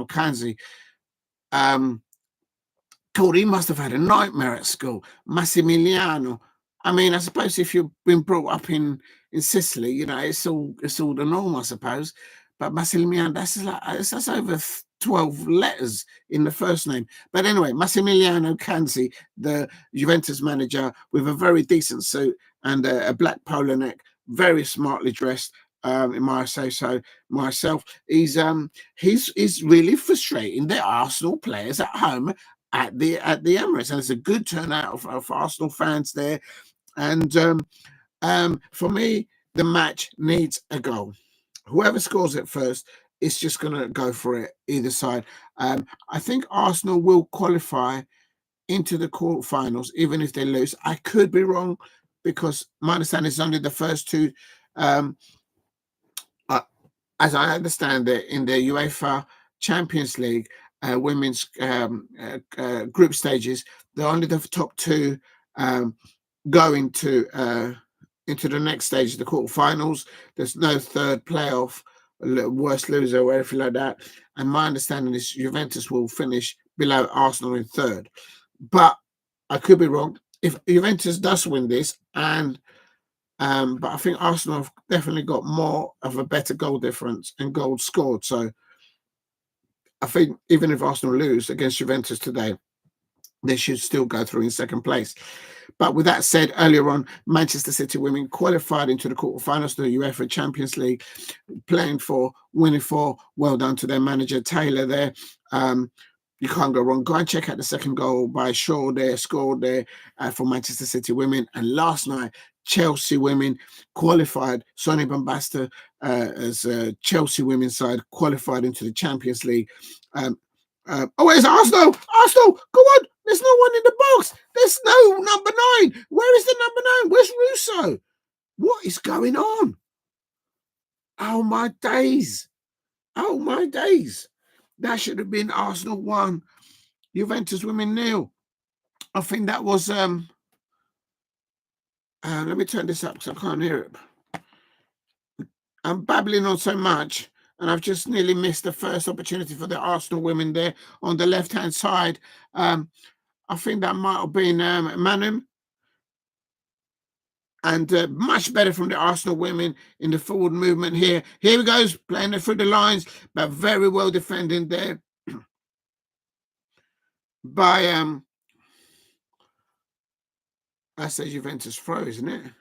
Canzi. God, he must have had a nightmare at school. Massimiliano. I mean, I suppose if you've been brought up in Sicily, you know, it's all the norm, I suppose. But Massimiliano, that's over 12 letters in the first name. But anyway, Massimiliano Canzi, the Juventus manager, with a very decent suit and a black polo neck, very smartly dressed, in my say so myself. He's really frustrating the Arsenal players at home at the Emirates, and it's a good turnout of Arsenal fans there. And for me, the match needs a goal. Whoever scores it first, it's just going to go for it either side. I think Arsenal will qualify into the quarterfinals, even if they lose. I could be wrong because my understanding is only the first two. As I understand it, in the UEFA Champions League women's group stages, they're only the top two go into the next stage, the quarterfinals. There's no third playoff, worst loser or anything like that. And my understanding is Juventus will finish below Arsenal in third. But I could be wrong. If Juventus does win this, and but I think Arsenal have definitely got more of a better goal difference and goals scored. So I think even if Arsenal lose against Juventus today, they should still go through in second place. But with that said, earlier on, Manchester City women qualified into the quarterfinals of the UEFA Champions League, playing for, winning for. Well done to their manager, Taylor, there. You can't go wrong. Go and check out the second goal by Shaw there, scored there for Manchester City women. And last night, Chelsea women qualified. Sonny Bombasta, as Chelsea women's side, qualified into the Champions League. Where's Arsenal? Arsenal, go on. There's no one in the box. There's no number 9. Where is the number 9? Where's Russo? What is going on? Oh, my days. Oh, my days. That should have been Arsenal 1, Juventus women 0. I think that was... let me turn this up because I can't hear it. I'm babbling on so much, and I've just nearly missed the first opportunity for the Arsenal women there on the left-hand side. I think that might have been Maanum. And much better from the Arsenal women in the forward movement here. Here we goes, playing it through the lines, but very well defending there by I say Juventus throw, isn't it?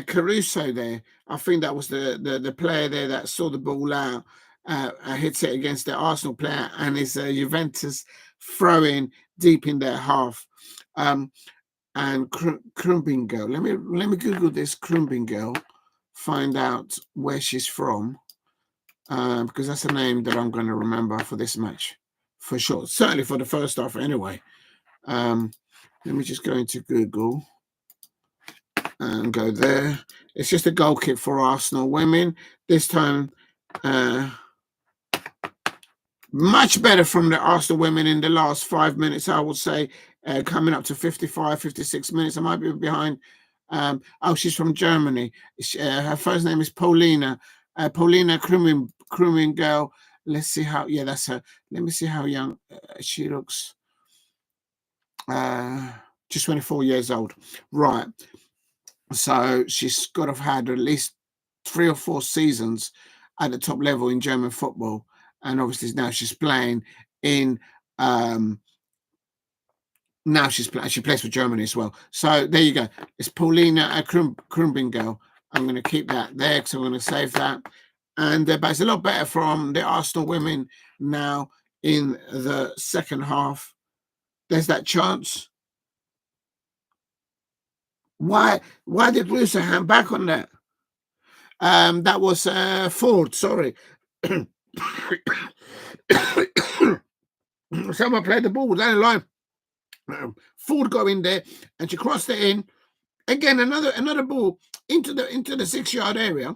Caruso there. I think that was the player there that saw the ball out, hits it against the Arsenal player, and it's Juventus throwing deep in their half. And Krumbingel. Let me Google this Krumbingel, find out where she's from, because that's a name that I'm going to remember for this match, for sure. Certainly for the first half, anyway. Let me just go into Google and go there. It's just a goal kick for Arsenal women this time. Much better from the Arsenal women in the last 5 minutes, I would say. Coming up to 55, 56 minutes. I might be behind. Oh, she's from Germany. Her first name is Paulina. Paulina Krumingel. Let's see how, yeah, that's her. Let me see how young she looks. Just 24 years old. Right. So she's got to have had at least 3 or 4 seasons at the top level in German football, and obviously now she's playing in. Now she plays for Germany as well. So there you go. It's Paulina Krumbingel. I'm going to keep that there because I'm going to save that. And but it's a lot better from the Arsenal women now in the second half. There's that chance. Why did Russo hand back on that? That was Foord, sorry. Someone played the ball down the line. Foord got in there and she crossed it in. Again, another ball into the 6-yard area.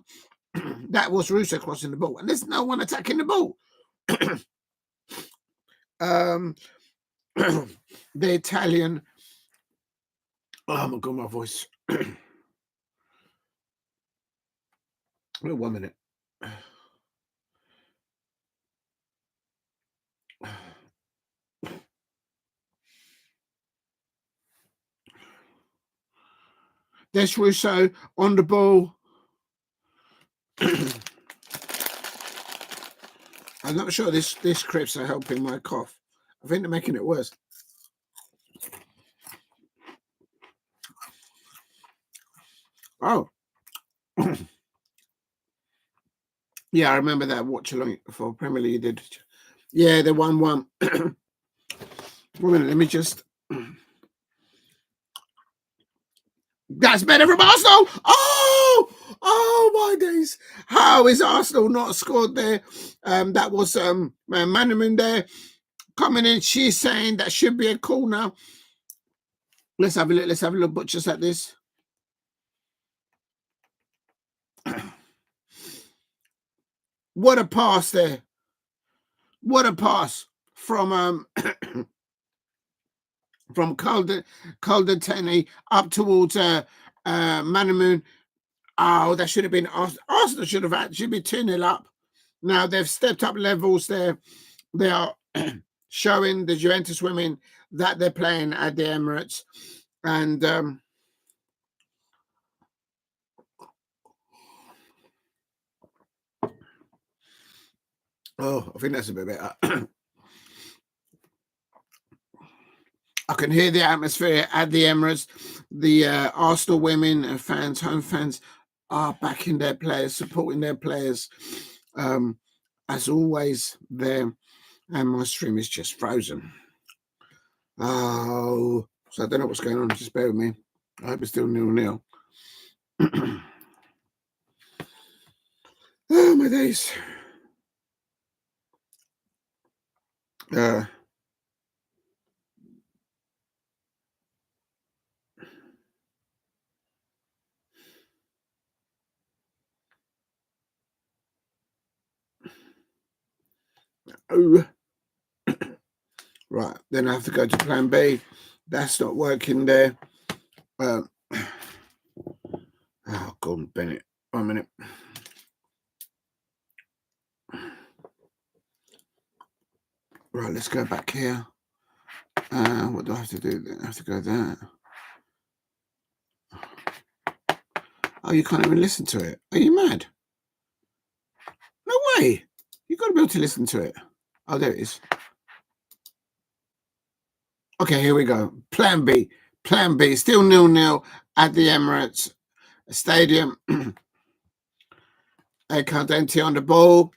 That was Russo crossing the ball, and there's no one attacking the ball. The Italian. Oh my god, my voice. Wait 1 minute. There's Russo on the ball. I'm not sure this crips are helping my cough. I think they're making it worse. Oh. Yeah, I remember that watch along for Premier League. Did yeah, they 1-1. 1 minute, let me just. That's better from Arsenal. Oh my days! How is Arsenal not scored there? That was Maanum there coming in. She's saying that should be a call now. Let's have a look. Let's have a look. But just at this. What a pass there! What a pass from from Caldentey up towards Maanum. Oh, that should have been Arsenal. Should have actually been 2-0 up. Now they've stepped up levels there. They are showing the Juventus women that they're playing at the Emirates, and oh, I think that's a bit better. I can hear the atmosphere at the Emirates. The Arsenal women and fans, home fans, are backing their players, supporting their players. As always, there, and my stream is just frozen. Oh, so I don't know what's going on. Just bear with me. I hope it's still 0-0. Oh my days. Oh. Right, then I have to go to plan B. That's not working there. Oh, God, Bennett. 1 minute. Right, let's go back here. What do I have to do? I have to go there. Oh, you can't even listen to it. Are you mad? No way. You've got to be able to listen to it. Oh, there it is. Okay, here we go. Plan B. Plan B. Still 0-0 at the Emirates Stadium. Caldentey on the ball.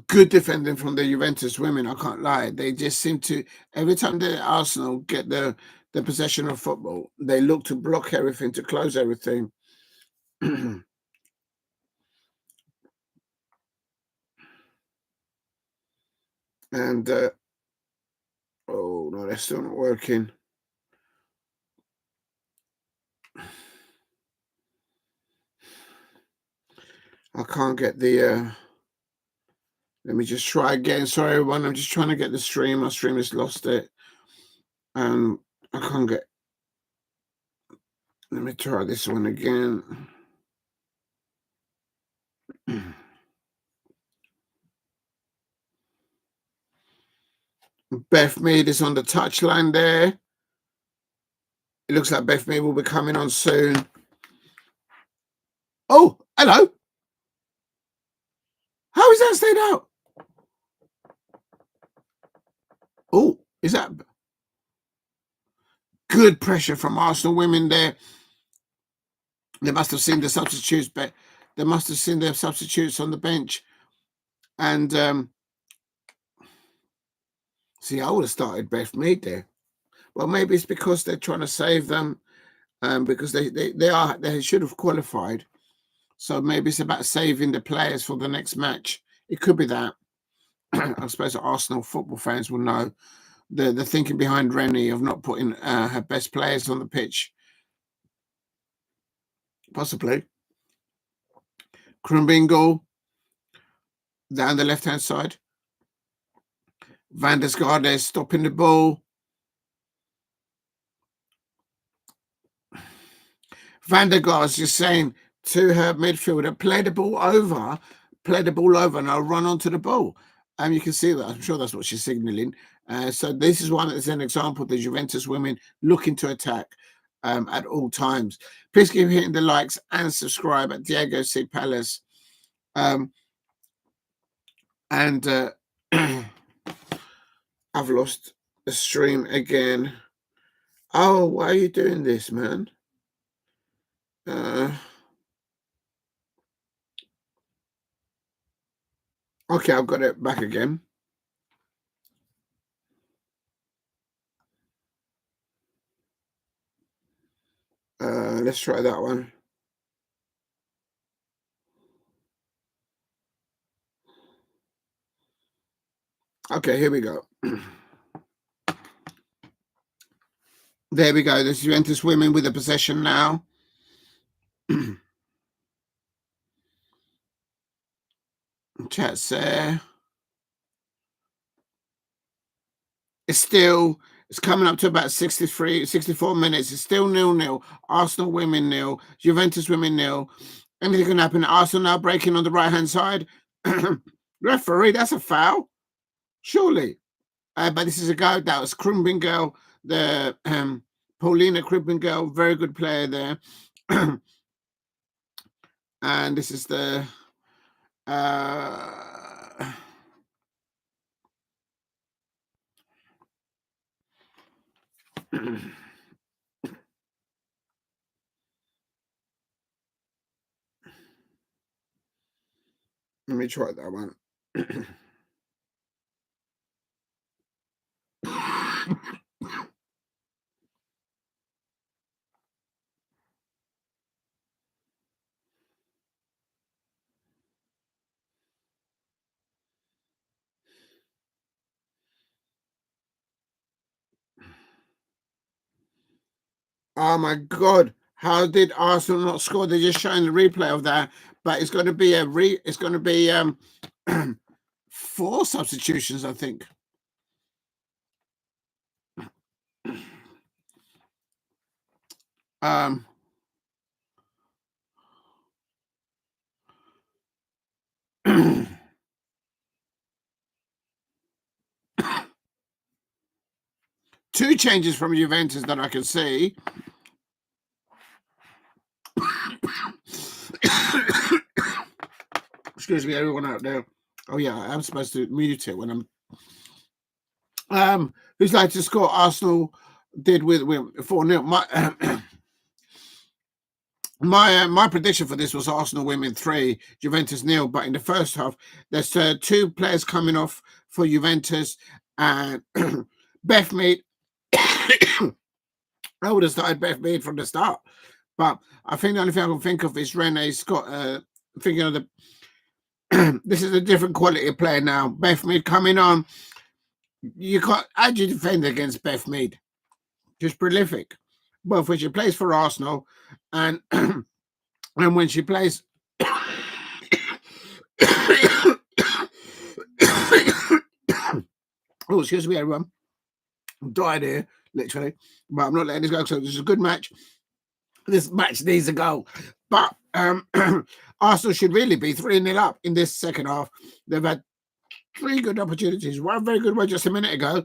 Good defending from the Juventus women, I can't lie. They just seem to, every time the Arsenal get the possession of football, they look to block everything, to close everything. And, oh, no, they're still not working. I can't get the, let me just try again. Sorry, everyone. I'm just trying to get the stream. My stream has lost it. I can't get, let me try this one again. Beth Mead is on the touchline there. It looks like Beth Mead will be coming on soon. Oh, hello. How is that stayed out? Oh, is that good pressure from Arsenal women there? They must have seen the substitutes, but they must have seen their substitutes on the bench. And see, I would have started Beth Mead there. Well, maybe it's because they're trying to save them, because they should have qualified. So maybe it's about saving the players for the next match. It could be that. I suppose Arsenal football fans will know the thinking behind Rennie of not putting her best players on the pitch. Possibly. Krumbingle down the left-hand side. Van der Sar stopping the ball. Van der Sar is just saying to her midfielder, play the ball over, and I'll run onto the ball. You can see that. I'm sure that's what she's signalling. So this is one that's an example of the Juventus women looking to attack at all times. Please keep hitting the likes and subscribe at Diego C. Palace. I've lost the stream again. Oh, why are you doing this, man? Okay, I've got it back again. Let's try that one. Okay, here we go. There we go. The Juventus women with the possession now. Chat's there. It's coming up to about 64 minutes. It's still 0-0. Arsenal women 0. Juventus women 0. Anything can happen. Arsenal now breaking on the right-hand side. Referee, that's a foul. Surely. But this is a go. That was Krumbingle, the Paulina Krumbingle, very good player there. And this is the let me try that one. Oh my God! How did Arsenal not score? They're just showing the replay of that, but it's going to be it's going to be 4 substitutions, I think. Two changes from Juventus that I can see. Excuse me, everyone out there. Oh yeah, I'm supposed to mute it when I'm. Who's like to score? Arsenal did with 4-0. My prediction for this was Arsenal women 3, Juventus 0. But in the first half, there's 2 players coming off for Juventus, and Beth Mead. I would have started Beth Mead from the start, but I think the only thing I can think of is Renee Scott. Thinking of the this is a different quality of player now. Beth Mead coming on. You can't. How do you defend against Beth Mead? She's prolific, both when she plays for Arsenal and when she plays. Oh, excuse me, everyone. I'm died here, literally, but I'm not letting this go. So this is a good match. This match needs a goal, but Arsenal should really be 3-0 up in this second half. They've had 3 good opportunities. One very good one just a minute ago,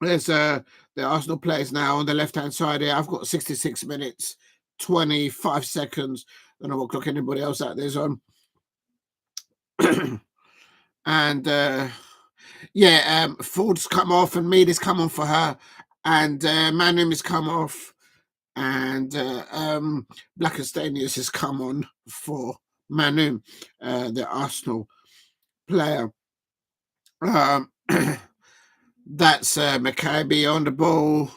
There's the Arsenal players now on the left-hand side here. I've got 66 minutes, 25 seconds. I don't know what clock anybody else out there's on. And Foord's come off and Mead has come on for her. And Maanum has come off. And Blackstenius has come on for Maanum, the Arsenal player. That's McCabe on the ball.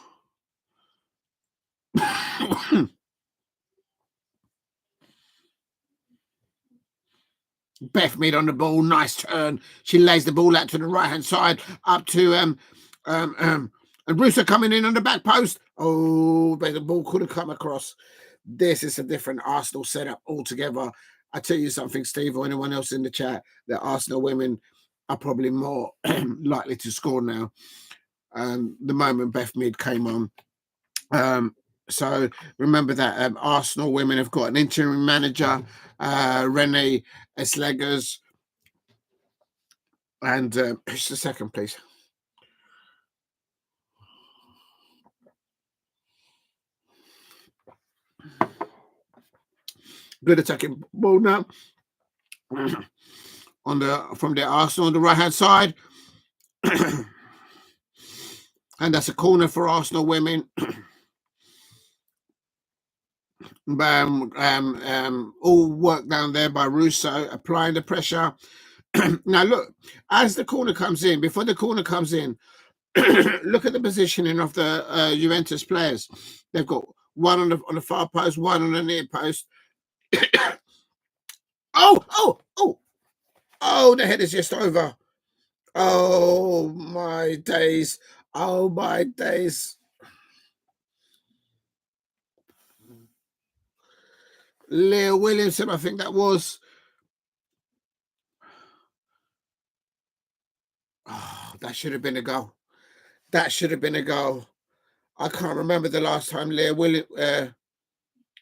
Beth Mead on the ball, nice turn. She lays the ball out to the right-hand side, up to and Russo coming in on the back post. Oh, but the ball couldn't come across. This is a different Arsenal setup altogether. I tell you something, Steve, or anyone else in the chat, the Arsenal women are probably more likely to score now. The moment Beth Mead came on. So remember that Arsenal women have got an interim manager, Renee Slegers. And just a second, please. Good attacking ball now from the Arsenal on the right hand side. And that's a corner for Arsenal women. All work down there by Russo, applying the pressure. Now look, as the corner comes in, before the corner comes in, look at the positioning of the Juventus players. They've got one on the far post, one on the near post. Oh, the head is just over. Oh my days. Oh my days. Leo Williamson, I think that was. Oh, that should have been a goal. That should have been a goal. I can't remember the last time Leo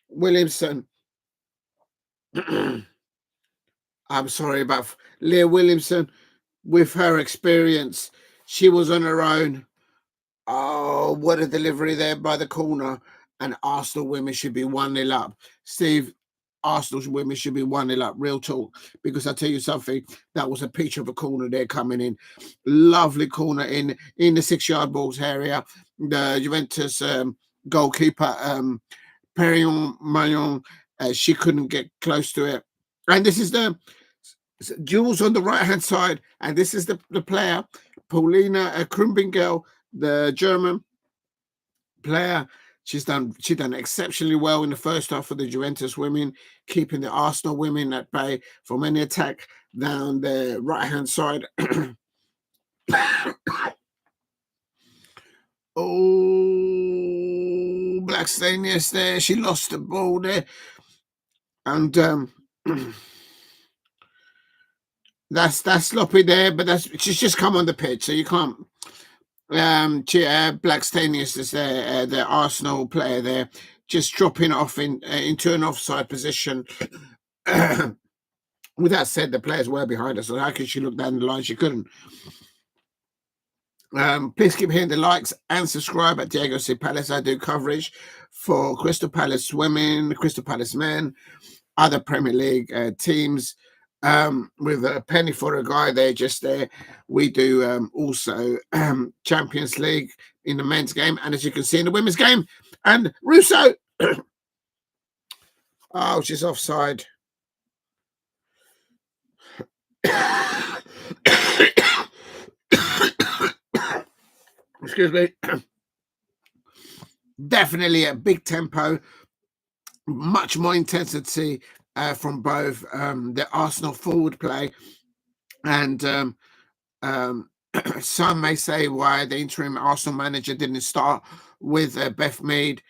Williamson. I'm sorry about Leah Williamson. With her experience, she was on her own. Oh, what a delivery there by the corner. And Arsenal women should be 1-0 up. Steve, Arsenal's women should be 1-0 up. Real talk. Because I tell you something, that was a peach of a corner there coming in. Lovely corner in the 6-yard balls area. The Juventus goalkeeper, Peyraud-Magnin, she couldn't get close to it. And this is the Jules on the right-hand side. And this is the player, Paulina Krumbingel, the German player. She done exceptionally well in the first half for the Juventus women, keeping the Arsenal women at bay from any attack down the right-hand side. Oh, Blackstenius there. She lost the ball there. And that's sloppy there, but she's just come on the pitch, so you can't. Blackstenius is the Arsenal player there, just dropping off into an offside position. With that said, the players were behind us, so how could she look down the line? She couldn't. Please keep hitting the likes and subscribe at Diego C. Palace. I do coverage for Crystal Palace women, Crystal Palace men, other Premier League teams. With a penny for a guy there, just there. We do also Champions League in the men's game, and as you can see in the women's game. And Russo, oh, she's offside. Excuse me. Definitely a big tempo, much more intensity from both the Arsenal forward play and some may say why the interim Arsenal manager didn't start with Beth Mead.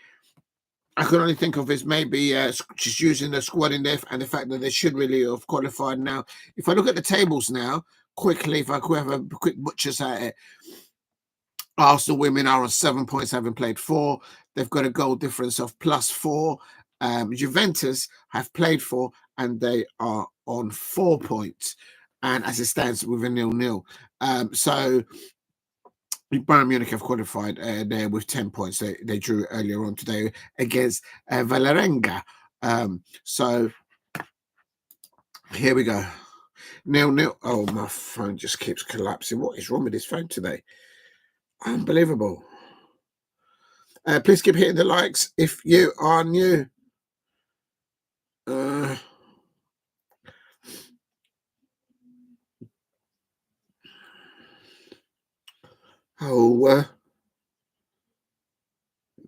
I could only think of is maybe just using the squad in there and the fact that they should really have qualified now. If I look at the tables now, quickly, if I could have a quick butchers at it, Arsenal women are on 7 points, having played 4. They've got a goal difference of +4. Juventus have played 4 and they are on 4 points. And as it stands with a 0-0. So Bayern Munich have qualified there with 10 points. They drew earlier on today against Valerenga. So here we go. 0-0. Oh, my phone just keeps collapsing. What is wrong with this phone today? Unbelievable. Please keep hitting the likes if you are new.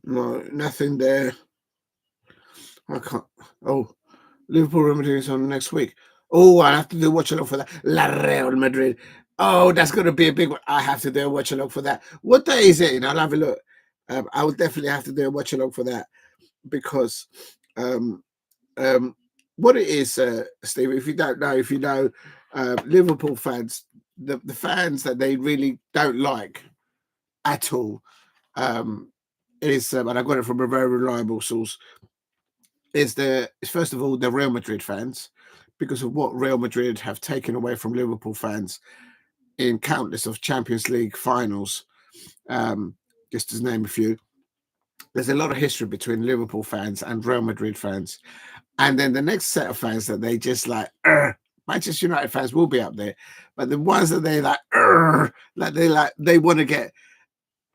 No, nothing there. I can't. Oh, Liverpool Real Madrid is on next week. Oh, I have to do watch along for that. La Real Madrid. Oh, that's going to be a big one. I have to do a watch along for that. What day is it? And I'll have a look. I would definitely have to do a watch along for that because what it is, Steve, if you don't know, if you know Liverpool fans, the fans that they really don't like at all is, and I got it from a very reliable source, is first of all the Real Madrid fans, because of what Real Madrid have taken away from Liverpool fans in countless of Champions League finals. Just to name a few, there's a lot of history between Liverpool fans and Real Madrid fans, and then the next set of fans that they just like. Manchester United fans will be up there, but the ones that they they want to get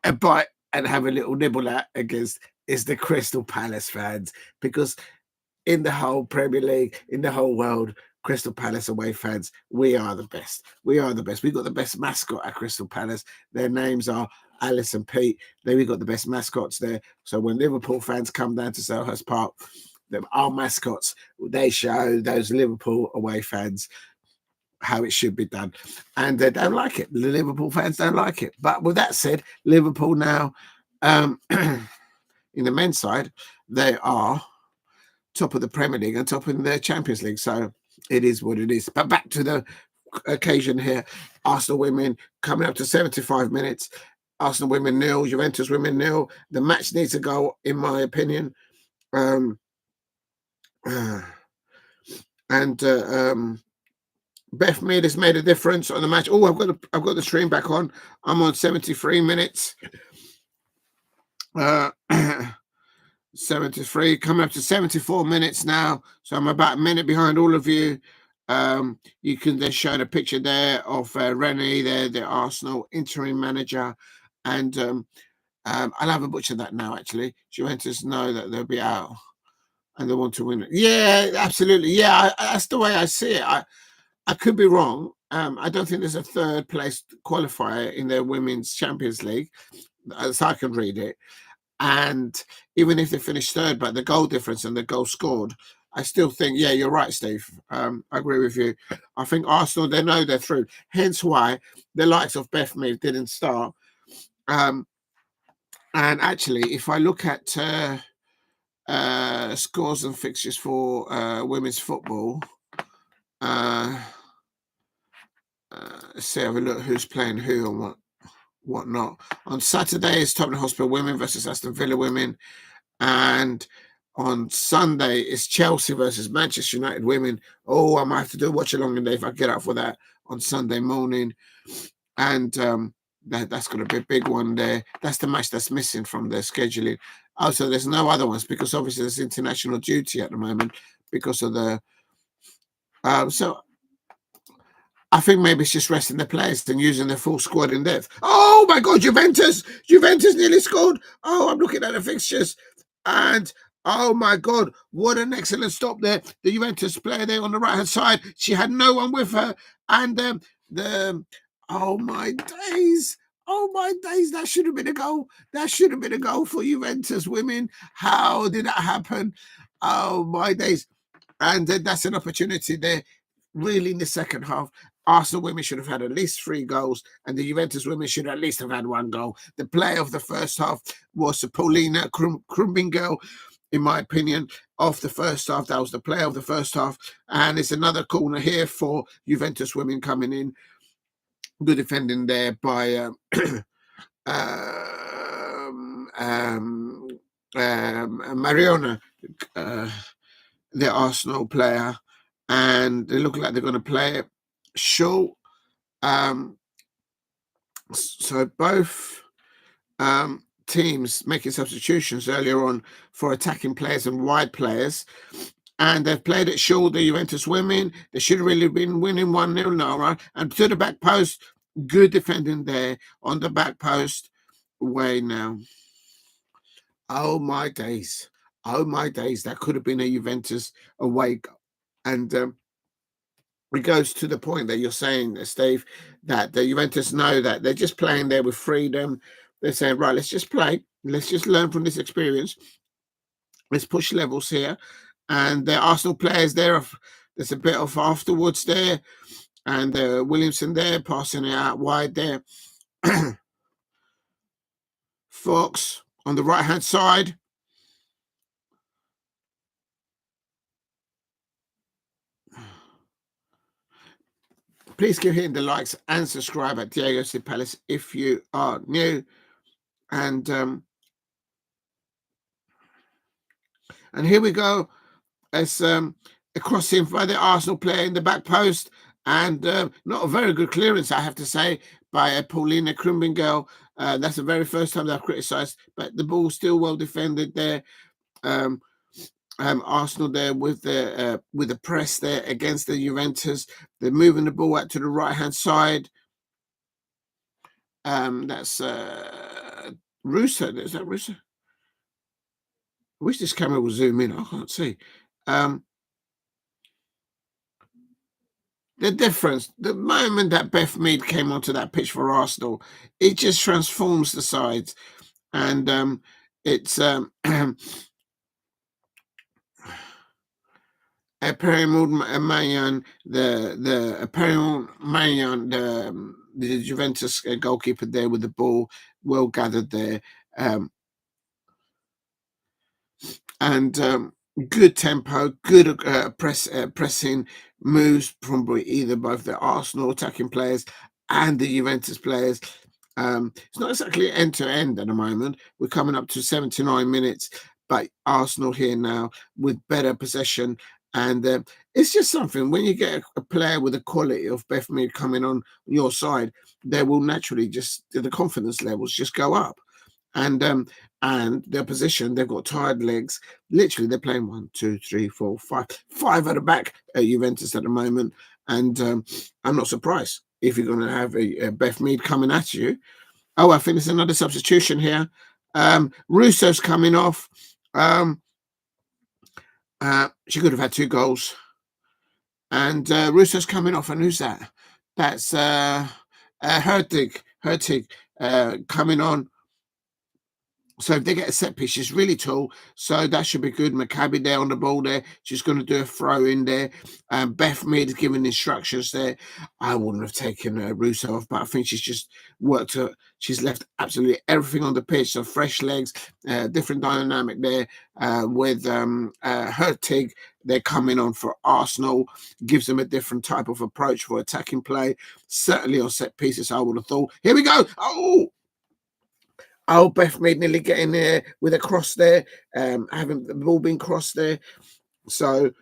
a bite and have a little nibble at against is the Crystal Palace fans, because in the whole Premier League, in the whole world, Crystal Palace away fans, we are the best. We are the best. We've got the best mascot at Crystal Palace. Their names are Alice and Pete. We've got the best mascots there. So when Liverpool fans come down to Selhurst Park, our mascots, they show those Liverpool away fans how it should be done. And they don't like it. The Liverpool fans don't like it. But with that said, Liverpool now, in the men's side, they are top of the Premier League and top in the Champions League. So it is what it is. But back to the occasion here. Arsenal women coming up to 75 minutes. Arsenal women 0, Juventus women 0. The match needs a goal, in my opinion. Beth Mead has made a difference on the match. Oh, I've got the stream back on. I'm on 73 minutes. 73, coming up to 74 minutes now. So I'm about a minute behind all of you. You can then show the picture there of Renee, there, the Arsenal interim manager. And I'll have a butcher that now, actually. Juventus know that they'll be out and they want to win it. Yeah, absolutely. Yeah, that's the way I see it. I could be wrong. I don't think there's a third place qualifier in their Women's Champions League, as I can read it. And even if they finish third, but the goal difference and the goal scored, I still think, yeah, you're right, Steve. I agree with you. I think Arsenal, they know they're through. Hence why the likes of Beth Mead didn't start. And actually, if I look at scores and fixtures for women's football, let's see, have a look who's playing who and whatnot. On Saturday is Tottenham Hotspur women versus Aston Villa women, and on Sunday is Chelsea versus Manchester United women. Oh, I might have to do a watch along today if I get up for that on Sunday morning, and that's going to be a big one there. That's the match that's missing from their scheduling. Also, there's no other ones because obviously there's international duty at the moment because of the. So I think maybe it's just resting the players and using the full squad in depth. Oh my God, Juventus nearly scored. Oh, I'm looking at the fixtures, and oh my God, what an excellent stop there. The Juventus player there on the right hand side, she had no one with her, and oh my days. Oh my days, that should have been a goal. That should have been a goal for Juventus women. How did that happen? Oh my days. And that's an opportunity there. Really, in the second half, Arsenal women should have had at least 3 goals, and the Juventus women should at least have had 1 goal. The player of the first half was Paulina Krumbingel, in my opinion, of the first half. That was the player of the first half. And it's another corner here for Juventus women coming in. Good defending there by Mariona, the Arsenal player. And they look like they're going to play it short. So both teams making substitutions earlier on for attacking players and wide players. And they've played at shoulder. Juventus women. They should have really been winning 1-0 now, right? And to the back post. Good defending there on the back post. Way now. Oh my days. Oh my days. That could have been a Juventus away goal. And it goes to the point that you're saying, Steve, that the Juventus know that they're just playing there with freedom. They're saying, right, let's just play. Let's just learn from this experience. Let's push levels here. And the Arsenal players there's a bit of afterwards there. And Williamson there, passing it out wide there. Fox on the right-hand side. Please keep hitting the likes and subscribe at Diego C. Palace if you are new. And here we go. It's a crossing by the Arsenal player in the back post. And not a very good clearance, I have to say, by Paulina Krumbingel. That's the very first time I've criticised. But the ball still well defended there. Arsenal there with the press there against the Juventus. They're moving the ball out to the right-hand side. That's Russo. Is that Russo? I wish this camera would zoom in. I can't see. The difference, the moment that Beth Mead came onto that pitch for Arsenal, it just transforms the sides. And it's Peyraud-Magnin, the Juventus goalkeeper there with the ball, well gathered there, and good tempo, good pressing moves from either both the Arsenal attacking players and the Juventus players. It's not exactly end to end at the moment. We're coming up to 79 minutes, but Arsenal here now with better possession. And it's just something when you get a player with the quality of Beth Mead coming on your side, they will naturally just the confidence levels just go up. And their position, they've got tired legs. Literally, they're playing 1, 2, 3, 4, 5 at the back at Juventus at the moment. And I'm not surprised if you're going to have a Beth Mead coming at you. Oh, I think there's another substitution here. Russo's coming off. She could have had 2 goals. And Russo's coming off. And who's that? That's Hurtig. Hurtig coming on. So if they get a set piece, she's really tall, so that should be good. McCabe there on the ball there. She's going to do a throw in there. Beth Mead is giving instructions there. I wouldn't have taken Russo off, but I think she's just worked her. She's left absolutely everything on the pitch. So fresh legs, different dynamic there with Hurtig. They're coming on for Arsenal. Gives them a different type of approach for attacking play. Certainly on set pieces, I would have thought. Here we go. Oh, Beth Mead nearly getting there with a cross there, having the ball been crossed there. So,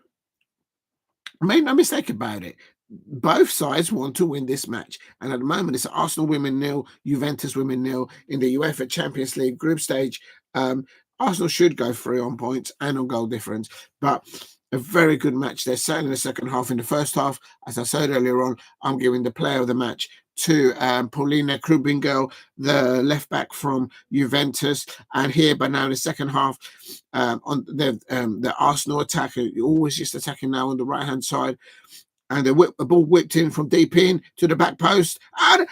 made no mistake about it. Both sides want to win this match. And at the moment, it's Arsenal women 0, Juventus women 0 in the UEFA Champions League group stage. Arsenal should go through on points and on goal difference. But a very good match there, certainly in the second half. In the first half, as I said earlier on, I'm giving the player of the match to Paulina Krubingel, the left back from Juventus. And here, but now in the second half, on the Arsenal attacker, always just attacking now on the right-hand side. And the ball whipped in from deep in to the back post. And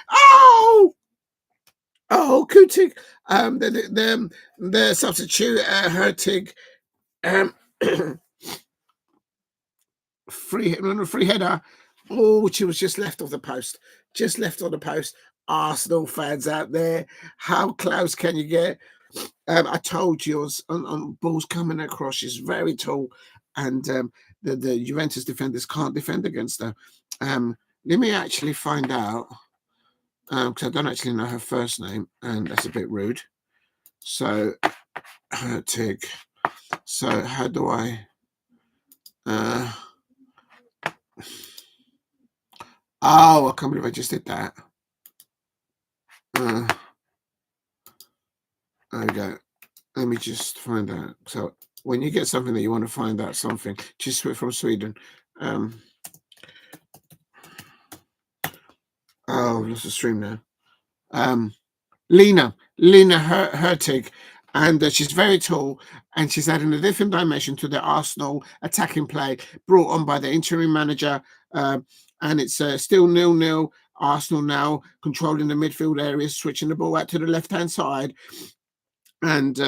Hurtig, the substitute, Hurtig, free header. Oh, she was just left off the post. Just left on the post. Arsenal fans out there, how close can you get? I told you on balls coming across, she's very tall, and the Juventus defenders can't defend against her. Let me actually find out, because I don't actually know her first name, and that's a bit rude. So, Hurtig. So, how do I... Oh, I can't believe I just did that. There we go. Let me just find out. So when you get something that you want to find out something, just from Sweden. Oh, lost the stream now. Lena Hurtig, and she's very tall, and she's adding a different dimension to the Arsenal attacking play brought on by the interim manager. And it's still 0-0. Arsenal now controlling the midfield area, switching the ball out to the left-hand side. And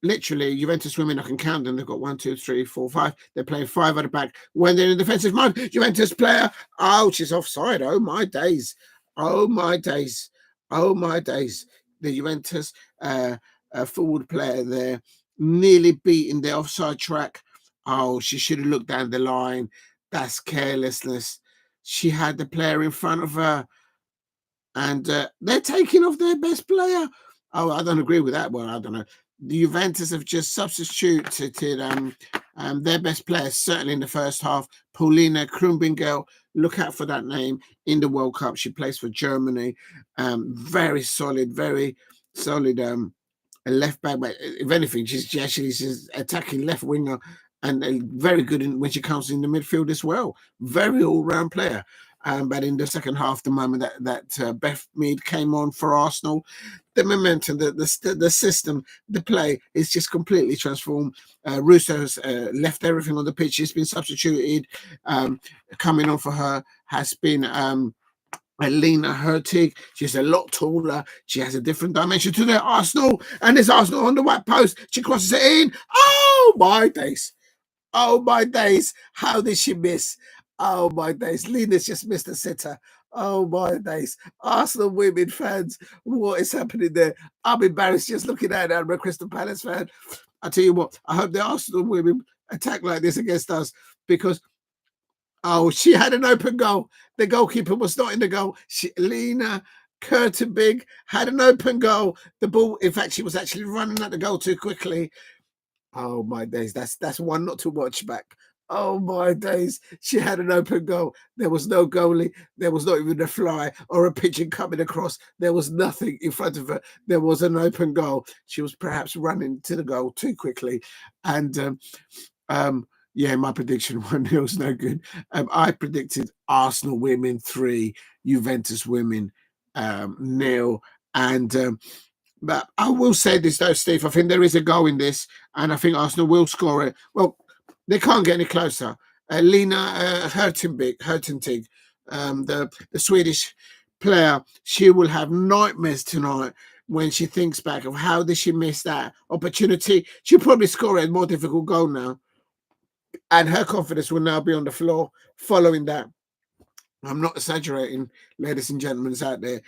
literally, Juventus women, I can count them. They've got 1, 2, 3, 4, 5. They're playing 5 at the back. When they're in defensive mode, Juventus player, oh, she's offside. Oh, my days. Oh, my days. Oh, my days. The Juventus forward player there nearly beating the offside track. Oh, she should have looked down the line. That's carelessness. She had the player in front of her, and they're taking off their best player. Oh, I don't agree with that. Well, I don't know. The Juventus have just substituted their best players, certainly in the first half. Paulina Krumbingel, look out for that name in the World Cup. She plays for Germany. Very solid a left back. But if anything, she's attacking left winger and very good when she comes in the midfield as well. Very all-round player. But in the second half, the moment that Beth Mead came on for Arsenal, the momentum, the system, the play is just completely transformed. Russo's left everything on the pitch. He's been substituted. Coming on for her has been Lena Hurtig. She's a lot taller. She has a different dimension to the Arsenal. And there's Arsenal on the white post. She crosses it in. Oh, my days. Oh, my days. How did she miss? Oh, my days. Lena's just missed a sitter. Oh, my days. Arsenal women fans, what is happening there? I'm embarrassed just looking at it. I'm a Crystal Palace fan. I tell you what, I hope the Arsenal women attack like this against us because, oh, she had an open goal. The goalkeeper was not in the goal. Lena Kurtenbig had an open goal. The ball, in fact, she was actually running at the goal too quickly. Oh, my days. That's one not to watch back. Oh, my days. She had an open goal. There was no goalie. There was not even a fly or a pigeon coming across. There was nothing in front of her. There was an open goal. She was perhaps running to the goal too quickly. And, yeah, my prediction 1-0 is no good. I predicted Arsenal women 3, Juventus women 0. And but I will say this though, Steve. I think there is a goal in this, and I think Arsenal will score it. Well, they can't get any closer. Lena Hurtig, the Swedish player, she will have nightmares tonight when she thinks back of how did she miss that opportunity. She'll probably score a more difficult goal now. And her confidence will now be on the floor following that. I'm not exaggerating, ladies and gentlemen out there.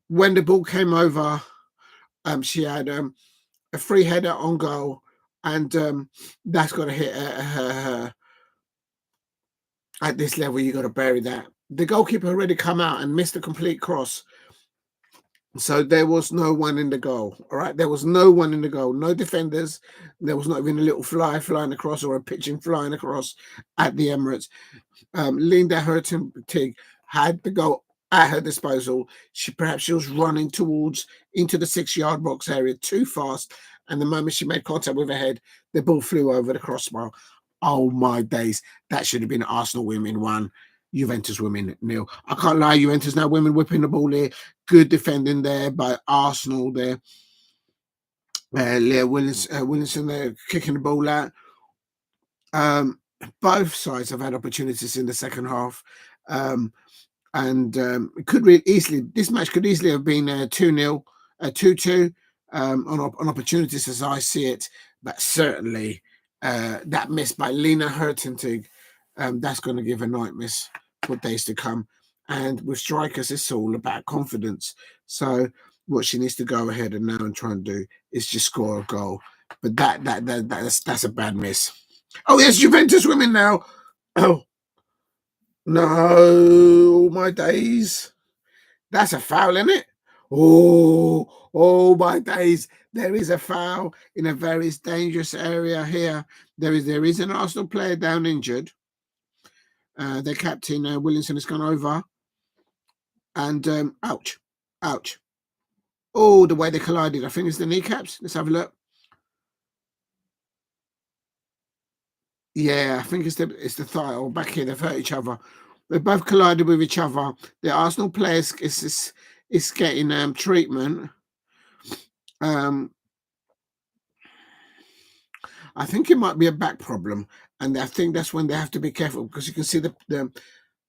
When the ball came over, she had a free header on goal, and that's got to hit her. At this level, you got to bury that. The goalkeeper already come out and missed a complete cross. So there was no one in the goal, all right? There was no one in the goal, no defenders. There was not even a little fly flying across or a pigeon flying across at the Emirates. Linda Hurtig had the goal at her disposal. She was running into the 6-yard box area too fast. And the moment she made contact with her head, the ball flew over the crossbar. Oh, my days. That should have been Arsenal women 1. Juventus women 0. I can't lie, Juventus now women whipping the ball there. Good defending there by Arsenal there. Leah Williamson there kicking the ball out. Both sides have had opportunities in the second half. It could really easily, this match could easily have been 2-0, 2-2 on opportunities as I see it. But certainly that miss by Lena Hurtig, that's going to give a night miss for days to come. And with strikers, it's all about confidence. So what she needs to go ahead and now and try and do is just score a goal. But that's a bad miss. Oh, yes, Juventus women now. Oh, no, my days. That's a foul, isn't it? Oh, my days. There is a foul in a very dangerous area here. There is an Arsenal player down injured. Their captain, Williamson, has gone over. And, ouch. Ouch. Oh, the way they collided. I think it's the kneecaps. Let's have a look. Yeah, I think it's the thigh or back here. They've hurt each other. They both collided with each other. The Arsenal players is getting treatment. I think it might be a back problem, and I think that's when they have to be careful because you can see the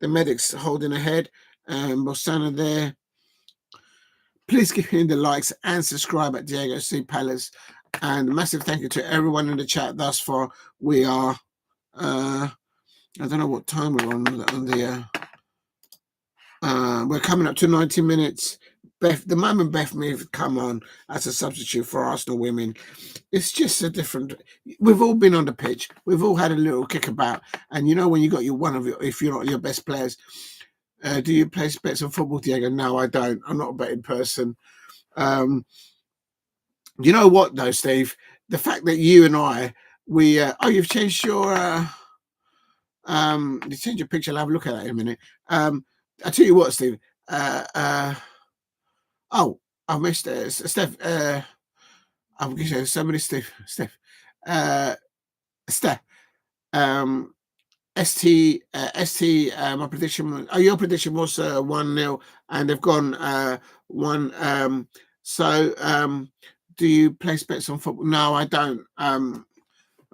medics holding a head. Bosana there. Please give him the likes and subscribe at Diego C. Palace. And a massive thank you to everyone in the chat thus far. We are, I don't know what time we're on the we're coming up to 90 minutes. The moment Beth Mead come on as a substitute for Arsenal women, it's just a different. We've all been on the pitch. We've all had a little kickabout, and you know when you got if you're not your best players, do you place bets on football, Diego? No, I don't. I'm not a betting person. You know what though, Steve? The fact that you and I, you've changed your you changed your picture. I'll have a look at that in a minute. I tell you what, Steve. Oh, I missed Steph. I'm going to say somebody, Steph. Steph. ST. My prediction. Your prediction was 1-0, and they've gone 1. Do you place bets on football? No, I don't. I'm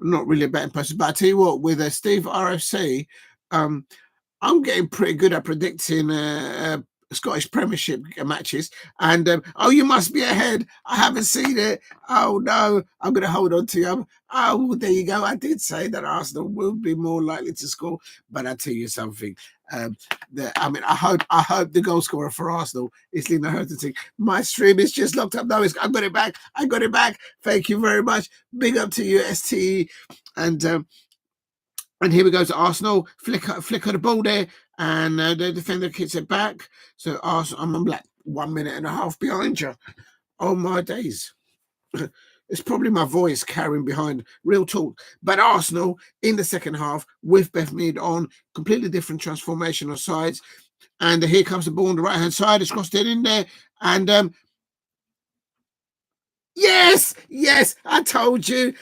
not really a betting person, but I tell you what, with Steve RFC, I'm getting pretty good at predicting Scottish Premiership matches. And you must be ahead. I haven't seen it. Oh no, I'm going to hold on to you. Oh, there you go. I did say that Arsenal will be more likely to score, but I tell you something. I hope the goal scorer for Arsenal is Lena Hurtig. My stream is just locked up. No, I got it back. I got it back. Thank you very much. Big up to you, STE. And here we go to Arsenal. Flick of the ball there. And the defender kicks it back. So Arsenal, I'm like 1.5 minutes behind you. Oh my days. It's probably my voice carrying behind. Real talk. But Arsenal in the second half with Beth Mead on, completely different transformational sides. And here comes the ball on the right-hand side. It's crossed it in there. And yes, I told you.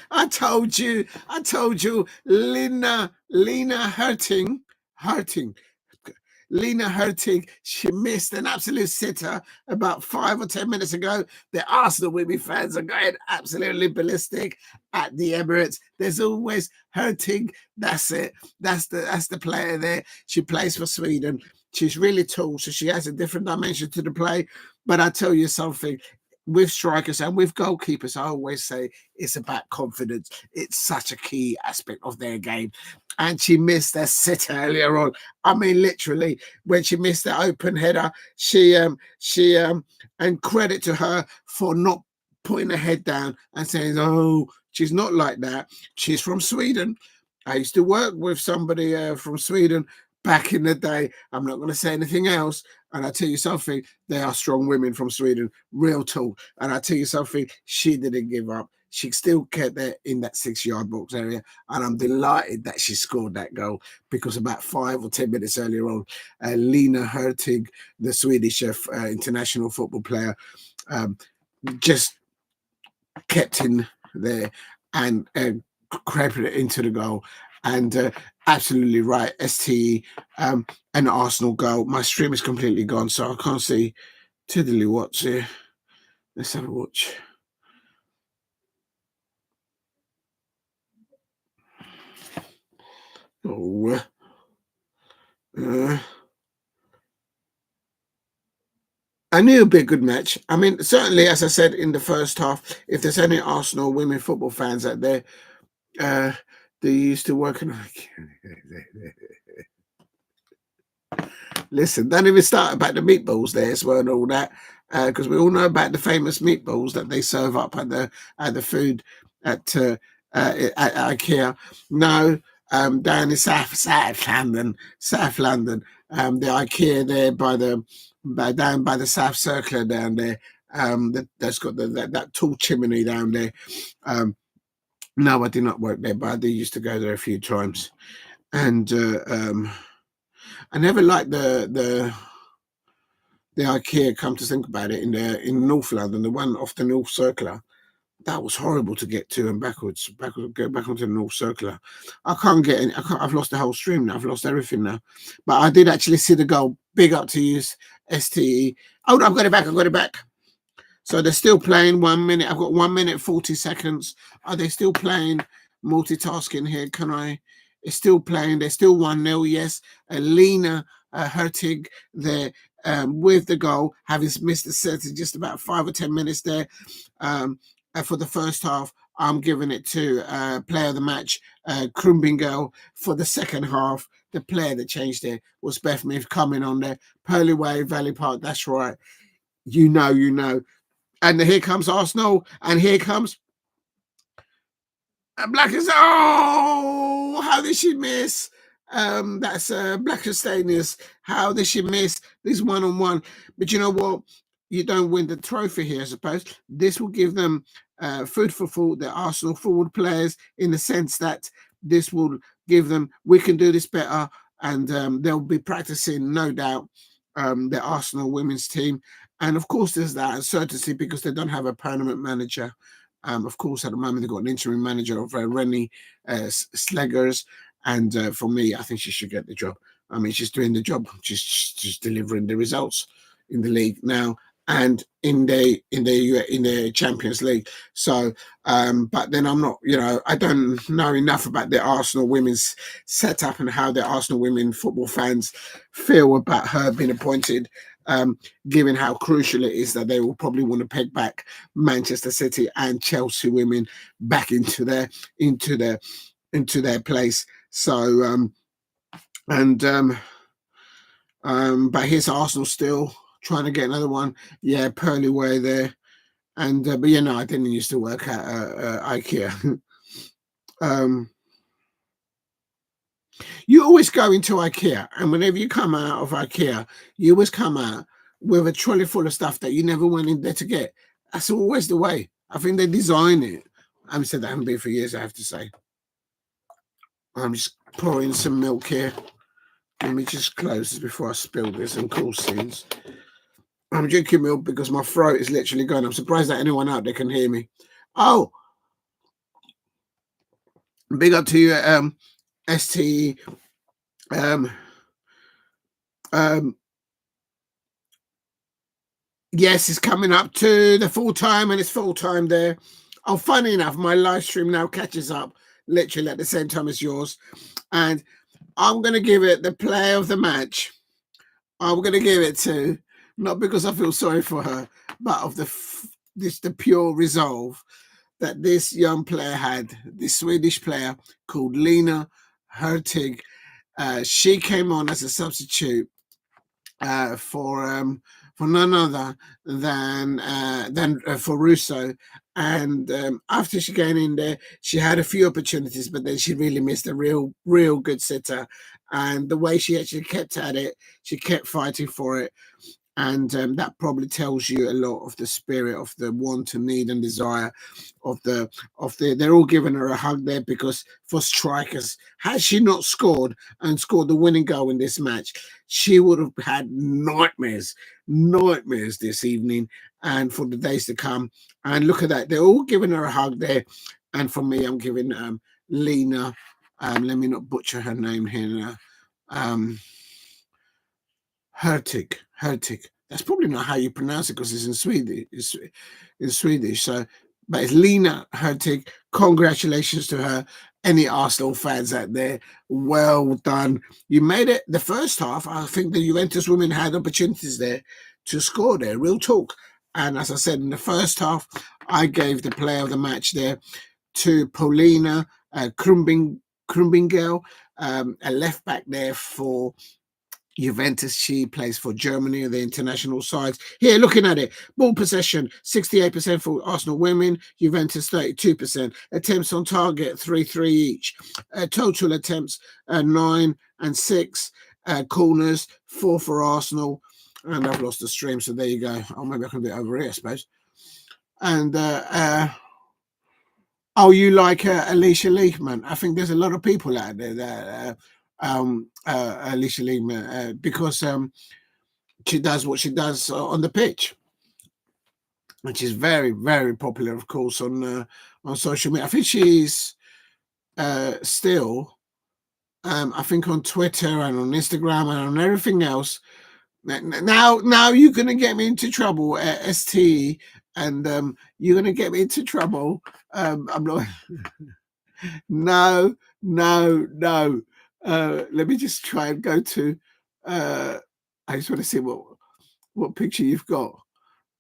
Lena Hurtig, she missed an absolute sitter about 5 or 10 minutes ago. The Arsenal women fans are going absolutely ballistic at the Emirates. There's always Hurtig. That's it. That's the player there. She plays for Sweden. She's really tall, so she has a different dimension to the play. But I tell you something, with strikers and with goalkeepers, I always say it's about confidence. It's such a key aspect of their game. And she missed a sitter earlier on. I mean, literally, when she missed that open header, she and credit to her for not putting her head down and saying, "Oh, she's not like that. She's from Sweden." I used to work with somebody from Sweden back in the day. I'm not going to say anything else. And I tell you something, they are strong women from Sweden, real talk. And I tell you something, she didn't give up. She still kept there in that 6-yard box area. And I'm delighted that she scored that goal because about 5 or 10 minutes earlier on, Lena Hurtig, the Swedish international football player, just kept in there and crept it into the goal. And absolutely right, STE, an Arsenal goal. My stream is completely gone, so I can't see tiddly what's here. Let's have a watch. Oh, I knew it'd be a good match. I mean, certainly, as I said in the first half, if there's any Arsenal women football fans out there, they used to work in. Listen, don't even start about the meatballs there as well and all that, because we all know about the famous meatballs that they serve up at the food at IKEA. No, down in South London, the IKEA there down by the South Circular down there. That's got that tall chimney down there. No, I did not work there, but I did used to go there a few times, and I never liked the the IKEA, come to think about it, in North London, the one off the North Circular, that was horrible to get to and backwards, go back onto the North Circular. I can't get any. I've lost the whole stream now. I've lost everything now. But I did actually see the goal. Big up to you, STE. Oh, no, I've got it back. I've got it back. So they're still playing 1 minute. I've got 1 minute 40 seconds. Are they still playing? Multitasking here. Can I? It's still playing. They're still 1-0. Yes. Lena Hurtig there with the goal, having missed the set in just about 5 or 10 minutes there. For the first half, I'm giving it to player of the match, Krumbingel. For the second half, the player that changed it was Beth Mead coming on there. Purley Valley Park, that's right. You know. And here comes Arsenal, and here comes Blackstenius. Oh, how did she miss? That's Blackstenius. How did she miss this one-on-one? But you know what? You don't win the trophy here, I suppose. This will give them food for thought, the Arsenal forward players, in the sense that this will give them, we can do this better, and they'll be practicing, no doubt, the Arsenal women's team. And of course, there's that uncertainty because they don't have a permanent manager. Of course, at the moment, they've got an interim manager of Renee Slegers. And for me, I think she should get the job. I mean, she's doing the job. She's delivering the results in the league now and in the Champions League. So, but then I'm not, I don't know enough about the Arsenal women's setup and how the Arsenal women football fans feel about her being appointed. Given how crucial it is that they will probably want to peg back Manchester City and Chelsea women back into their place. So but here's Arsenal still trying to get another one. Yeah, Purley Way there, and but I didn't used to work at IKEA. You always go into IKEA, and whenever you come out of IKEA, you always come out with a trolley full of stuff that you never went in there to get. That's always the way. I think they design it. I haven't said that, I haven't been for years, I have to say. I'm just pouring some milk here. Let me just close this before I spill this and cool scenes. I'm drinking milk because my throat is literally gone. I'm surprised that anyone out there can hear me. Oh, big up to you, ST. Yes, it's coming up to the full time, and it's full time there. Oh, funny enough, my live stream now catches up literally at the same time as yours, and I'm going to give it the player of the match. I'm going to give it to, not because I feel sorry for her, but of the pure resolve that this young player had, this Swedish player called Lena Hurtig. She came on as a substitute for none other than for Russo. And after she got in there, she had a few opportunities, but then she really missed a real good sitter. And the way she actually kept at it, she kept fighting for it. And that probably tells you a lot of the spirit of the want and need and desire of the. They're all giving her a hug there, because for strikers, had she not scored the winning goal in this match, she would have had nightmares this evening and for the days to come. And look at that, they're all giving her a hug there. And for me, I'm giving Lena. Let me not butcher her name here now. Hurtig. That's probably not how you pronounce it because it's in Swedish. It's in Swedish. So, but it's Lena Hurtig. Congratulations to her. Any Arsenal fans out there, well done. You made it. The first half, I think the Juventus women had opportunities there to score there. Real talk. And as I said, in the first half, I gave the player of the match there to Paulina Krumbingel, a left back there for Juventus. She plays for Germany, the international sides. Here, looking at it, ball possession, 68% for Arsenal women, Juventus 32%. Attempts on target, 3-3 each. Total attempts, 9 and 6. Corners, 4 for Arsenal. And I've lost the stream, so there you go. Oh, maybe I can do it over here, I suppose. And oh, you like Alicia Leachman? I think there's a lot of people out there that Alicia Leachman, because she does what she does on the pitch, which is very, very popular, of course, on social media. I think she's still, I think, on Twitter and on Instagram and on everything else. Now you're gonna get me into trouble, ST, and you're gonna get me into trouble. I'm not. No. Let me just try and go to. I just want to see what picture you've got.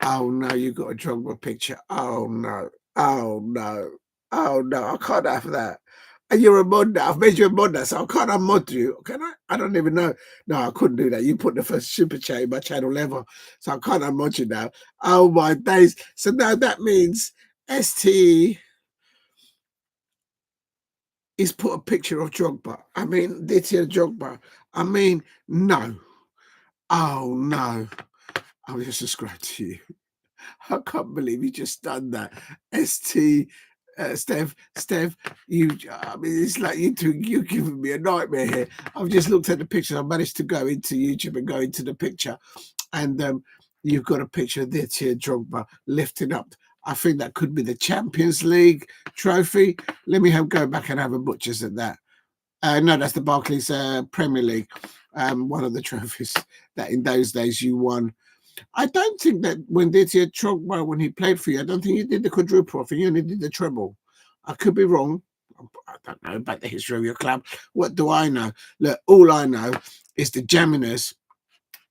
Oh no, you've got a Drogba picture. Oh no. I can't have that. And you're a mod now. I've made you a mod now, so I can't unmod you. Can I? I don't even know. No, I couldn't do that. You put the first super chat in my channel level, so I can't unmod you now. Oh my days. So now that means ST is put a picture of Drogba. I mean, Didier Drogba. I mean, no. Oh no. I'll just subscribe to you. I can't believe you just done that. ST, Steph, you, I mean, it's like you're giving me a nightmare here. I've just looked at the picture. I managed to go into YouTube and go into the picture. And you've got a picture of this here, Drogba, lifting up. I think that could be the Champions League trophy. Let me go back and have a butcher's at that. No, that's the Barclays Premier League. One of the trophies that in those days you won. I don't think that when Didier Drogba, when he played for you, I don't think he did the quadruple. I think he only did the treble. I could be wrong. I don't know about the history of your club. What do I know? Look, all I know is the jamminess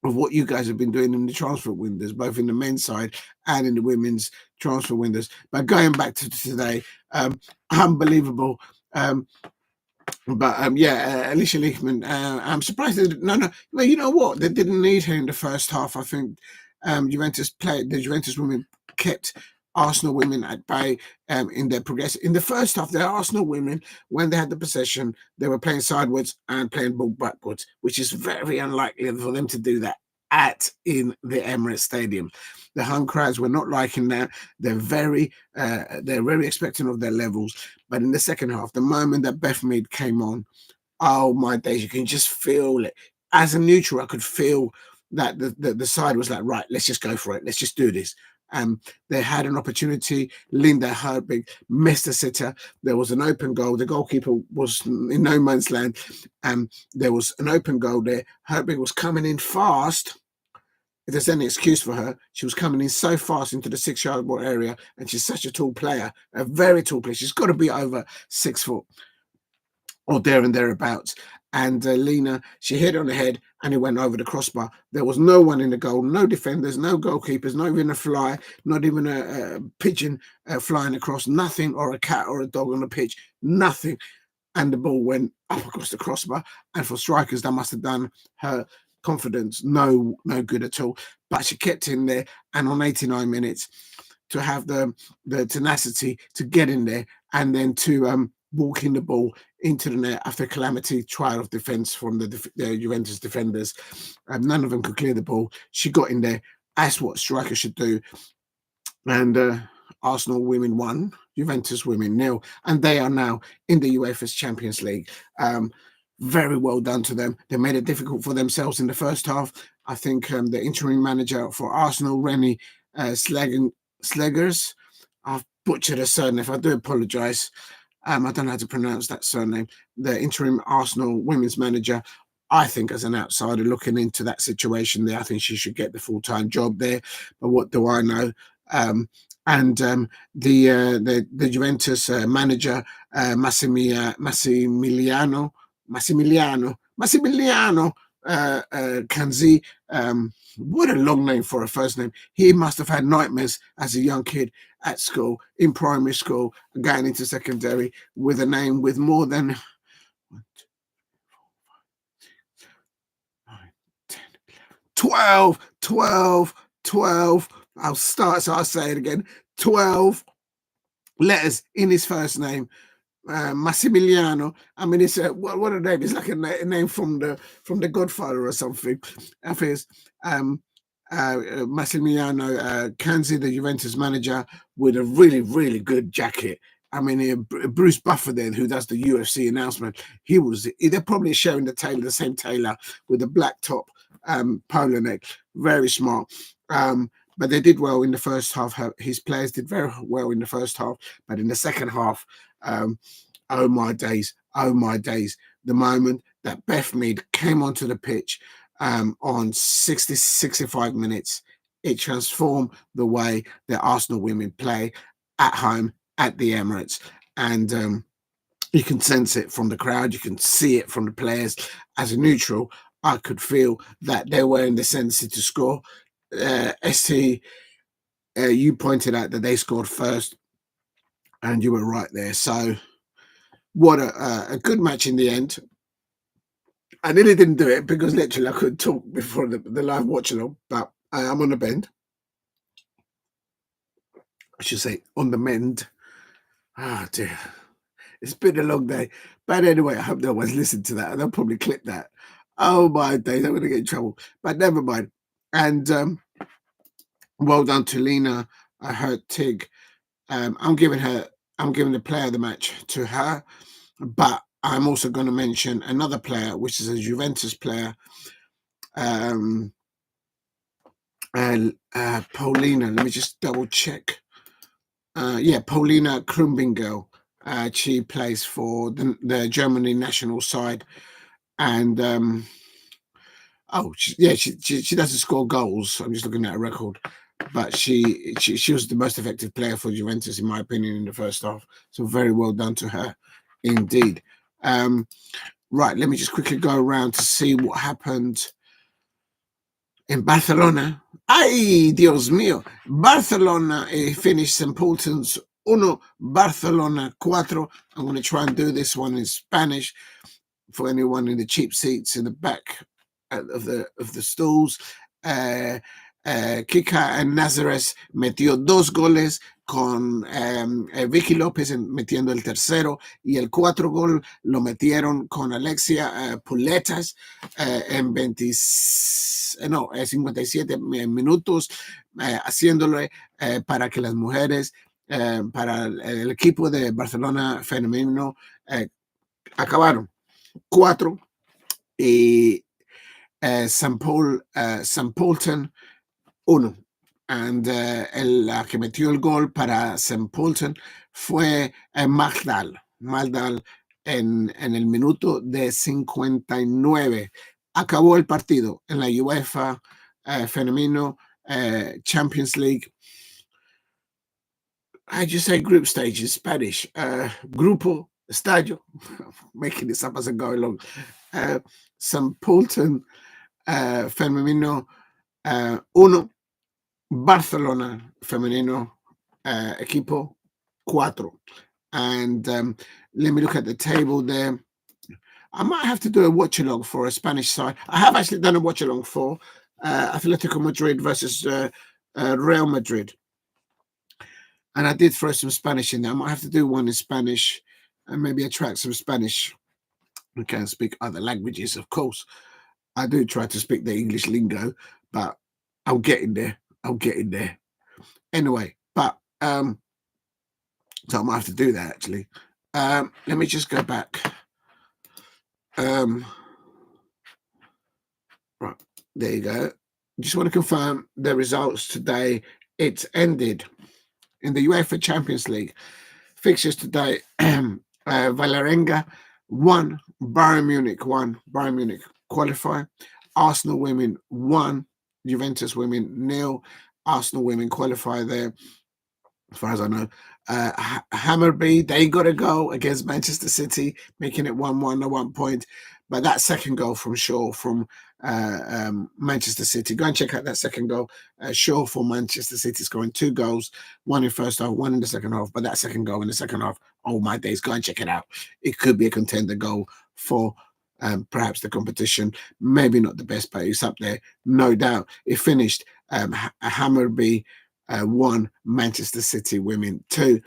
of what you guys have been doing in the transfer windows, both in the men's side and in the women's transfer windows. But going back to today, unbelievable. Alicia Leachman, I'm surprised. No, you know what? They didn't need her in the first half. I think the Juventus women kept Arsenal women at bay in their progress. In the first half, the Arsenal women, when they had the possession, they were playing sideways and playing ball backwards, which is very unlikely for them to do that in the Emirates Stadium. The home crowds were not liking that. They're very expectant of their levels. But in the second half, the moment that Beth Mead came on, oh my days, you can just feel it. As a neutral, I could feel that the side was like, right, let's just go for it. Let's just do this. They had an opportunity. Linda Hurtig missed a sitter. There was an open goal. The goalkeeper was in no man's land. There was an open goal there. Hurtig was coming in fast. If there's any excuse for her, she was coming in so fast into the 6-yard area, and she's such a tall player, a very tall player. She's got to be over 6 foot or there and thereabouts. And Lena, she hit on the head and it went over the crossbar. There was no one in the goal, no defenders, no goalkeepers, not even a fly, not even a pigeon flying across, nothing, or a cat or a dog on the pitch, nothing. And the ball went up across the crossbar. And for strikers, that must have done her confidence no good at all. But she kept in there, and on 89 minutes to have the tenacity to get in there and then to walking the ball into the net after a calamity trial of defence from the Juventus defenders. None of them could clear the ball. She got in there. That's what strikers should do. And Arsenal women won, Juventus women 0, and they are now in the UEFA's Champions League. Very well done to them. They made it difficult for themselves in the first half. I think the interim manager for Arsenal, Renee Slegers, I've butchered her surname. If I do apologise. I don't know how to pronounce that surname. The interim Arsenal women's manager, I think, as an outsider looking into that situation there, I think she should get the full-time job there. But what do I know? The Juventus manager, Massimiliano Canzi. What a long name for a first name. He must have had nightmares as a young kid at school, in primary school, going into secondary, with a name with more than 12. I'll say it again. 12 letters in his first name. Massimiliano. I mean, it's what a name! It's like a name from the Godfather or something. I think it's Massimiliano Canzi, the Juventus manager, with a really, really good jacket. I mean, Bruce Buffer then, who does the UFC announcement, they're probably sharing the same tailor with a black top Polanek, very smart. But they did well in the first half. His players did very well in the first half, but in the second half, oh my days, the moment that Beth Mead came onto the pitch on 65 minutes, it transformed the way that Arsenal women play at home at the Emirates. And you can sense it from the crowd. You can see it from the players. As a neutral, I could feel that they were in the tendency to score. ST, you pointed out that they scored first, and you were right there. So what a good match in the end. I nearly didn't do it because literally I couldn't talk before the live watch along, but I'm on the bend. I should say on the mend. Ah, dear. It's been a long day. But anyway, I hope no one's listened to that. They'll probably clip that. Oh, my days. I'm going to get in trouble. But never mind. And well done to Lena Hurtig. I'm giving the player of the match to her. But I'm also going to mention another player, which is a Juventus player. And Paulina. Let me just double check. Paulina Krumbingel. She plays for the Germany national side, and she doesn't score goals. I'm just looking at her record, but she was the most effective player for Juventus, in my opinion, in the first half. So very well done to her, indeed. Right, let me just quickly go around to see what happened in Barcelona. Ay, Dios mío! Barcelona finished St. Paul's 1, Barcelona 4. I'm going to try and do this one in Spanish for anyone in the cheap seats in the back of the stalls. Kika Nazares metió 2 goles con Vicky López metiendo el tercero, y el 4 gol lo metieron con Alexia Puletas en 57 minutos, haciéndole para que las mujeres, para el equipo de Barcelona femenino, acabaron 4, y St. Paulton 1. And la que metió el gol para St. Paulton fue Magdal en el minuto de 59. Acabó el partido en la UEFA femenino Champions League. I just say group stage in Spanish. Grupo, estadio. Making this up as I go along. St. Paulton femenino 1. Barcelona femenino equipo 4. And let me look at the table there. I might have to do a watch along for a Spanish side. I have actually done a watch along for Atletico Madrid versus Real Madrid, and I did throw some Spanish in there. I might have to do one in Spanish and maybe attract some Spanish. I can't speak other languages, of course. I do try to speak the English lingo, but I'm getting there. Anyway, but so I might have to do that actually. Let me just go back. Right, there you go. Just want to confirm the results today. It's ended in the UEFA Champions League fixtures today. Valerenga 1, Bayern Munich 1. Bayern Munich qualify. Arsenal women 1. Juventus women 0. Arsenal women qualify there, as far as I know. Hammarby, they got a goal against Manchester City, making it 1-1 at one point. But that second goal from Shaw from Manchester City, go and check out that second goal. Shaw for Manchester City scoring 2 goals, 1 in first half, 1 in the second half. But that second goal in the second half, oh my days, go and check it out. It could be a contender goal for perhaps the competition. Maybe not the best, but it's up there, no doubt. It finished Hammarby 1, Manchester City women 2,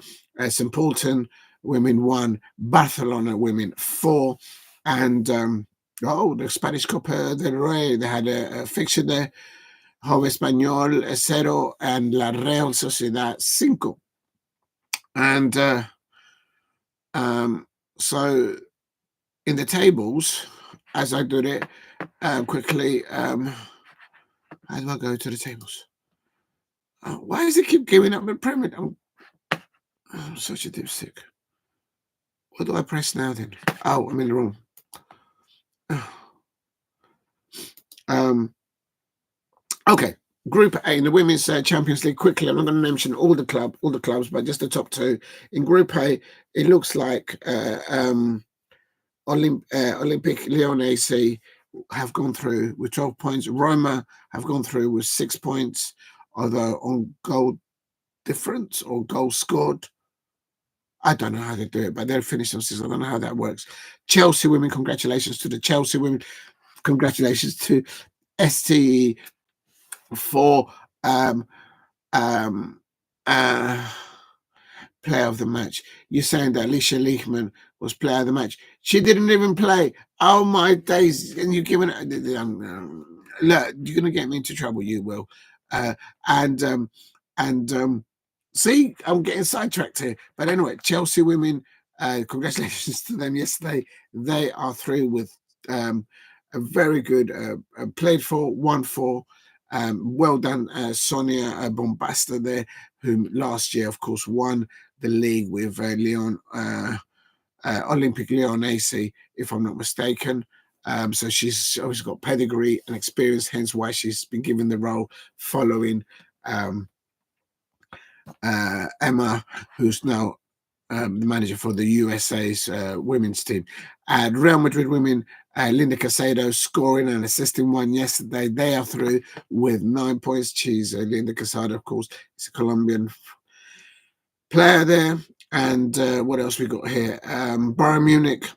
St. Paulton women 1, Barcelona women 4, and the Spanish Copa del Rey, they had a fixture there, Jove Español 0 and La Real Sociedad 5. And so in the tables, as I did it, quickly. How do I go to the tables? Why does it keep giving up the Premier? I'm such a dipstick. What do I press now then? Oh, I'm in the room. Okay. Group A in the Women's Champions League. Quickly, I'm not going to mention all the clubs, but just the top two. In Group A, it looks like Olympic Lyon AC have gone through with 12 points. Roma have gone through with 6 points, although on goal difference or goal scored. I don't know how they do it, but they're finished on 6. I don't know how that works. Chelsea women, congratulations to the Chelsea women. Congratulations to STE for player of the match. You're saying that Alicia Leachman was player of the match. She didn't even play. Oh my days! And you're giving look, you're gonna get me into trouble. You will. See, I'm getting sidetracked here. But anyway, Chelsea women, congratulations to them yesterday. They are through with a very good played for, won for. Well done, Sonia Bombasta there, who last year, of course, won the league with Lyon, Olympic Lyon AC, if I'm not mistaken. So she's always got pedigree and experience, hence why she's been given the role following Emma, who's now the manager for the USA's women's team. And Real Madrid women, Linda Casado scoring and assisting one yesterday. They are through with 9 points. She's Linda Casado, of course, is a Colombian player there. And what else we got here? Bayern Munich,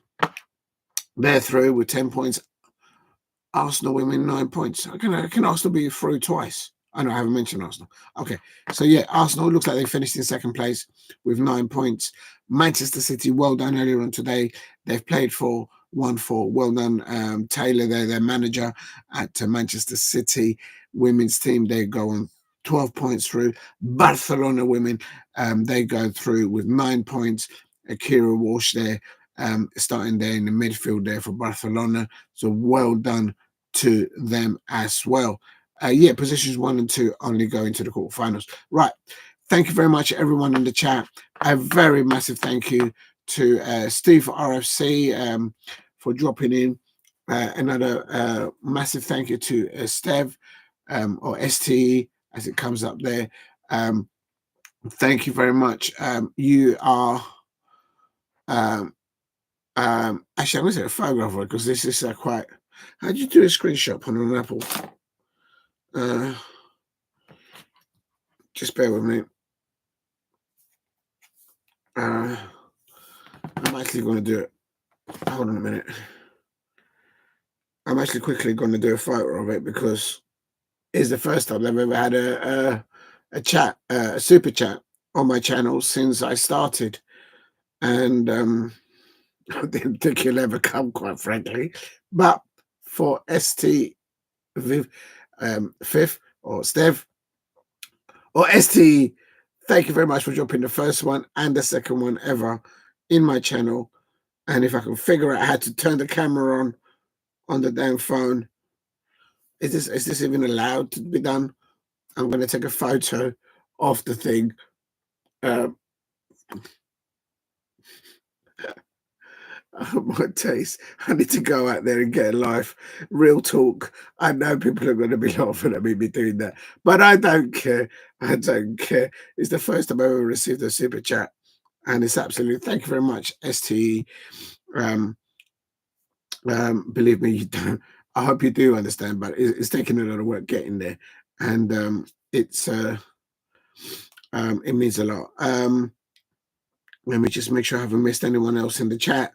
they're through with 10 points. Arsenal women, 9 points. Can Arsenal be through twice? I know I haven't mentioned Arsenal. Okay, so yeah, Arsenal looks like they finished in second place with 9 points. Manchester City, well done earlier on today. They've played for, won for. Well done, Taylor, their manager at Manchester City women's team. They go on 12 points through. Barcelona women, they go through with 9 points. Akira Walsh there, starting there in the midfield there for Barcelona. So well done to them as well. Positions 1 and 2 only go into the quarterfinals. Right. Thank you very much, everyone in the chat. A very massive thank you to Steve RFC for dropping in. Another massive thank you to Stev or STE as it comes up there. Thank you very much. You are actually, I'm going to take a photograph of it because this is quite. How do you do a screenshot on an Apple? Just bear with me. I'm actually going to do it. Hold on a minute. I'm actually quickly going to do a photo of it because it's the first time I've ever had a chat, a super chat on my channel since I started. And I didn't think he'll ever come, quite frankly. But for ST Viv, Fifth or Stev or ST, thank you very much for dropping the first one and the second one ever in my channel. And if I can figure out how to turn the camera on the damn phone, is this even allowed to be done? I'm going to take a photo of the thing. My taste. I need to go out there and get a life. Real talk. I know people are going to be laughing at me doing that, but I don't care. I don't care. It's the first time I ever received a super chat, and it's absolutely. Thank you very much, STE. Believe me, you don't. I hope you do understand, but it's taking a lot of work getting there, and it means a lot. Let me just make sure I haven't missed anyone else in the chat.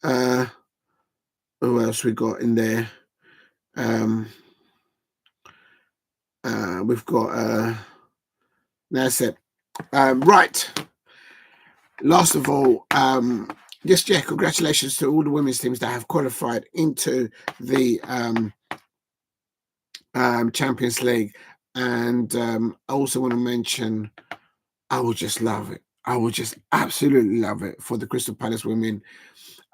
Who else we got in there? We've got that's it. Right. Last of all, congratulations to all the women's teams that have qualified into the Champions League. And I also want to mention, I would just love it. I would just absolutely love it for the Crystal Palace women.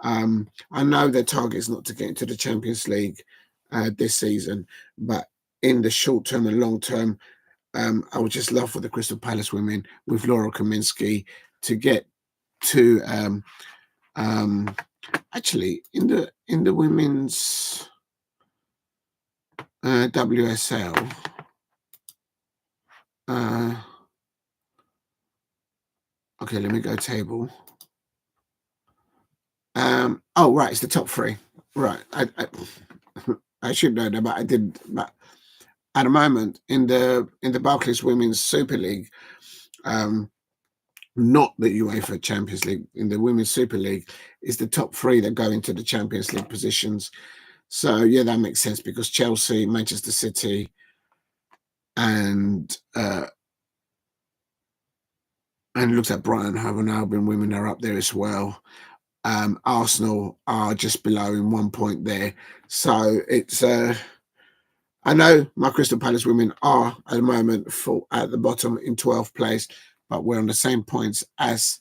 I know their target is not to get into the Champions League, this season. But in the short term and long term, I would just love for the Crystal Palace women with Laura Kaminsky to get to actually in the women's WSL. Okay, let me go table. Oh, right, it's the top three. Right, I should know that, but I didn't. But at the moment, in the Barclays Women's Super League, not the UEFA Champions League, in the Women's Super League, is the top three that go into the Champions League positions. So yeah, that makes sense because Chelsea, Manchester City, and looks at Brighton, Hove and Albion women are up there as well. Arsenal are just below in 1 point there. So it's I know my Crystal Palace women are at the moment at the bottom in 12th place, but we're on the same points as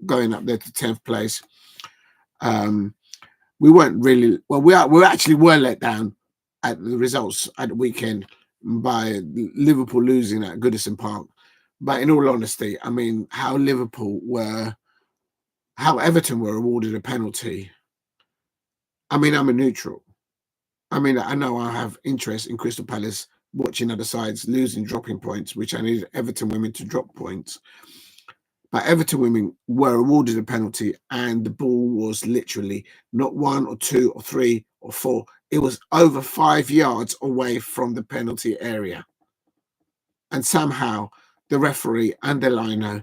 going up there to 10th place. We weren't really well. We actually were let down at the results at the weekend by Liverpool losing at Goodison Park. But in all honesty, I mean, how Everton were awarded a penalty. I mean, I'm a neutral. I mean, I know I have interest in Crystal Palace watching other sides losing, dropping points, which I need Everton women to drop points. But Everton women were awarded a penalty, and the ball was literally not 1 or 2 or 3 or 4. It was over 5 yards away from the penalty area. And somehow the referee and the liner,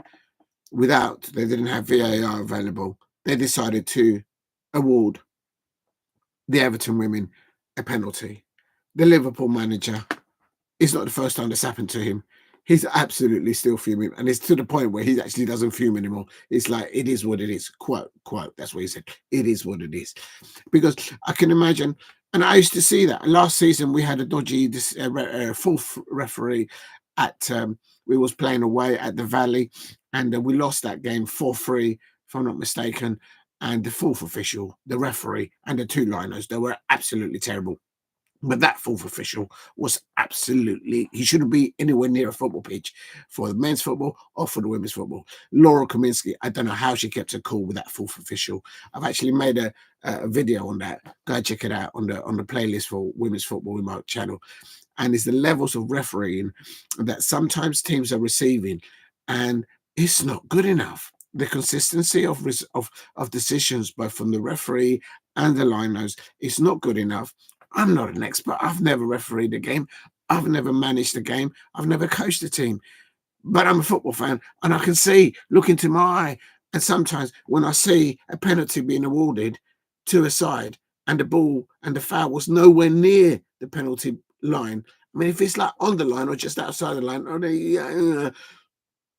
they didn't have VAR available, they decided to award the Everton women a penalty. The Liverpool manager, it's not the first time this happened to him. He's absolutely still fuming, and it's to the point where he actually doesn't fume anymore. It's like, it is what it is, quote. That's what he said. It is what it is. Because I can imagine, and I used to see that. Last season, we had a dodgy fourth referee at, we was playing away at the Valley, and we lost that game 4-3, if I'm not mistaken. And the fourth official, the referee, and the two liners, they were absolutely terrible. But that fourth official was absolutely, he shouldn't be anywhere near a football pitch for the men's football or for the women's football. Laura Kaminsky, I don't know how she kept her cool with that fourth official. I've actually made a video on that. Go check it out on the playlist for women's football in my channel. And it's the levels of refereeing that sometimes teams are receiving, and it's not good enough. The consistency of decisions, both from the referee and the liners, is not good enough. I'm not an expert. I've never refereed a game. I've never managed a game. I've never coached a team. But I'm a football fan, and I can see, look into my eye. And sometimes when I see a penalty being awarded to a side and the ball and the foul was nowhere near the penalty line, I mean, if it's like on the line or just outside the line,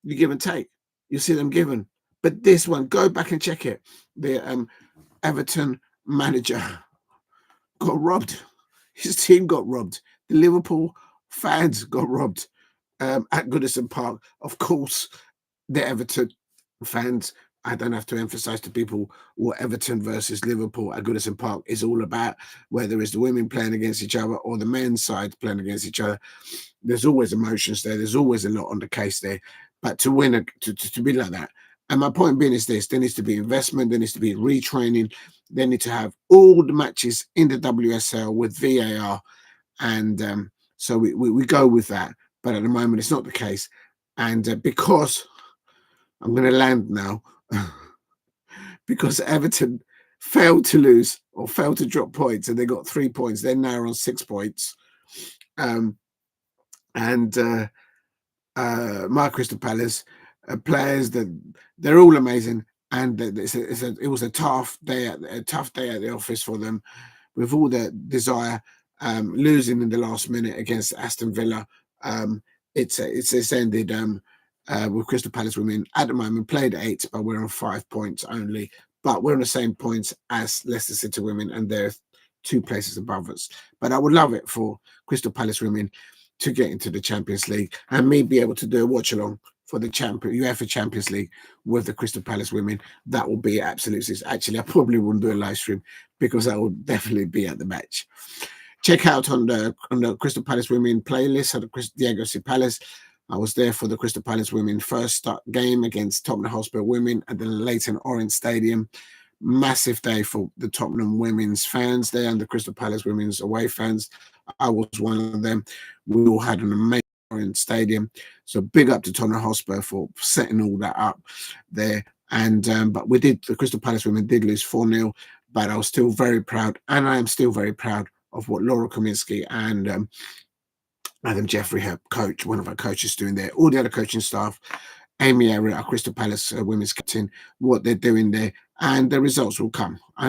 you give and take. You see them given. But this one, go back and check it. The Everton manager got robbed. His team got robbed. The Liverpool fans got robbed at Goodison Park. Of course, the Everton fans, I don't have to emphasize to people what Everton versus Liverpool at Goodison Park is all about, whether it's the women playing against each other or the men's side playing against each other. There's always emotions there. There's always a lot on the case there. But to win, to be like that. And my point being is this: there needs to be investment, there needs to be retraining, they need to have all the matches in the WSL with VAR. And so we go with that. But at the moment, it's not the case. And because I'm going to land now, because Everton failed to lose or failed to drop points, and they got 3 points, they're now on 6 points. My Crystal Palace players, they're all amazing, and it was a tough day at the office for them, with all the desire. Losing in the last minute against Aston Villa, it's ended with Crystal Palace women at the moment played 8, but we're on 5 points only. But we're on the same points as Leicester City women, and they're 2 places above us. But I would love it for Crystal Palace women to get into the Champions League, and me be able to do a watch along for the UEFA Champions League with the Crystal Palace women. That will be absolutely. Actually, I probably wouldn't do a live stream because I would definitely be at the match. check out on the Crystal Palace Women playlist at the Diego C. Palace. I was there for the Crystal Palace Women first start game against Tottenham Hotspur Women at the Leyton Orient Stadium. Massive day for the Tottenham women's fans there and the Crystal Palace women's away fans. I was one of them. We all had an amazing Orient Stadium. So big up to Tottenham Hotspur for setting all that up there. And but the Crystal Palace women did lose 4-0, but I was still very proud, and I am still very proud of what Laura Kaminsky and Adam Jeffrey, her coach, one of our coaches, doing there. All the other coaching staff, Amy Everett, our Crystal Palace women's captain, what they're doing there, and the results will come.